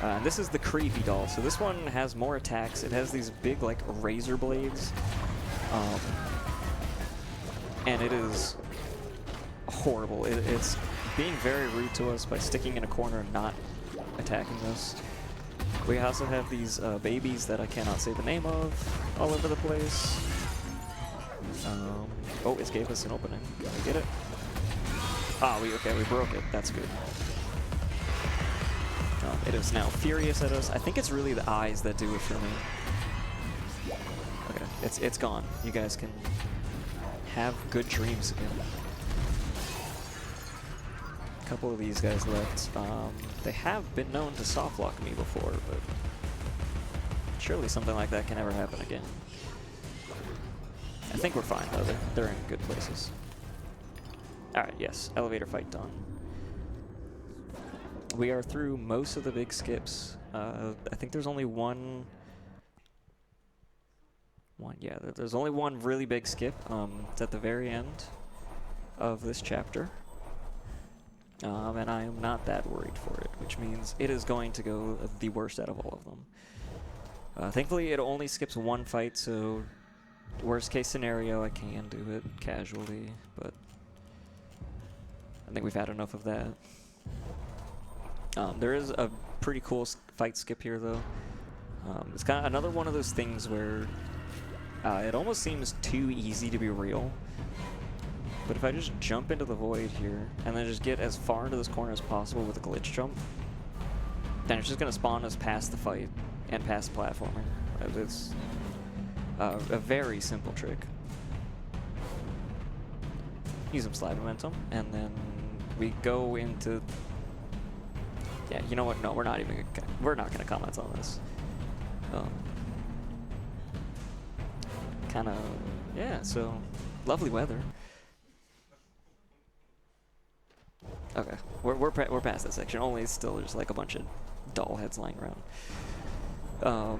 And this is the creepy doll. So this one has more attacks. It has these big like razor blades. And it is horrible. It's being very rude to us by sticking in a corner and not attacking us. We also have these babies that I cannot say the name of all over the place. Oh, it gave us an opening. Gotta get it. Ah, we broke it. That's good. It is now furious at us. I think it's really the eyes that do it for me. Okay, it's gone. You guys can have good dreams again. A couple of these guys left. They have been known to soft lock me before, but surely something like that can never happen again. I think we're fine though. They're in good places. Alright, yes, elevator fight done. We are through most of the big skips. I think there's only one. Yeah, there's only one really big skip. It's at the very end of this chapter. And I am not that worried for it, which means it is going to go the worst out of all of them. Thankfully, it only skips one fight, so worst case scenario, I can do it casually, but I think we've had enough of that. There is a pretty cool fight skip here, though. It's kind of another one of those things where it almost seems too easy to be real. But if I just jump into the void here and then just get as far into this corner as possible with a glitch jump, then it's just going to spawn us past the fight and past the platformer. It's a very simple trick. Use some slide momentum, and then we go into... Yeah, you know what? No, we're not going to comment on this. Kind of, yeah, so lovely weather. Okay, we're past that section. Only it's still just like a bunch of doll heads lying around.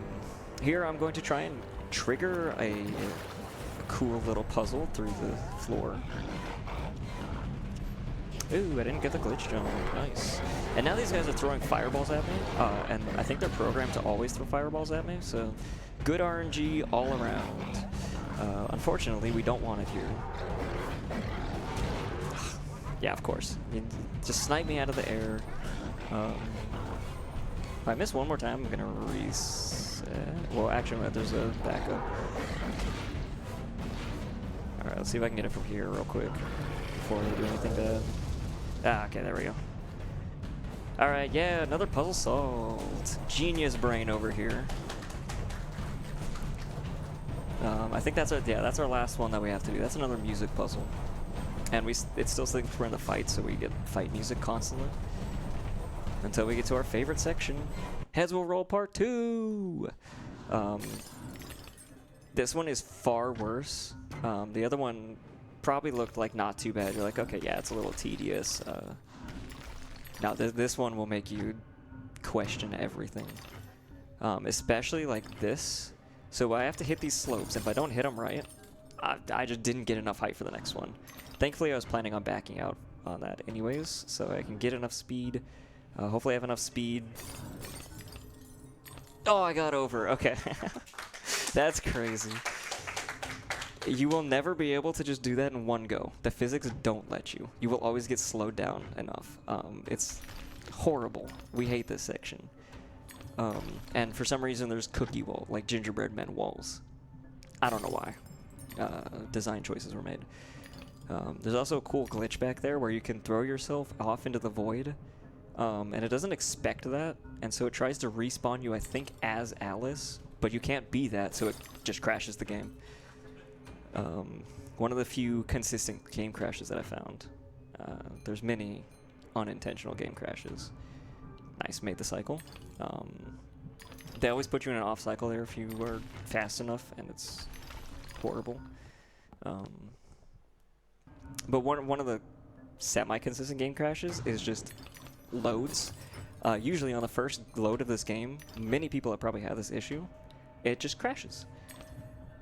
Here I'm going to try and trigger a cool little puzzle through the floor. Ooh, I didn't get the glitch jump. Nice. And now these guys are throwing fireballs at me, and I think they're programmed to always throw fireballs at me, so good RNG all around. Unfortunately, we don't want it here. Yeah, of course. You just snipe me out of the air. If I miss one more time, I'm going to reset. Well, actually, there's a backup. Alright, let's see if I can get it from here real quick before we do anything bad. Ah, okay, there we go. Alright, yeah, another puzzle solved. Genius brain over here. I think that's our last one that we have to do. That's another music puzzle. And it still thinks we're in the fight, so we get fight music constantly. Until we get to our favorite section. Heads Will Roll Part 2! This one is far worse. The other one probably looked like not too bad. You're like, okay, yeah, it's a little tedious. Now, this one will make you question everything. Especially like this. So I have to hit these slopes. If I don't hit them right, I just didn't get enough height for the next one. Thankfully, I was planning on backing out on that anyways, so I can get enough speed. Hopefully I have enough speed. Oh, I got over. Okay. That's crazy. You will never be able to just do that in one go. The physics don't let you. You will always get slowed down enough. It's horrible. We hate this section. And for some reason, there's cookie wall, like gingerbread men walls. I don't know why. Design choices were made. There's also a cool glitch back there where you can throw yourself off into the void. And it doesn't expect that, and so it tries to respawn you, I think, as Alice, but you can't be that, so it just crashes the game. One of the few consistent game crashes that I found. There's many unintentional game crashes. Nice, made the cycle. They always put you in an off cycle there if you were fast enough, and it's horrible. But one of the semi-consistent game crashes is just loads. Usually on the first load of this game, many people have probably had this issue. It just crashes.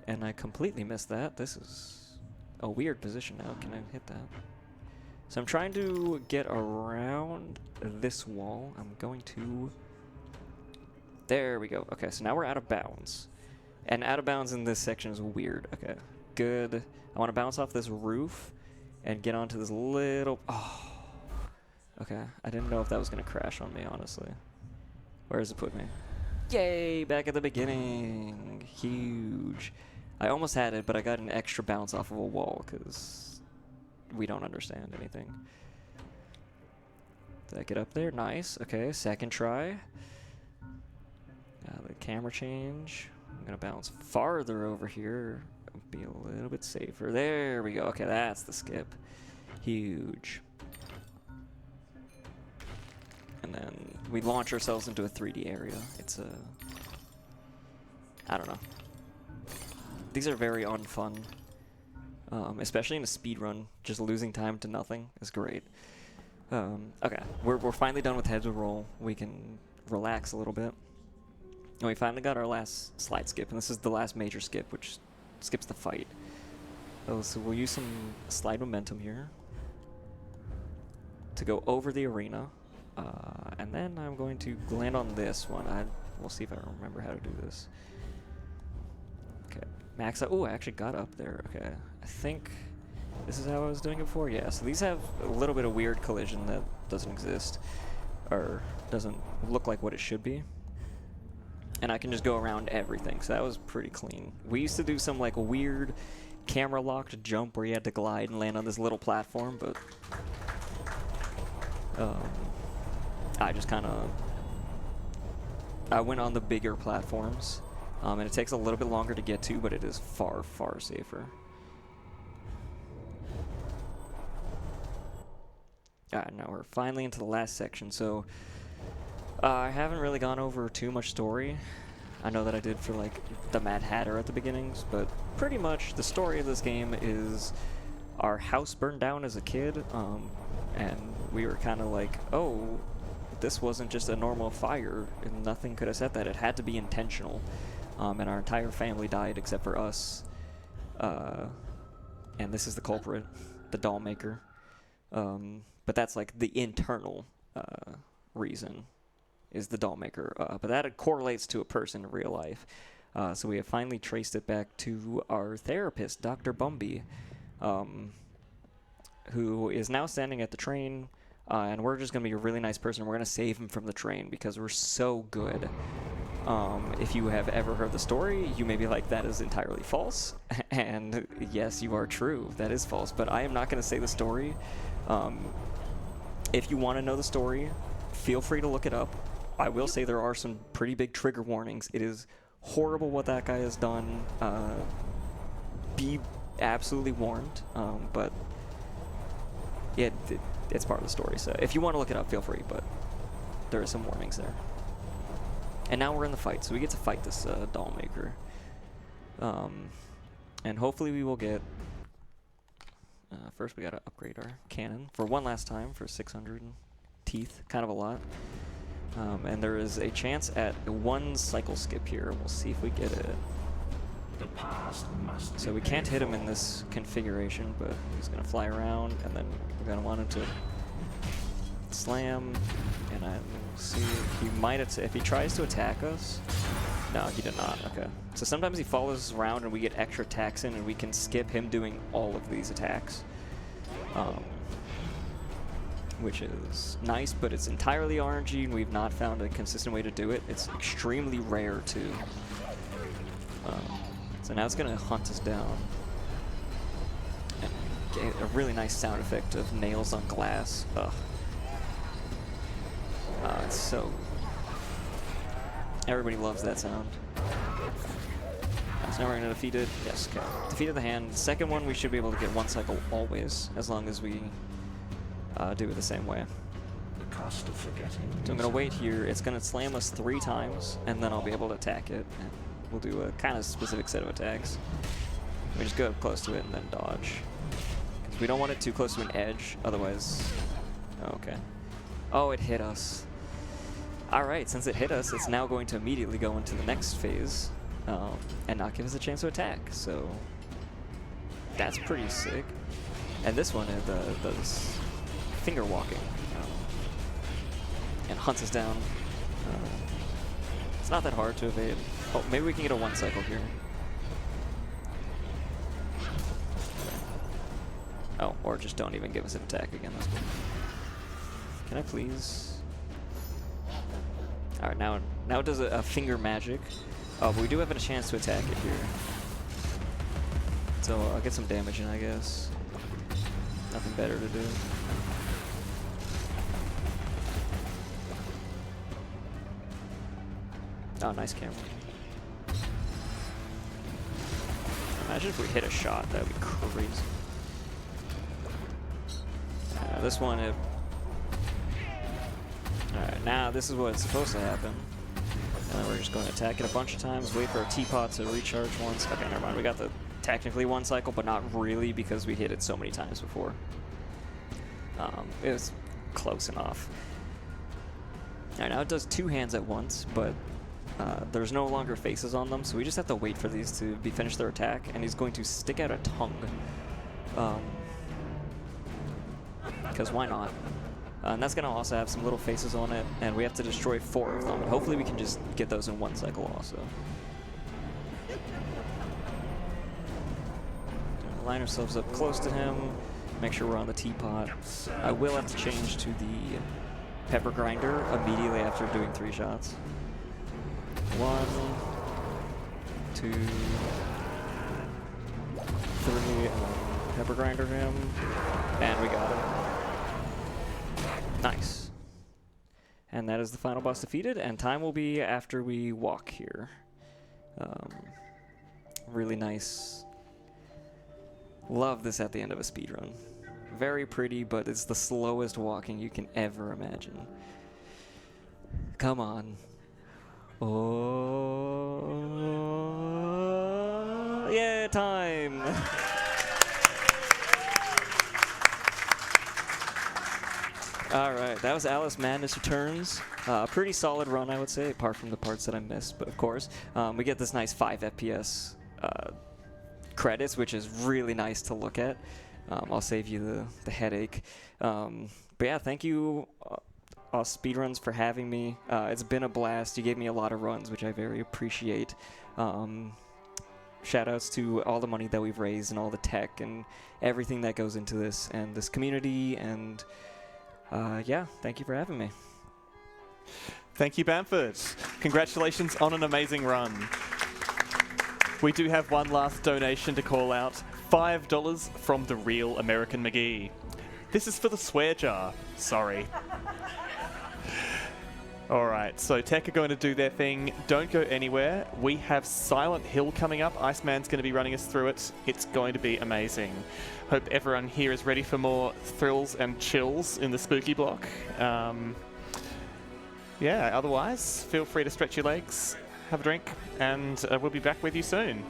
And I completely missed that. This is a weird position now. Can I hit that? So I'm trying to get around this wall. I'm going to... There we go. Okay, so now we're out of bounds. And out of bounds in this section is weird. Okay, good. I want to bounce off this roof and get onto this little... Oh. Okay, I didn't know if that was going to crash on me, honestly. Where does it put me? Yay, back at the beginning. Huge. I almost had it, but I got an extra bounce off of a wall because we don't understand anything. Did I get up there? Nice. Okay, second try. The camera change. I'm going to bounce farther over here. Be a little bit safer. There we go. Okay, that's the skip. Huge. And then we launch ourselves into a 3D area. It's a... I don't know. These are very unfun. Especially in a speedrun. Just losing time to nothing is great. Okay, we're finally done with Heads Will Roll. We can relax a little bit. And we finally got our last slide skip. And this is the last major skip, which skips the fight. So we'll use some slide momentum here to go over the arena. And then I'm going to land on this one. We'll see if I remember how to do this. Okay, max out. Oh, I actually got up there. Okay, I think this is how I was doing it before. Yeah, so these have a little bit of weird collision that doesn't exist. or doesn't look like what it should be. And I can just go around everything, so that was pretty clean. We used to do some like weird camera locked jump where you had to glide and land on this little platform, but I just kind of went on the bigger platforms, and it takes a little bit longer to get to, but it is far, far safer. Alright, now we're finally into the last section, so I haven't really gone over too much story. I know that I did for like the Mad Hatter at the beginnings, but pretty much the story of this game is our house burned down as a kid, and we were kind of like, oh, this wasn't just a normal fire, and nothing could have set that. It had to be intentional, and our entire family died except for us, and this is the culprit, the doll maker. But that's like the internal reason, is the doll maker. But that correlates to a person in real life. So we have finally traced it back to our therapist, Dr. Bumby, who is now standing at the train, and we're just going to be a really nice person. We're going to save him from the train because we're so good. If you have ever heard the story, you may be like, that is entirely false. And yes, you are true. That is false. But I am not going to say the story. If you want to know the story, feel free to look it up. I will say there are some pretty big trigger warnings. It is horrible what that guy has done. Be absolutely warned. But yeah, it's part of the story. So if you want to look it up, feel free. But there are some warnings there. And now we're in the fight, so we get to fight this doll maker. And hopefully we will get... first we gotta upgrade our cannon for one last time for 600 teeth, kind of a lot. And there is a chance at one cycle skip here. We'll see if we get it. The past must So we can't hit him in this configuration, but he's gonna fly around, and then we're gonna want him to slam. And I will see if he might if he tries to attack us. No, he did not. Okay. So sometimes he follows us around and we get extra attacks in and we can skip him doing all of these attacks. Which is nice, but it's entirely RNG and we've not found a consistent way to do it. It's extremely rare too. So now it's going to hunt us down. And get a really nice sound effect of nails on glass. Ugh. It's so... Everybody loves that sound. So now we're going to defeat it. Yes, okay. Defeated the hand. The second one, we should be able to get one cycle always, as long as we do it the same way. The cost of forgetting. So I'm going to wait here. It's going to slam us 3 times, and then I'll be able to attack it. And we'll do a kind of specific set of attacks. We just go up close to it and then dodge. Because we don't want it too close to an edge, otherwise... Oh, okay. Oh, it hit us. Alright, since it hit us, it's now going to immediately go into the next phase and not give us a chance to attack, so that's pretty sick. And this one does finger walking and hunts us down. It's not that hard to evade. Oh, maybe we can get a one cycle here. Oh, or just don't even give us an attack again. That's cool. Can I please... Alright, now it does a finger magic. But we do have a chance to attack it here. So I'll get some damage in, I guess. Nothing better to do. Oh, nice camera. Imagine if we hit a shot, that would be crazy. This one, Alright, now this is what's supposed to happen. And then we're just going to attack it a bunch of times, wait for our teapot to recharge once. Okay, never mind. We got the technically one cycle, but not really because we hit it so many times before. It was close enough. Alright, now it does 2 hands at once, but there's no longer faces on them, so we just have to wait for these to be finished their attack, and he's going to stick out a tongue. Because why not? And that's going to also have some little faces on it, and we have to destroy 4 of them. And hopefully we can just get those in one cycle also. Line ourselves up close to him, make sure we're on the teapot. I will have to change to the pepper grinder immediately after doing 3 shots. 1, 2, 3, and then pepper grinder him, and we got it. Nice. And that is the final boss defeated, and time will be after we walk here. Really nice. Love this at the end of a speedrun. Very pretty, but it's the slowest walking you can ever imagine. Come on. Oh, yeah, time. All right, that was Alice Madness Returns. Pretty solid run, I would say, apart from the parts that I missed. But of course, we get this nice 5 FPS credits, which is really nice to look at. I'll save you the headache. But yeah, thank you, AusSpeedruns, for having me. It's been a blast. You gave me a lot of runs, which I very appreciate. Shout outs to all the money that we've raised and all the tech and everything that goes into this and this community. And yeah, thank you for having me. Thank you, Bamford. Congratulations on an amazing run. We do have one last donation to call out. $5 from the real American McGee. This is for the swear jar. Sorry. Alright, so Tech are going to do their thing. Don't go anywhere. We have Silent Hill coming up. Iceman's going to be running us through it. It's going to be amazing. Hope everyone here is ready for more thrills and chills in the spooky block. Yeah, otherwise, feel free to stretch your legs, have a drink, and we'll be back with you soon.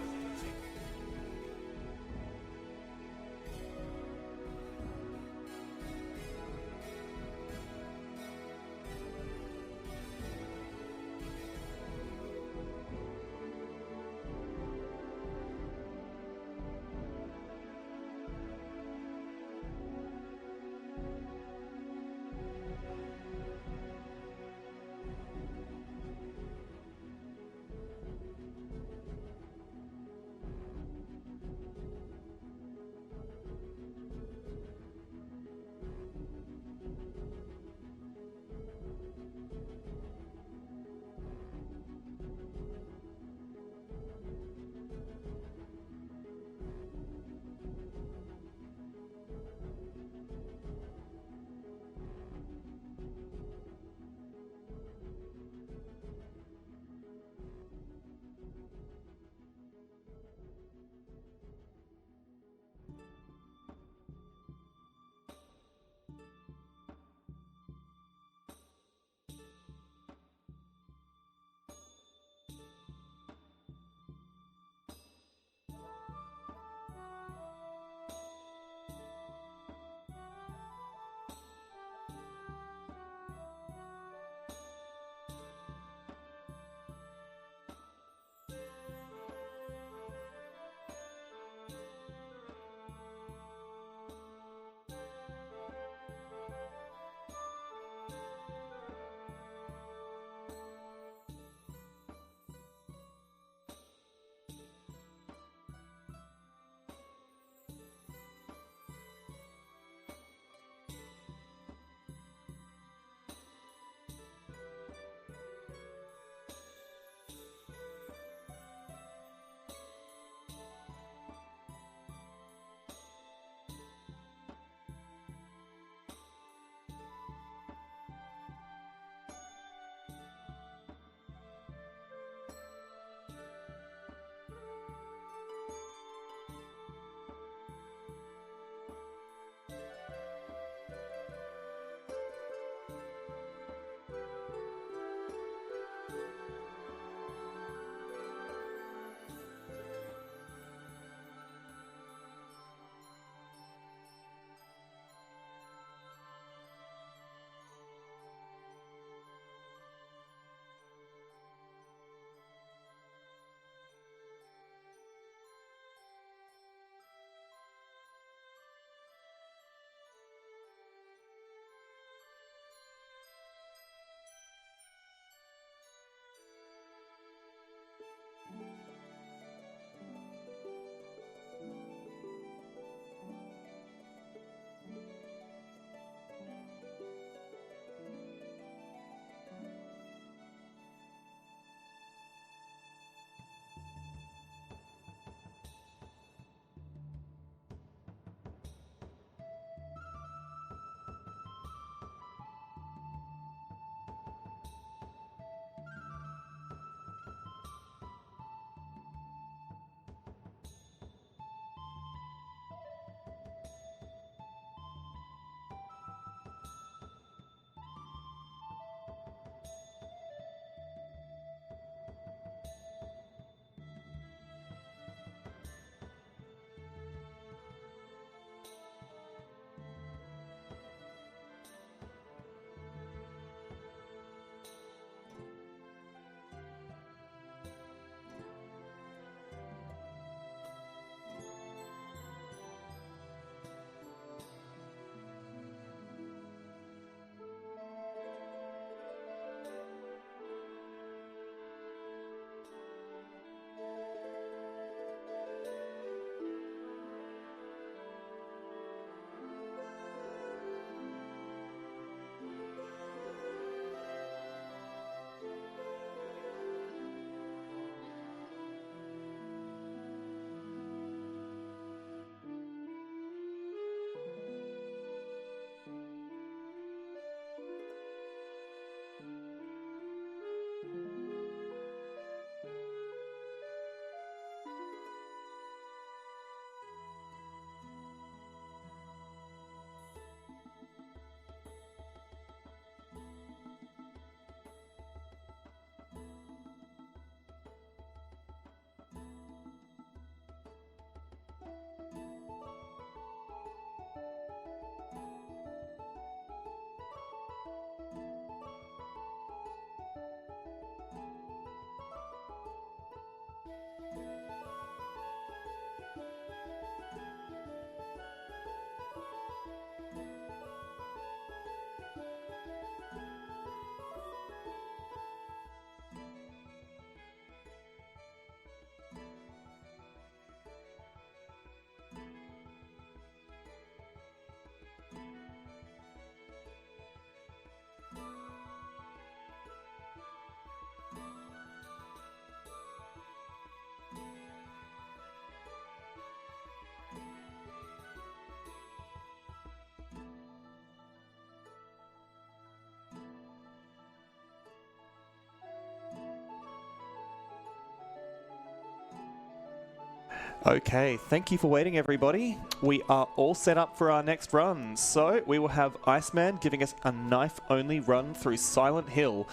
Okay, thank you for waiting, everybody. We are all set up for our next run. So we will have Iceman giving us a knife-only run through Silent Hill.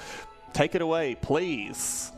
Take it away, please.